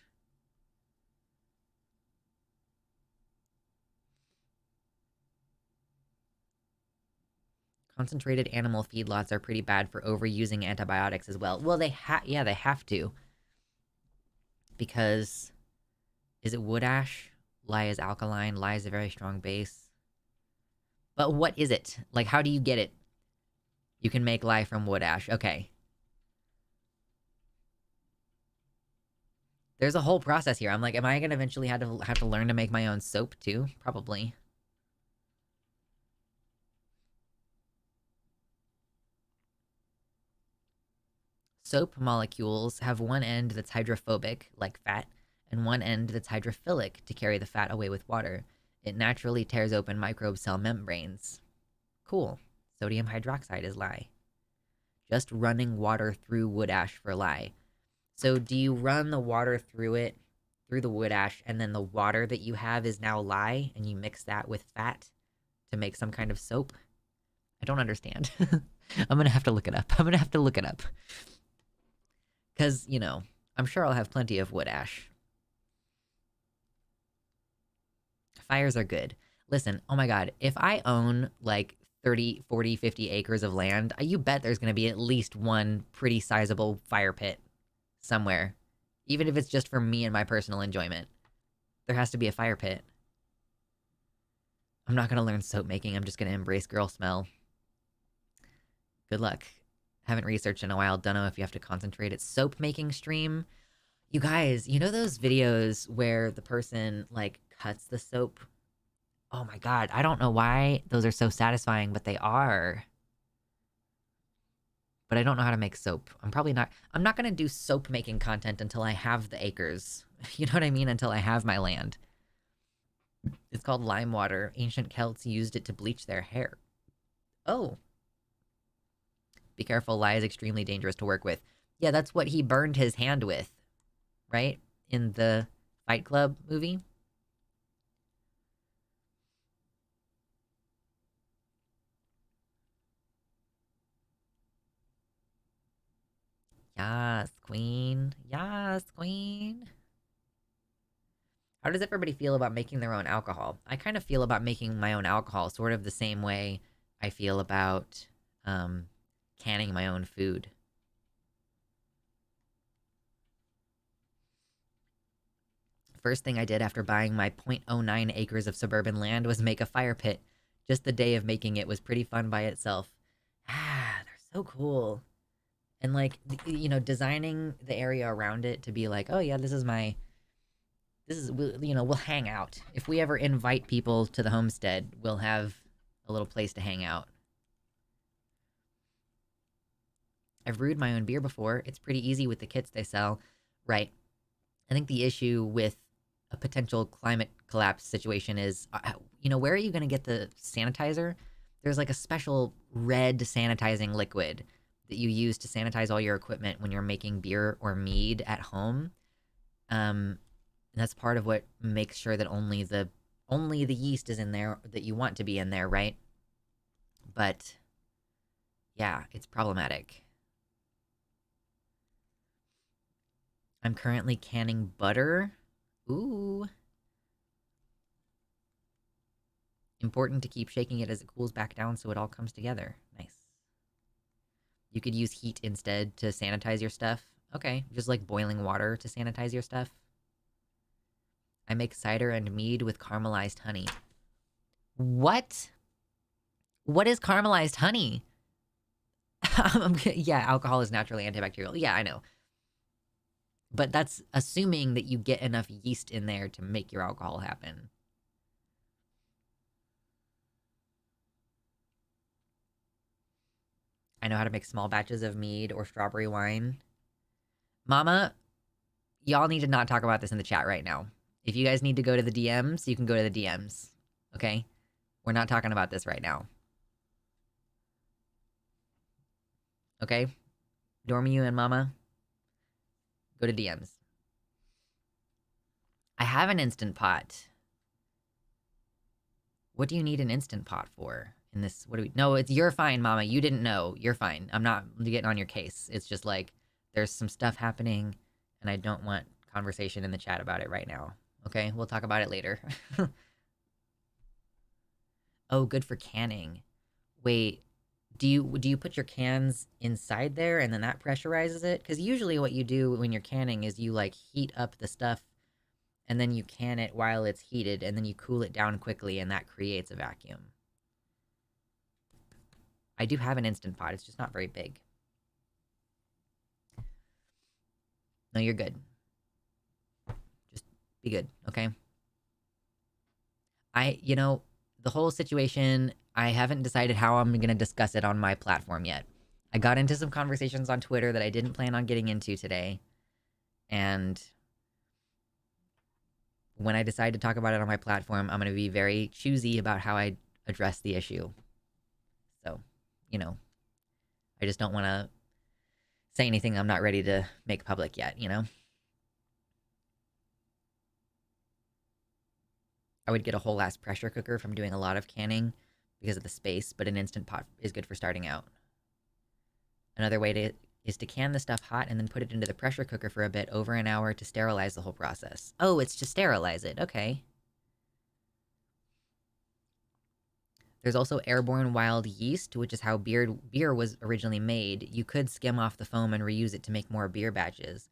Concentrated animal feedlots are pretty bad for overusing antibiotics as well. Well, they have to. Because... Is it wood ash? Lye is alkaline. Lye is a very strong base. But what is it? Like, how do you get it? You can make lye from wood ash. Okay. There's a whole process here. I'm like, am I gonna eventually have to learn to make my own soap too? Probably. Soap molecules have one end that's hydrophobic, like fat, and one end that's hydrophilic to carry the fat away with water. It naturally tears open microbe cell membranes. Cool. Sodium hydroxide is lye. Just running water through wood ash for lye. So do you run the water through it, through the wood ash, and then the water that you have is now lye, and you mix that with fat to make some kind of soap? I don't understand. I'm gonna have to look it up. Because, you know, I'm sure I'll have plenty of wood ash. Fires are good. Listen, oh my god, if I own, like, 30, 40, 50 acres of land, you bet there's gonna be at least one pretty sizable fire pit somewhere. Even if it's just for me and my personal enjoyment. There has to be a fire pit. I'm not gonna learn soap making, I'm just gonna embrace girl smell. Good luck. Haven't researched in a while, don't know if you have to concentrate. It's soap making stream. You guys, you know those videos where the person, like, cuts the soap? Oh my god, I don't know why those are so satisfying, but they are. But I don't know how to make soap. I'm not gonna do soap making content until I have the acres. You know what I mean? Until I have my land. It's called lime water. Ancient Celts used it to bleach their hair. Oh. Be careful, lye is extremely dangerous to work with. Yeah, that's what he burned his hand with, right? In the Fight Club movie. Yes, queen. Yes, queen. How does everybody feel about making their own alcohol? I kind of feel about making my own alcohol sort of the same way I feel about, canning my own food. First thing I did after buying my .09 acres of suburban land was make a fire pit. Just the day of making it was pretty fun by itself. Ah, they're so cool. And, like, you know, designing the area around it to be like, oh yeah, we'll hang out. If we ever invite people to the homestead, we'll have a little place to hang out. I've brewed my own beer before. It's pretty easy with the kits they sell. Right. I think the issue with a potential climate collapse situation is, you know, where are you going to get the sanitizer? There's like a special red sanitizing liquid that you use to sanitize all your equipment when you're making beer or mead at home. And that's part of what makes sure that only the yeast is in there that you want to be in there, right? But yeah, it's problematic. I'm currently canning butter. Ooh. Important to keep shaking it as it cools back down so it all comes together. Nice. You could use heat instead to sanitize your stuff. Okay, just like boiling water to sanitize your stuff. I make cider and mead with caramelized honey. What? What is caramelized honey? Yeah, alcohol is naturally antibacterial. Yeah, I know. But that's assuming that you get enough yeast in there to make your alcohol happen. I know how to make small batches of mead or strawberry wine. Mama, y'all need to not talk about this in the chat right now. If you guys need to go to the DMs, you can go to the DMs. Okay? We're not talking about this right now. Okay? Dormiu and Mama, go to DMs. I have an Instant Pot. What do you need an Instant Pot for? In this, what do we... No, it's you're fine, Mama. You didn't know. You're fine. I'm not getting on your case. It's just like, there's some stuff happening, and I don't want conversation in the chat about it right now. Okay? We'll talk about it later. Oh, good for canning. Wait, do you put your cans inside there and then that pressurizes it? Because usually what you do when you're canning is you, like, heat up the stuff and then you can it while it's heated, and then you cool it down quickly, and that creates a vacuum. I do have an Instant Pot, it's just not very big. No, you're good. Just be good, okay? The whole situation, I haven't decided how I'm gonna discuss it on my platform yet. I got into some conversations on Twitter that I didn't plan on getting into today, and when I decide to talk about it on my platform, I'm gonna be very choosy about how I address the issue. So, I just don't want to say anything I'm not ready to make public yet. I would get a whole ass pressure cooker from doing a lot of canning because of the space, but an Instant Pot is good for starting out. Another way is to can the stuff hot and then put it into the pressure cooker for a bit over an hour to sterilize the whole process. Oh, it's to sterilize it. Okay. There's also airborne wild yeast, which is how beer was originally made. You could skim off the foam and reuse it to make more beer batches.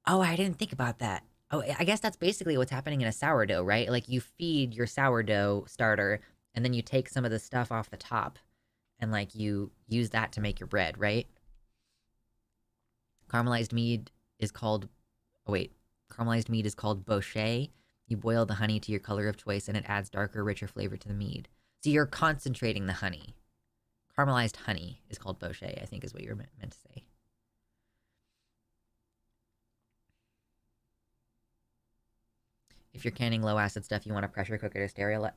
Oh, I didn't think about that. Oh, I guess that's basically what's happening in a sourdough, right? Like, you feed your sourdough starter, and then you take some of the stuff off the top, and, like, you use that to make your bread, right? Caramelized mead is called... Oh, wait. Caramelized mead is called bochet. You boil the honey to your color of choice, and it adds darker, richer flavor to the mead. So you're concentrating the honey. Caramelized honey is called bochet, I think is what you're meant to say. If you're canning low acid stuff, you want a pressure cooker to sterilize.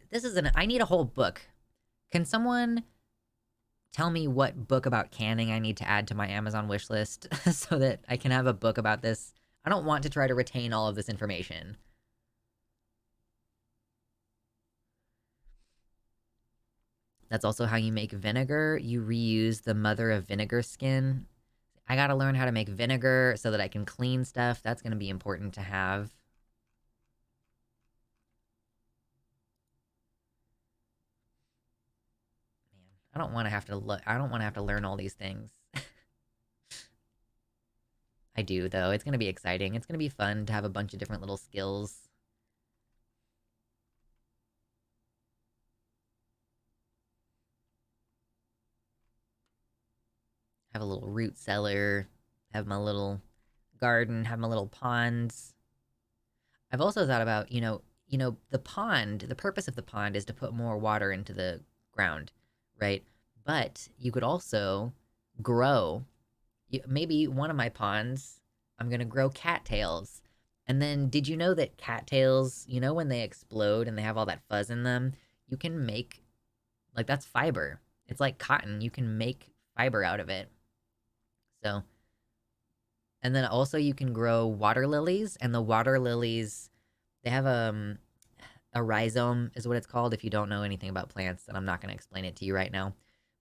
I need a whole book. Can someone tell me what book about canning I need to add to my Amazon wish list so that I can have a book about this? I don't want to try to retain all of this information. That's also how you make vinegar. You reuse the mother of vinegar skin. I gotta learn how to make vinegar so that I can clean stuff. That's gonna be important to have. Man, I don't want to have to learn all these things. I do, though. It's gonna be exciting. It's gonna be fun to have a bunch of different little skills. Have a little root cellar. Have my little garden. Have my little ponds. I've also thought about, the pond. The purpose of the pond is to put more water into the ground, right? But you could also grow. Maybe one of my ponds, I'm gonna grow cattails. And then, did you know that cattails, when they explode and they have all that fuzz in them, you can make, like, that's fiber. It's like cotton. You can make fiber out of it. So, and then also you can grow water lilies, and the water lilies, they have a rhizome is what it's called. If you don't know anything about plants, then I'm not going to explain it to you right now.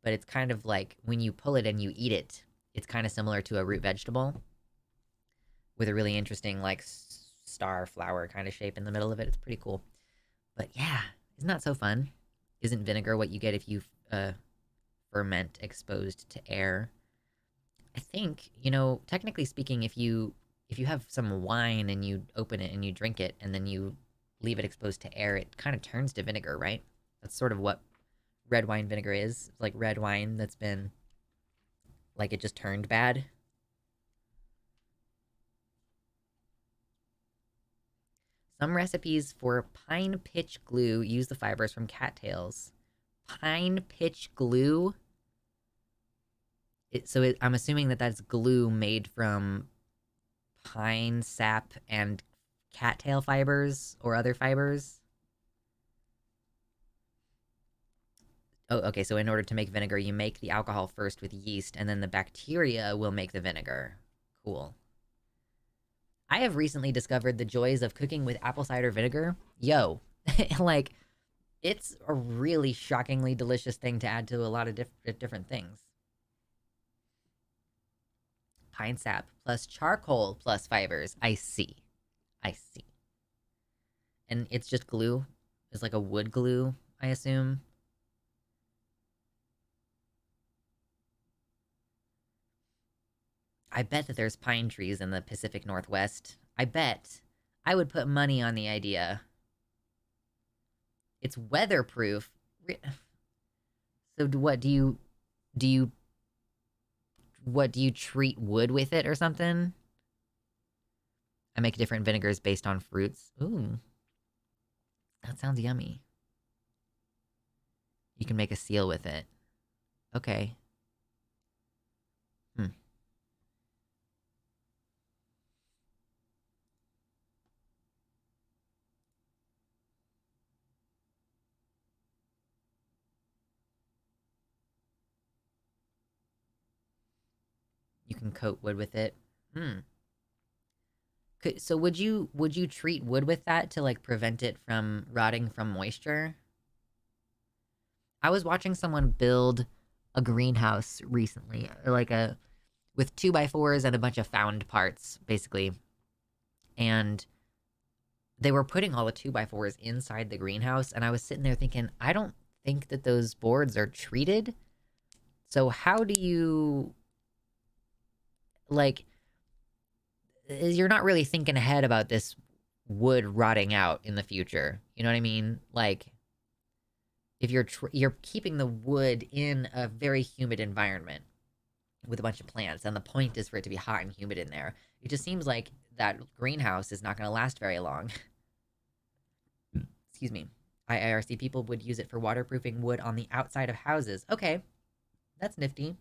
But it's kind of like when you pull it and you eat it, it's kind of similar to a root vegetable with a really interesting, like, star flower kind of shape in the middle of it. It's pretty cool. But yeah, isn't that so fun? Isn't vinegar what you get if you ferment exposed to air? I think, technically speaking, if you have some wine and you open it and you drink it and then you leave it exposed to air, it kind of turns to vinegar, right? That's sort of what red wine vinegar is. It's like red wine that's been, like, it just turned bad. Some recipes for pine pitch glue use the fibers from cattails. Pine pitch glue? I'm assuming that that's glue made from pine sap and cattail fibers or other fibers. Oh, okay, so in order to make vinegar, you make the alcohol first with yeast, and then the bacteria will make the vinegar. Cool. I have recently discovered the joys of cooking with apple cider vinegar. Yo, like, it's a really shockingly delicious thing to add to a lot of different things. Pine sap plus charcoal plus fibers. I see. And it's just glue. It's like a wood glue, I assume. I bet that there's pine trees in the Pacific Northwest. I bet I would put money on the idea. It's weatherproof. So do you treat wood with it or something? I make different vinegars based on fruits. Ooh, that sounds yummy. You can make a seal with it. Okay. Hmm. You can coat wood with it. Hmm. So would you treat wood with that to like prevent it from rotting from moisture? I was watching someone build a greenhouse recently, like a with 2x4s and a bunch of found parts, basically. And they were putting all the 2x4s inside the greenhouse, and I was sitting there thinking, I don't think that those boards are treated. So how do you like you're not really thinking ahead about this wood rotting out in the future. You know what I mean? Like if you're keeping the wood in a very humid environment with a bunch of plants, and the point is for it to be hot and humid in there. It just seems like that greenhouse is not going to last very long. Excuse me. IIRC people would use it for waterproofing wood on the outside of houses. Okay, that's nifty.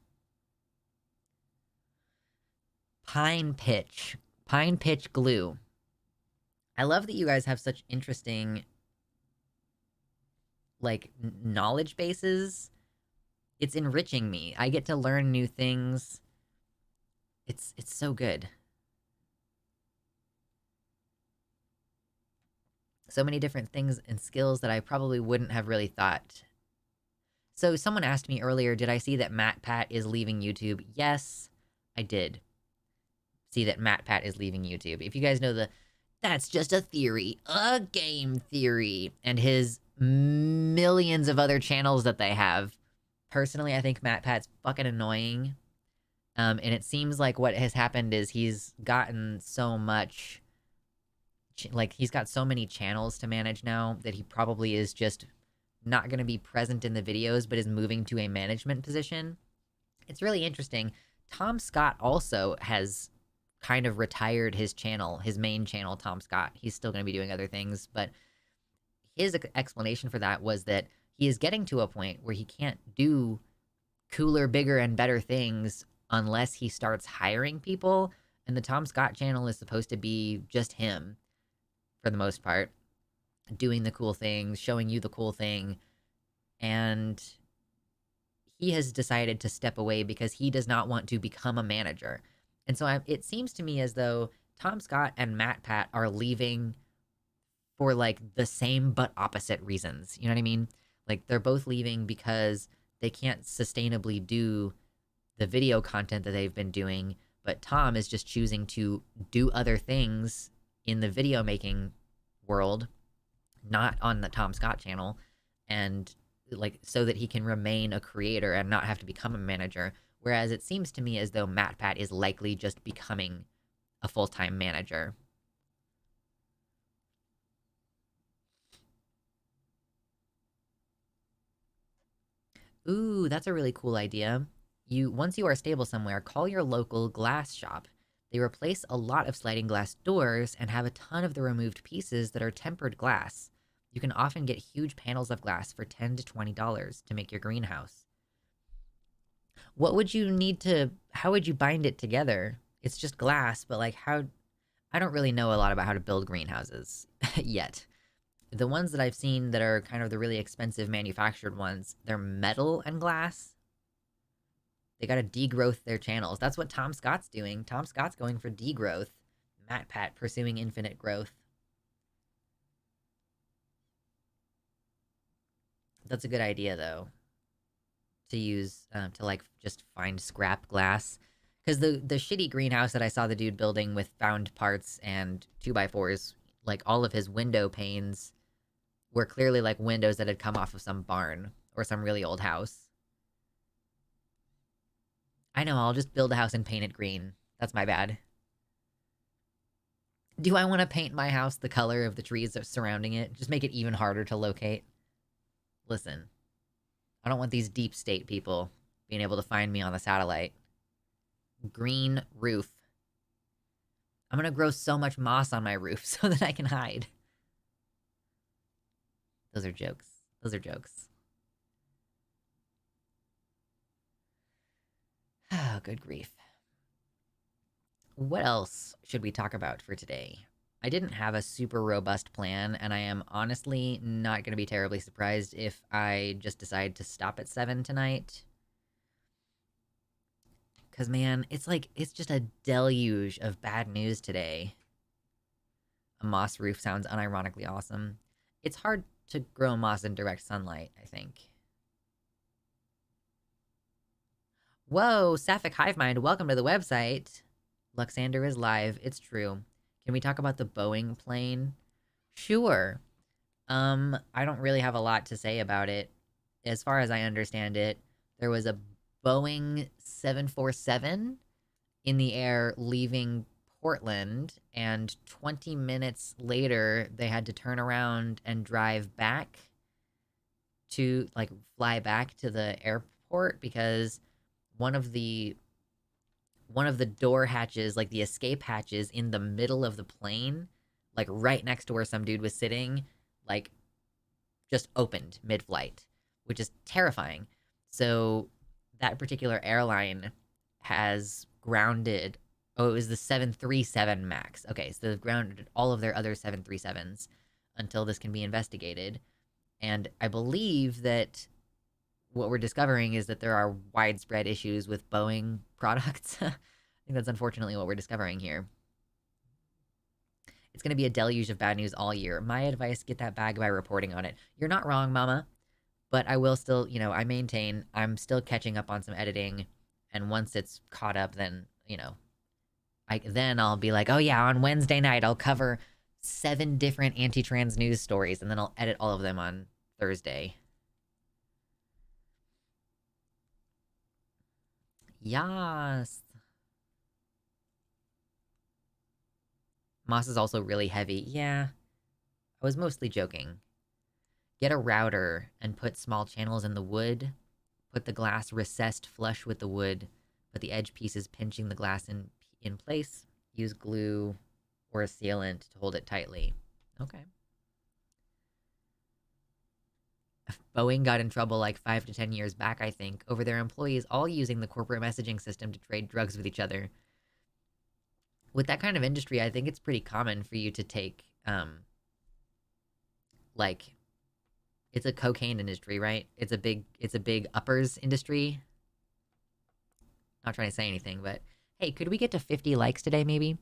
Pine pitch. Pine pitch glue. I love that you guys have such interesting like knowledge bases. It's enriching me. I get to learn new things. It's so good. So many different things and skills that I probably wouldn't have really thought. So someone asked me earlier, did I see that MatPat is leaving YouTube? Yes, I did see that MatPat is leaving YouTube. If you guys know that's just a theory, a game theory, and his millions of other channels that they have. Personally, I think MatPat's fucking annoying. And it seems like what has happened is he's gotten so much... Like, he's got so many channels to manage now that he probably is just not going to be present in the videos, but is moving to a management position. It's really interesting. Tom Scott also has kind of retired his channel, his main channel, Tom Scott. He's still going to be doing other things, but his explanation for that was that he is getting to a point where he can't do cooler, bigger, and better things unless he starts hiring people. And the Tom Scott channel is supposed to be just him, for the most part, doing the cool things, showing you the cool thing. And he has decided to step away because he does not want to become a manager. And so it seems to me as though Tom Scott and MatPat are leaving for like the same but opposite reasons. You know what I mean? Like they're both leaving because they can't sustainably do the video content that they've been doing, but Tom is just choosing to do other things in the video making world, not on the Tom Scott channel, and like so that he can remain a creator and not have to become a manager. Whereas it seems to me as though MatPat is likely just becoming a full-time manager. Ooh, that's a really cool idea. Once you are stable somewhere, call your local glass shop. They replace a lot of sliding glass doors and have a ton of the removed pieces that are tempered glass. You can often get huge panels of glass for $10 to $20 to make your greenhouse. What would you need to... How would you bind it together? It's just glass, but like how... I don't really know a lot about how to build greenhouses yet. The ones that I've seen that are kind of the really expensive manufactured ones, they're metal and glass. They gotta degrowth their channels. That's what Tom Scott's doing. Tom Scott's going for degrowth. MatPat pursuing infinite growth. That's a good idea, though. To use, to like, just find scrap glass. Because the shitty greenhouse that I saw the dude building with found parts and 2x4s, like, all of his window panes were clearly, like, windows that had come off of some barn or some really old house. I know, I'll just build a house and paint it green. That's my bad. Do I want to paint my house the color of the trees surrounding it? Just make it even harder to locate? Listen, I don't want these deep state people being able to find me on the satellite. Green roof. I'm gonna grow so much moss on my roof so that I can hide. Those are jokes. Those are jokes. Oh, good grief. What else should we talk about for today? I didn't have a super robust plan, and I am honestly not going to be terribly surprised if I just decide to stop at 7 tonight. Because, man, it's just a deluge of bad news today. A moss roof sounds unironically awesome. It's hard to grow moss in direct sunlight, I think. Whoa, Sapphic Hive Mind, welcome to the website. Luxander is live, it's true. Can we talk about the Boeing plane? Sure. I don't really have a lot to say about it. As far as I understand it, there was a Boeing 747 in the air leaving Portland, and 20 minutes later, they had to turn around and drive back to, like, fly back to the airport because one of the door hatches, like the escape hatches in the middle of the plane, like right next to where some dude was sitting, like just opened mid-flight, which is terrifying. So that particular airline has grounded, oh, it was the 737 MAX. Okay, so they've grounded all of their other 737s until this can be investigated. And I believe that what we're discovering is that there are widespread issues with Boeing products. I think that's unfortunately what we're discovering here. It's going to be a deluge of bad news all year. My advice, get that bag by reporting on it. You're not wrong, mama. But I will still, I maintain I'm still catching up on some editing. And once it's caught up, then, then I'll be like, oh yeah, on Wednesday night, I'll cover 7 different anti-trans news stories. And then I'll edit all of them on Thursday. Yas. Moss is also really heavy. Yeah, I was mostly joking. Get a router and put small channels in the wood. Put the glass recessed flush with the wood. Put the edge pieces pinching the glass in place. Use glue or a sealant to hold it tightly. Okay. Boeing got in trouble like 5 to 10 years back, I think, over their employees all using the corporate messaging system to trade drugs with each other. With that kind of industry, I think it's pretty common for you to take, like, it's a cocaine industry, right? It's a big uppers industry. Not trying to say anything, but hey, could we get to 50 likes today, maybe?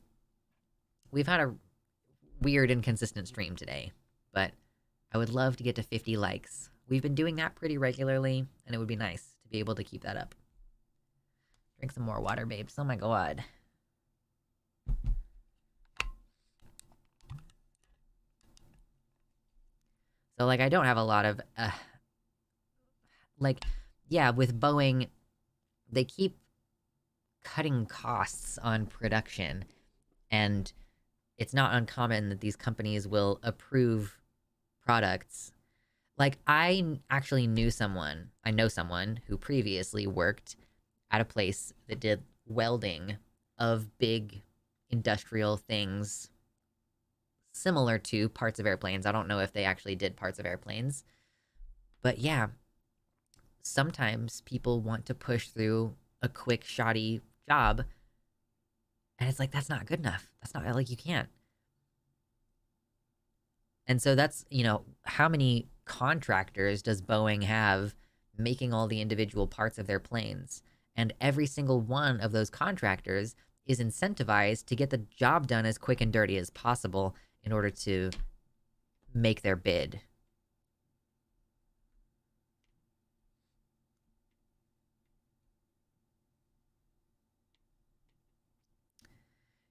We've had a weird, inconsistent stream today, but I would love to get to 50 likes. We've been doing that pretty regularly, and it would be nice to be able to keep that up. Drink some more water, babes. Oh my god. So, like, I don't have a lot of, yeah, with Boeing, they keep cutting costs on production, and it's not uncommon that these companies will approve products. Like, I know someone who previously worked at a place that did welding of big industrial things similar to parts of airplanes. I don't know if they actually did parts of airplanes. But yeah, sometimes people want to push through a quick, shoddy job. And it's like, that's not good enough. That's not, like, you can't. And so that's, how many contractors does Boeing have making all the individual parts of their planes? And every single one of those contractors is incentivized to get the job done as quick and dirty as possible in order to make their bid.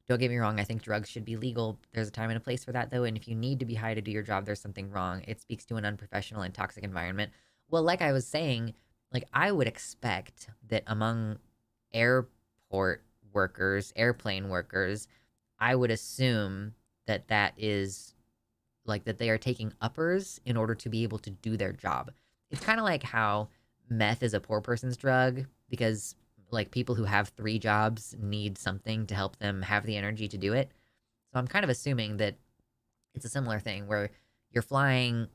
Don't get me wrong, I think drugs should be legal. There's a time and a place for that, though, and if you need to be high to do your job, there's something wrong. It speaks to an unprofessional and toxic environment. Well, like I was saying, like, I would expect that among airport workers, airplane workers, I would assume that that is like that they are taking uppers in order to be able to do their job. It's kind of like how meth is a poor person's drug because like people who have 3 jobs need something to help them have the energy to do it. So I'm kind of assuming that it's a similar thing where you're flying,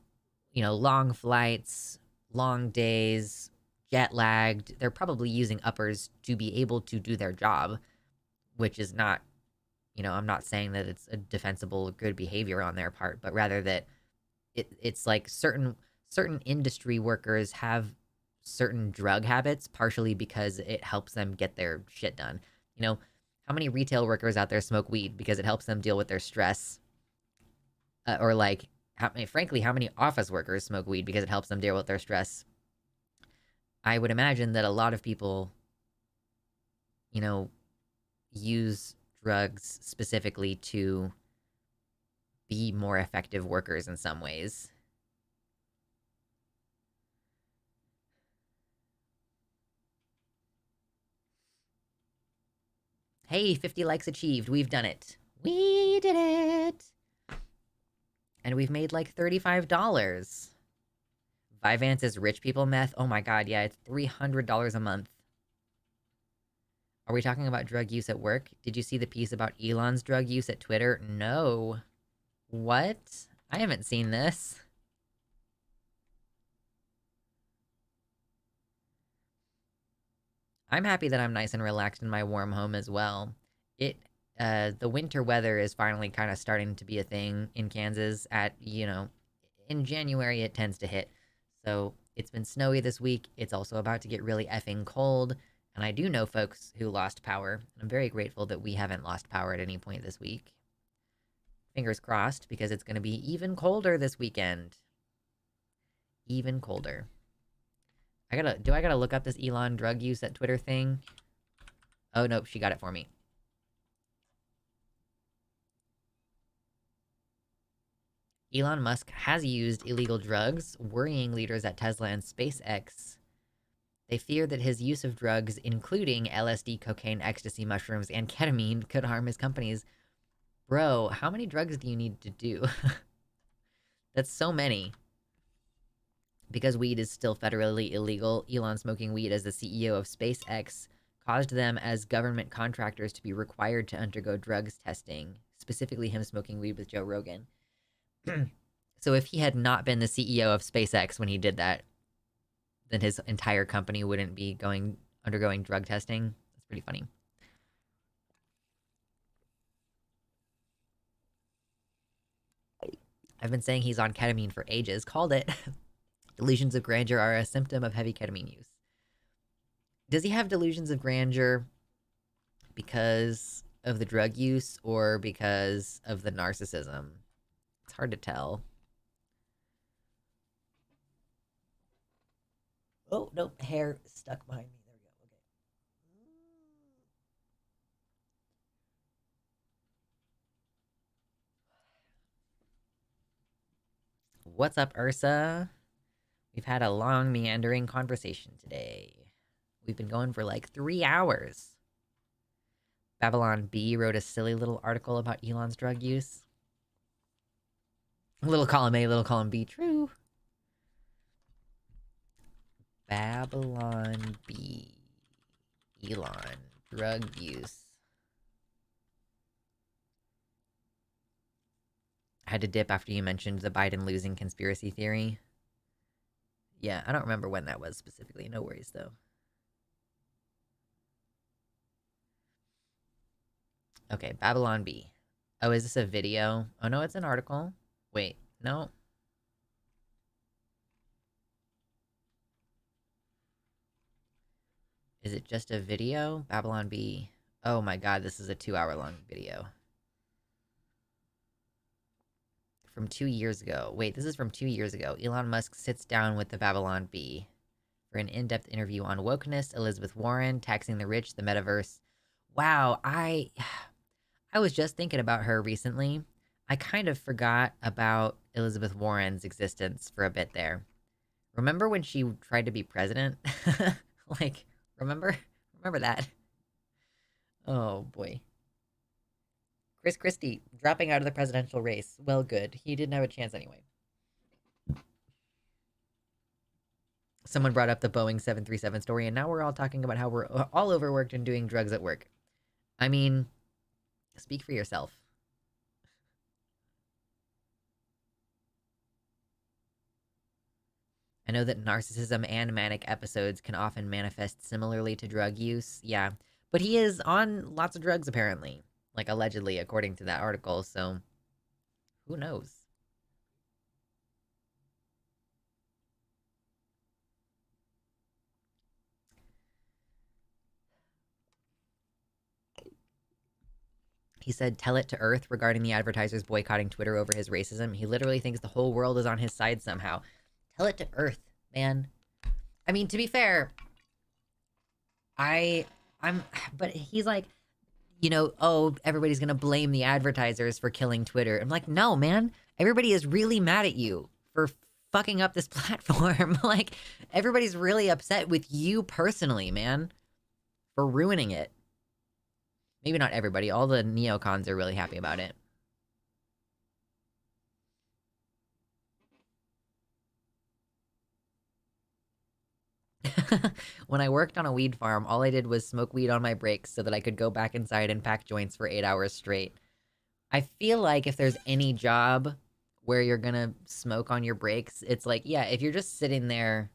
long flights, long days, jet lagged. They're probably using uppers to be able to do their job, which is not, I'm not saying that it's a defensible good behavior on their part, but rather that it's like certain industry workers have certain drug habits partially because it helps them get their shit done. You know, how many retail workers out there smoke weed because it helps them deal with their stress? Or like, frankly, how many office workers smoke weed because it helps them deal with their stress? I would imagine that a lot of people, you know, use drugs specifically to be more effective workers in some ways. Hey, 50 likes achieved. We've done it. We did it. And we've made like $35. Vyvance's rich people meth. Oh my god, yeah, it's $300 a month. Are we talking about drug use at work? Did you see the piece about Elon's drug use at Twitter? No. What? I haven't seen this. I'm happy that I'm nice and relaxed in my warm home as well. The winter weather is finally kind of starting to be a thing in Kansas in January it tends to hit. So it's been snowy this week. It's also about to get really effing cold. And I do know folks who lost power. I'm very grateful that we haven't lost power at any point this week. Fingers crossed, because it's going to be even colder this weekend. Even colder. I gotta look up this Elon drug use at Twitter thing? Oh, nope, she got it for me. Elon Musk has used illegal drugs, worrying leaders at Tesla and SpaceX. They fear that his use of drugs, including LSD, cocaine, ecstasy, mushrooms, and ketamine, could harm his companies. Bro, how many drugs do you need to do? That's so many. Because weed is still federally illegal, Elon smoking weed as the CEO of SpaceX caused them as government contractors to be required to undergo drugs testing, specifically him smoking weed with Joe Rogan. So if he had not been the CEO of SpaceX when he did that, then his entire company wouldn't be undergoing drug testing. That's pretty funny. I've been saying he's on ketamine for ages. Called it. Delusions of grandeur are a symptom of heavy ketamine use. Does he have delusions of grandeur because of the drug use or because of the narcissism? It's hard to tell. Oh, no, hair stuck behind me. There we go. Okay. What's up, Ursa? We've had a long, meandering conversation today. We've been going for like 3 hours. Babylon B wrote a silly little article about Elon's drug use. Little column A, little column B. True. Babylon B. Elon. Drug use. I had to dip after you mentioned the Biden losing conspiracy theory. Yeah, I don't remember when that was specifically. No worries, though. Okay, Babylon B. Oh, is this a video? Oh, no, it's an article. Wait, no. Is it just a video? Babylon B. Oh my god, this is a 2-hour long video. From 2 years ago. Wait, this is from 2 years ago. Elon Musk sits down with the Babylon Bee for an in-depth interview on wokeness, Elizabeth Warren, taxing the rich, the metaverse. Wow, I was just thinking about her recently. I kind of forgot about Elizabeth Warren's existence for a bit there. Remember when she tried to be president? Like, remember? Remember that? Oh boy. Chris Christie dropping out of the presidential race. Well, good. He didn't have a chance anyway. Someone brought up the Boeing 737 story, and now we're all talking about how we're all overworked and doing drugs at work. I mean, speak for yourself. I know that narcissism and manic episodes can often manifest similarly to drug use. Yeah. But he is on lots of drugs, apparently. Like, allegedly, according to that article, so who knows? He said, tell it to Earth regarding the advertisers boycotting Twitter over his racism. He literally thinks the whole world is on his side somehow. Tell it to Earth, man. I mean, to be fair, but he's like, oh, everybody's gonna blame the advertisers for killing Twitter. I'm like, no, man. Everybody is really mad at you for fucking up this platform. Like, everybody's really upset with you personally, man, for ruining it. Maybe not everybody. All the neocons are really happy about it. When I worked on a weed farm, all I did was smoke weed on my breaks so that I could go back inside and pack joints for 8 hours straight. I feel like if there's any job where you're gonna smoke on your breaks, it's like, yeah, if you're just sitting there.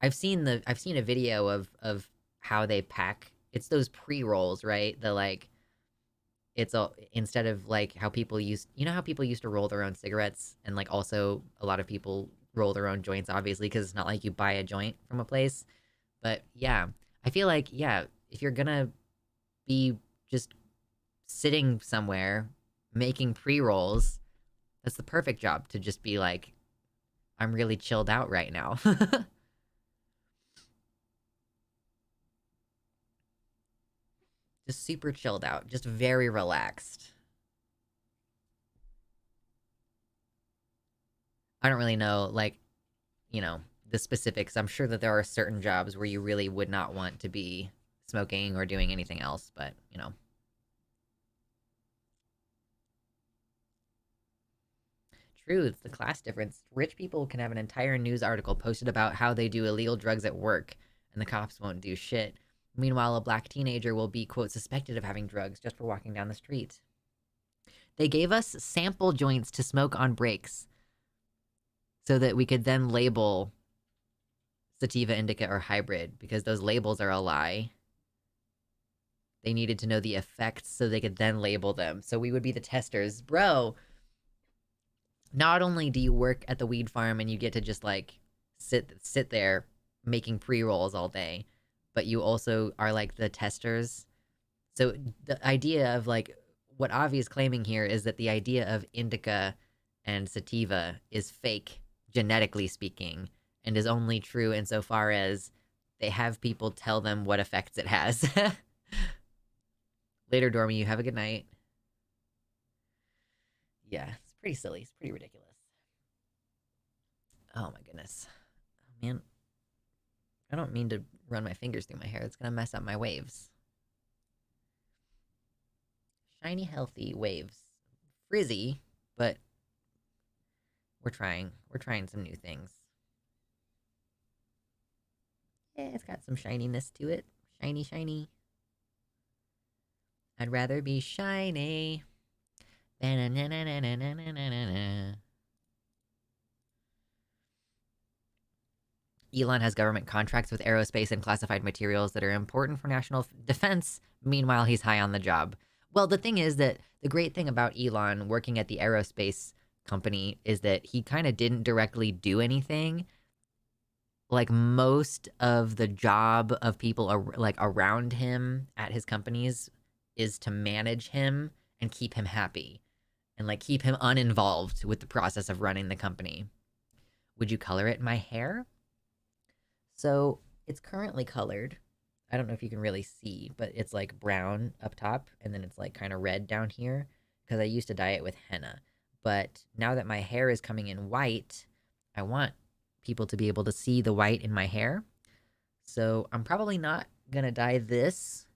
I've seen a video of how they pack. It's those pre-rolls, right? The like, it's a instead of like how people how people used to roll their own cigarettes, and like also a lot of people roll their own joints, obviously, because it's not like you buy a joint from a place. But yeah, I feel like, yeah, if you're gonna be just sitting somewhere making pre-rolls, that's the perfect job to just be like, I'm really chilled out right now. Just super chilled out, just very relaxed. I don't really know, like, the specifics. I'm sure that there are certain jobs where you really would not want to be smoking or doing anything else, but, True, it's the class difference. Rich people can have an entire news article posted about how they do illegal drugs at work, and the cops won't do shit. Meanwhile, a black teenager will be, quote, suspected of having drugs just for walking down the street. They gave us sample joints to smoke on breaks so that we could then label sativa, indica, or hybrid, because those labels are a lie. They needed to know the effects so they could then label them. So we would be the testers. Bro, not only do you work at the weed farm and you get to just like sit there making pre-rolls all day, but you also are like the testers. So the idea of like what Avi is claiming here is that the idea of indica and sativa is fake, genetically speaking, and is only true insofar as they have people tell them what effects it has. Later, Dormy, you have a good night. Yeah, it's pretty silly. It's pretty ridiculous. Oh my goodness. Oh, man, I don't mean to run my fingers through my hair. It's gonna mess up my waves. Shiny, healthy waves. Frizzy, but we're trying. We're trying some new things. Yeah, it's got some shininess to it. Shiny, shiny. I'd rather be shiny. Elon has government contracts with aerospace and classified materials that are important for national defense. Meanwhile, he's high on the job. Well, the thing is that the great thing about Elon working at the aerospace company is that he kind of didn't directly do anything. Like, most of the job of people like around him at his companies is to manage him and keep him happy and like keep him uninvolved with the process of running the company. Would you color it my hair? So it's currently colored. I don't know if you can really see, but it's like brown up top, and then it's like kind of red down here, because I used to dye it with henna. But now that my hair is coming in white, I want people to be able to see the white in my hair. So I'm probably not going to dye this,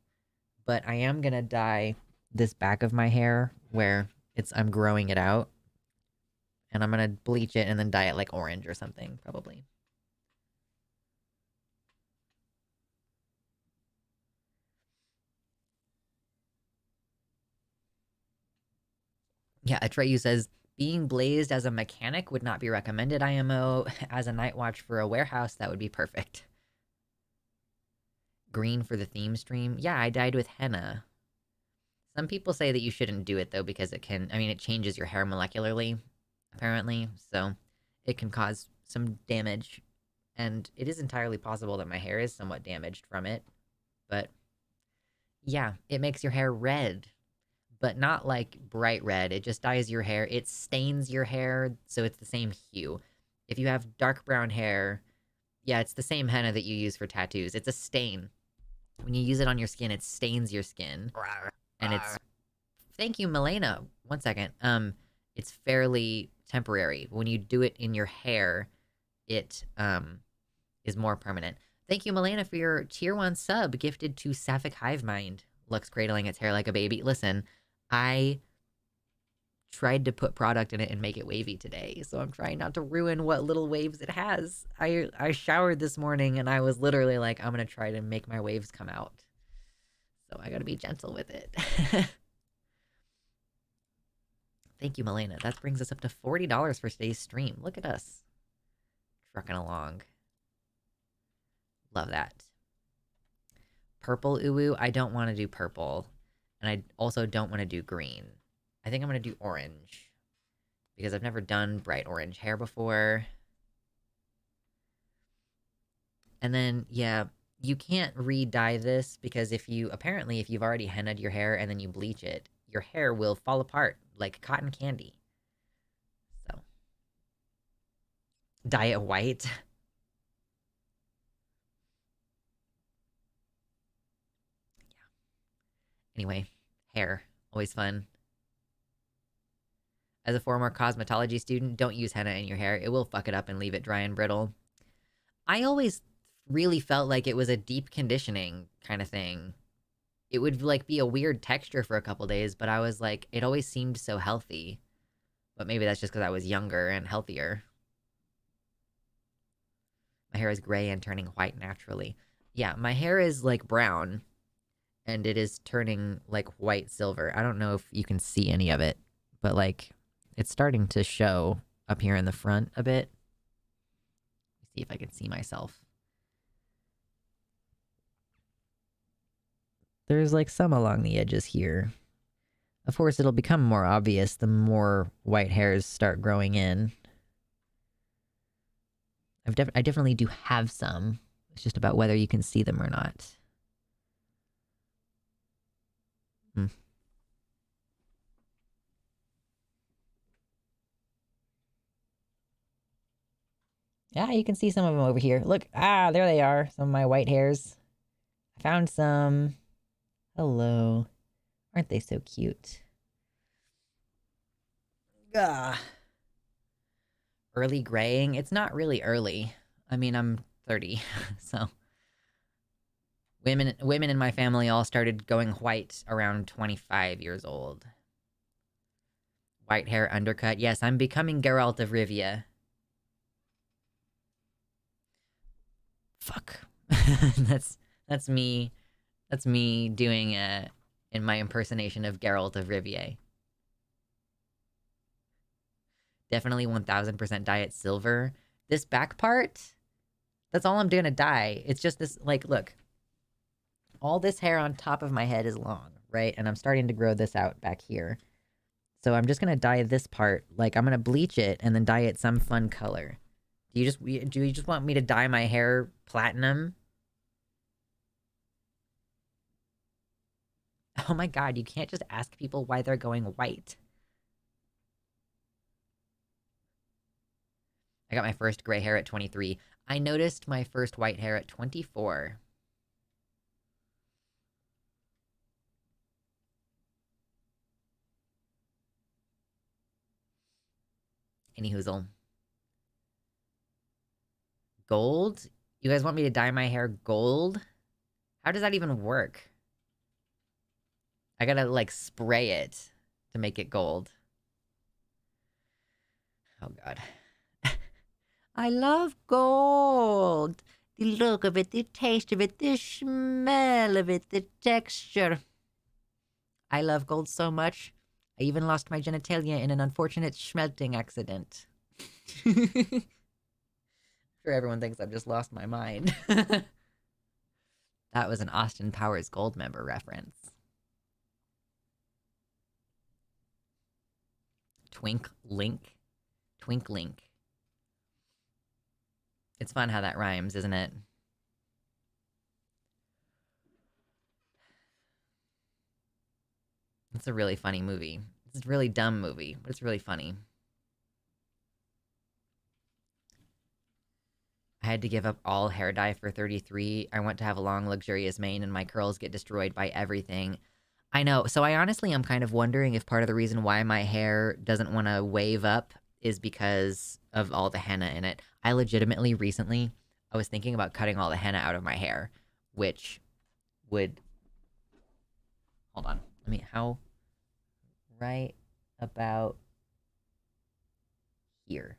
but I am going to dye this back of my hair where I'm growing it out. And I'm gonna bleach it and then dye it like orange or something, probably. Yeah, Atreyu says, being blazed as a mechanic would not be recommended, IMO. As a night watch for a warehouse, that would be perfect. Green for the theme stream. Yeah, I dyed with henna. Some people say that you shouldn't do it, though, because it can... I mean, it changes your hair molecularly, apparently. So it can cause some damage. And it is entirely possible that my hair is somewhat damaged from it. But yeah, it makes your hair red. But not like bright red. It just dyes your hair. It stains your hair, so it's the same hue. If you have dark brown hair, yeah, it's the same henna that you use for tattoos. It's a stain. When you use it on your skin, it stains your skin. And it's... Thank you, Milena. 1 second. It's fairly temporary. When you do it in your hair, it is more permanent. Thank you, Milena, for your tier 1 sub gifted to Sapphic Hivemind. Lux cradling its hair like a baby. Listen, I tried to put product in it and make it wavy today, so I'm trying not to ruin what little waves it has. I showered this morning and I was literally like, I'm gonna try to make my waves come out. So I gotta be gentle with it. Thank you, Milena. That brings us up to $40 for today's stream. Look at us. Trucking along. Love that. Purple uwu, I don't want to do purple. And I also don't want to do green. I think I'm going to do orange. Because I've never done bright orange hair before. And then, yeah, you can't re-dye this because if you've already hennaed your hair and then you bleach it, your hair will fall apart like cotton candy. So. Dye it white. Anyway, hair. Always fun. As a former cosmetology student, don't use henna in your hair. It will fuck it up and leave it dry and brittle. I always really felt like it was a deep conditioning kind of thing. It would, like, be a weird texture for a couple days, but I was like, it always seemed so healthy. But maybe that's just because I was younger and healthier. My hair is gray and turning white naturally. Yeah, my hair is, like, brown. And it is turning, like, white silver. I don't know if you can see any of it, but, like, it's starting to show up here in the front a bit. Let me see if I can see myself. There's, like, some along the edges here. Of course, it'll become more obvious the more white hairs start growing in. I definitely do have some. It's just about whether you can see them or not. Yeah, you can see some of them over here. Look, there they are. Some of my white hairs. I found some. Hello. Aren't they so cute? Gah. Early graying? It's not really early. I mean, I'm 30, so... Women in my family all started going white around 25 years old. White hair undercut. Yes, I'm becoming Geralt of Rivia. Fuck. that's me. That's me doing in my impersonation of Geralt of Rivia. Definitely 1000% dye it silver. This back part, that's all I'm gonna dye. It's just this, like, look. All this hair on top of my head is long, right? And I'm starting to grow this out back here. So I'm just gonna dye this part. Like, I'm gonna bleach it and then dye it some fun color. Do you just want me to dye my hair platinum? Oh my god, you can't just ask people why they're going white. I got my first gray hair at 23. I noticed my first white hair at 24. Any hoozle. Gold? You guys want me to dye my hair gold? How does that even work? I gotta, like, spray it to make it gold. Oh, God. I love gold. The look of it, the taste of it, the smell of it, the texture. I love gold so much, I even lost my genitalia in an unfortunate smelting accident. Sure, everyone thinks I've just lost my mind. That was an Austin Powers Goldmember reference. Twink Link. Twink Link. It's fun how that rhymes, isn't it? It's a really funny movie. It's a really dumb movie, but it's really funny. I had to give up all hair dye for 33. I want to have a long, luxurious mane, and my curls get destroyed by everything. I know. So I honestly am kind of wondering if part of the reason why my hair doesn't want to wave up is because of all the henna in it. I legitimately recently, I was thinking about cutting all the henna out of my hair, which would... Hold on. How... Right about here.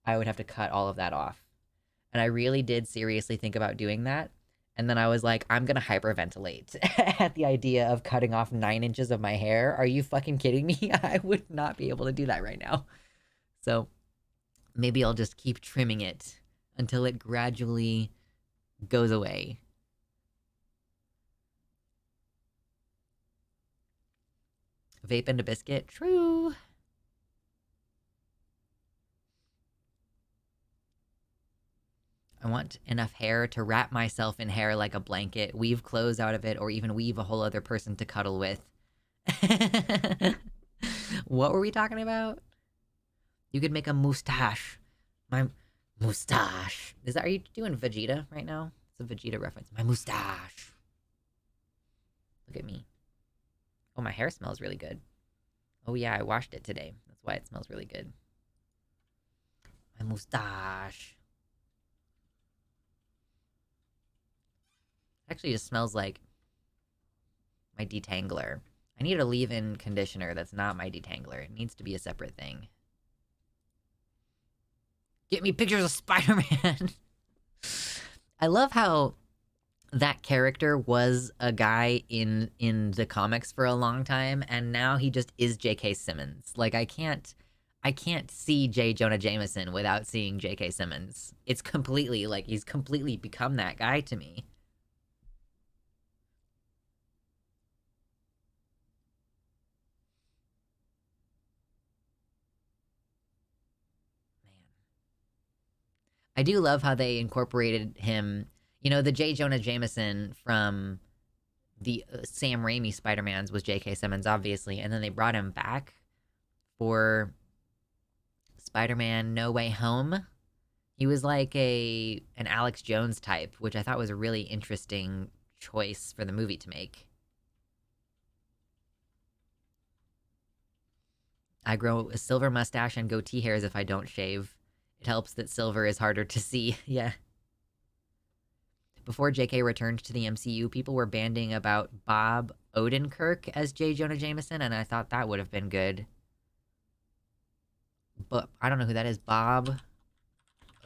I would have to cut all of that off. And I really did seriously think about doing that. And then I was like, I'm gonna hyperventilate at the idea of cutting off 9 inches of my hair. Are you fucking kidding me? I would not be able to do that right now. So maybe I'll just keep trimming it until it gradually goes away. Vape and a biscuit? True. I want enough hair to wrap myself in hair like a blanket, weave clothes out of it, or even weave a whole other person to cuddle with. What were we talking about? You could make a moustache. My moustache. Are you doing Vegeta right now? It's a Vegeta reference. My moustache. Look at me. Oh, my hair smells really good. Oh yeah, I washed it today. That's why it smells really good. My moustache. It actually just smells like my detangler. I need a leave-in conditioner that's not my detangler. It needs to be a separate thing. Get me pictures of Spider-Man! I love how that character was a guy in the comics for a long time, and now he just is J.K. Simmons. Like, I can't see J. Jonah Jameson without seeing J.K. Simmons. It's completely, like, he's completely become that guy to me. I do love how they incorporated him. You know, the J. Jonah Jameson from the Sam Raimi Spider-Mans was J.K. Simmons, obviously, and then they brought him back for Spider-Man No Way Home. He was like an Alex Jones type, which I thought was a really interesting choice for the movie to make. I grow a silver mustache and goatee hairs if I don't shave. It helps that silver is harder to see. Yeah. Before JK returned to the MCU, people were banding about Bob Odenkirk as J. Jonah Jameson, and I thought that would have been good. But I don't know who that is. Bob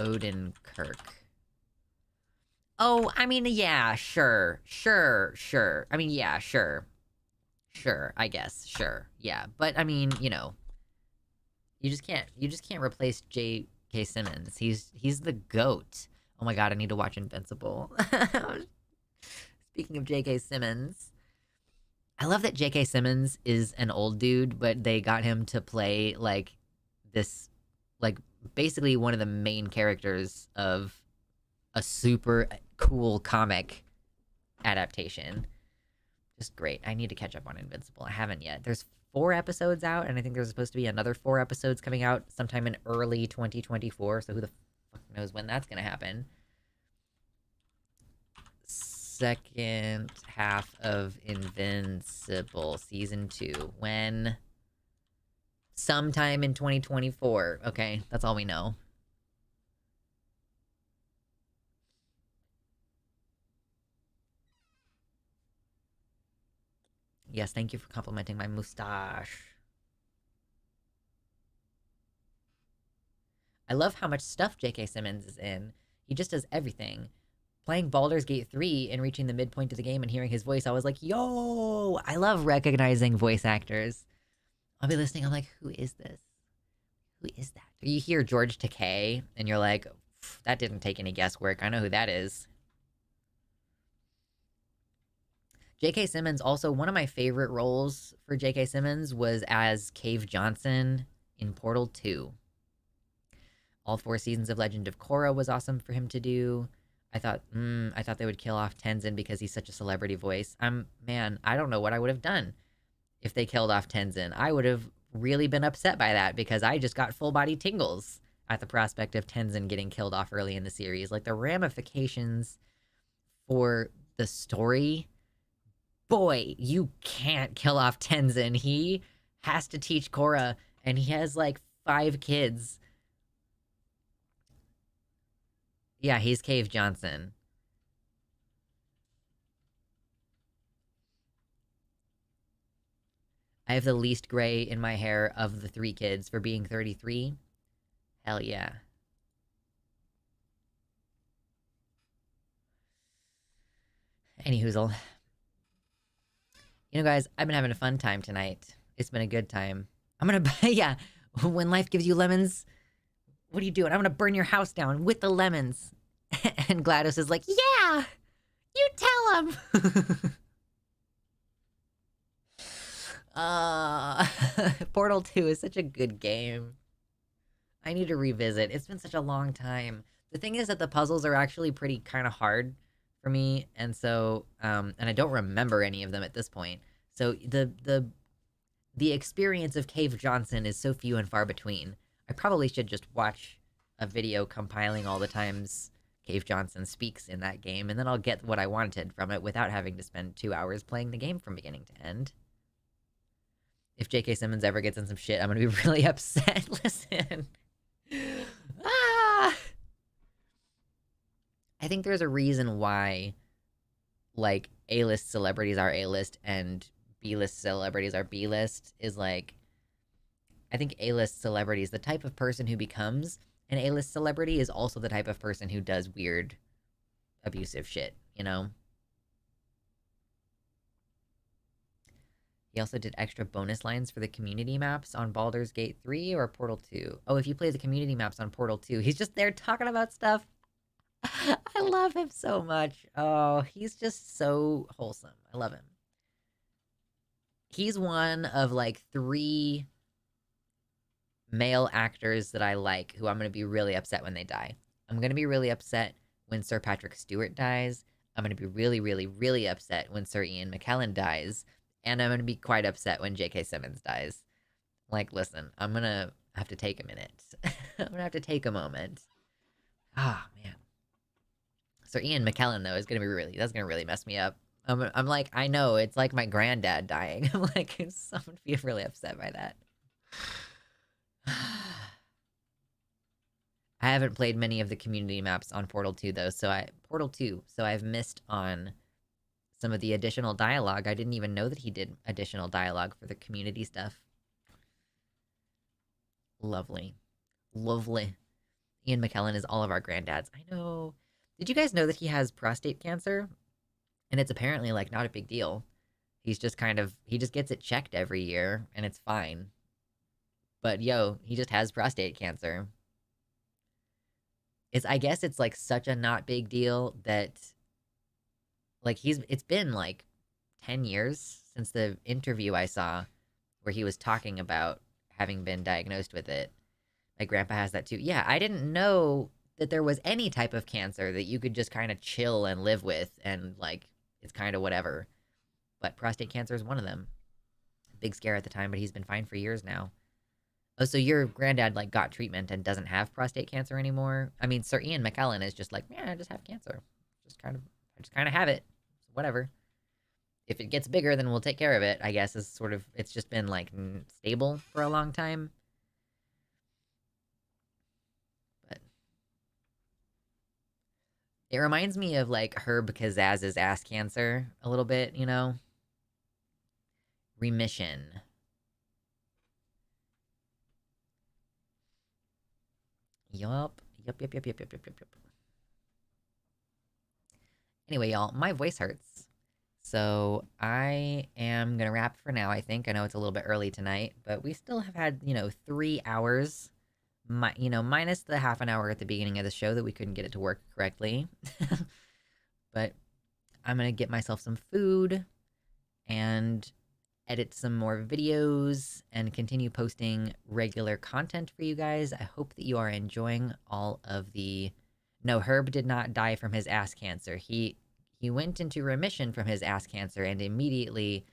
Odenkirk. Oh, I mean, yeah, sure. I mean, yeah, sure. Sure, I guess, sure. Yeah, but I mean, you know, you just can't replace J.K. Simmons. He's the GOAT. Oh my god, I need to watch Invincible. Speaking of J.K. Simmons, I love that J.K. Simmons is an old dude, but they got him to play, like, this, like, basically one of the main characters of a super cool comic adaptation. Just great. I need to catch up on Invincible. I haven't yet. There's 4 episodes out, and I think there's supposed to be another 4 episodes coming out sometime in early 2024, so who the fuck knows when that's gonna happen. Second half of Invincible Season 2. When? Sometime in 2024. Okay, that's all we know. Yes, thank you for complimenting my mustache. I love how much stuff J.K. Simmons is in. He just does everything. Playing Baldur's Gate 3 and reaching the midpoint of the game and hearing his voice, I was like, yo! I love recognizing voice actors. I'll be listening, I'm like, who is this? Who is that? Or you hear George Takei, and you're like, that didn't take any guesswork. I know who that is. J.K. Simmons, also, one of my favorite roles for J.K. Simmons was as Cave Johnson in Portal 2. All 4 seasons of Legend of Korra was awesome for him to do. I thought they would kill off Tenzin because he's such a celebrity voice. Man, I don't know what I would have done if they killed off Tenzin. I would have really been upset by that because I just got full body tingles at the prospect of Tenzin getting killed off early in the series. Like, the ramifications for the story, boy, you can't kill off Tenzin. He has to teach Korra, and he has like 5 kids. Yeah, he's Cave Johnson. I have the least gray in my hair of the 3 kids for being 33. Hell yeah. Any hoozle. You know, guys, I've been having a fun time tonight. It's been a good time. I'm gonna, yeah, when life gives you lemons, what are you doing? I'm gonna burn your house down with the lemons. And GLaDOS is like, yeah, you tell him. Portal 2 is such a good game. I need to revisit. It's been such a long time. The thing is that the puzzles are actually pretty kind of hard for me, and so and I don't remember any of them at this point. So the experience of Cave Johnson is so few and far between. I probably should just watch a video compiling all the times Cave Johnson speaks in that game, and then I'll get what I wanted from it without having to spend 2 hours playing the game from beginning to end. If J.K. Simmons ever gets in some shit, I'm gonna be really upset. Listen. Ah! I think there's a reason why, like, A-list celebrities are A-list and B-list celebrities are B-list, is like, I think A-list celebrities, the type of person who becomes an A-list celebrity is also the type of person who does weird, abusive shit, you know? He also did extra bonus lines for the community maps on Baldur's Gate 3 or Portal 2. Oh, if you play the community maps on Portal 2, he's just there talking about stuff. I love him so much. Oh, he's just so wholesome. I love him. He's one of like 3 male actors that I like who I'm going to be really upset when they die. I'm going to be really upset when Sir Patrick Stewart dies. I'm going to be really, really, really upset when Sir Ian McKellen dies. And I'm going to be quite upset when J.K. Simmons dies. Like, listen, I'm going to have to take a minute. I'm going to have to take a moment. Ah, man. Sir Ian McKellen, though, is going to be really, that's going to really mess me up. I'm like, I know, it's like my granddad dying. I'm like, I'm going to be really upset by that. I haven't played many of the community maps on Portal 2, though, so I've missed on some of the additional dialogue. I didn't even know that he did additional dialogue for the community stuff. Lovely. Lovely. Ian McKellen is all of our granddads. I know. Did you guys know that he has prostate cancer? And it's apparently, like, not a big deal. He's just kind of, he just gets it checked every year, and it's fine. But, yo, he just has prostate cancer. I guess it's, like, such a not big deal that, like, it's been, like, 10 years since the interview I saw where he was talking about having been diagnosed with it. My grandpa has that, too. Yeah, I didn't know that there was any type of cancer that you could just kind of chill and live with and, like, it's kind of whatever. But prostate cancer is one of them. Big scare at the time, but he's been fine for years now. Oh, so your granddad, like, got treatment and doesn't have prostate cancer anymore? I mean, Sir Ian McKellen is just like, yeah, I just have cancer. I just kind of have it. Whatever. If it gets bigger, then we'll take care of it, I guess, is sort of, it's just been, like, stable for a long time. But it reminds me of, like, Herb Kazzaz's ass cancer a little bit, you know? remission. Yup. Yup. Anyway, y'all, my voice hurts. So I am gonna wrap for now, I think. I know it's a little bit early tonight, but we still have had, 3 hours. Minus the half an hour at the beginning of the show that we couldn't get it to work correctly. But I'm gonna get myself some food and edit some more videos and continue posting regular content for you guys. I hope that you are enjoying all of the... No, Herb did not die from his ass cancer. He went into remission from his ass cancer and immediately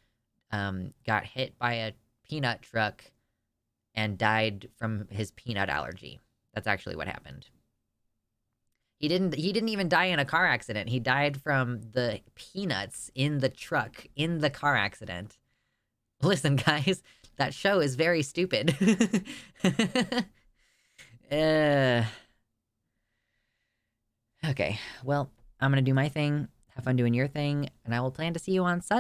got hit by a peanut truck and died from his peanut allergy. That's actually what happened. He didn't even die in a car accident. He died from the peanuts in the truck in the car accident. Listen, guys, that show is very stupid. Okay, well, I'm gonna do my thing, have fun doing your thing, and I will plan to see you on Sunday.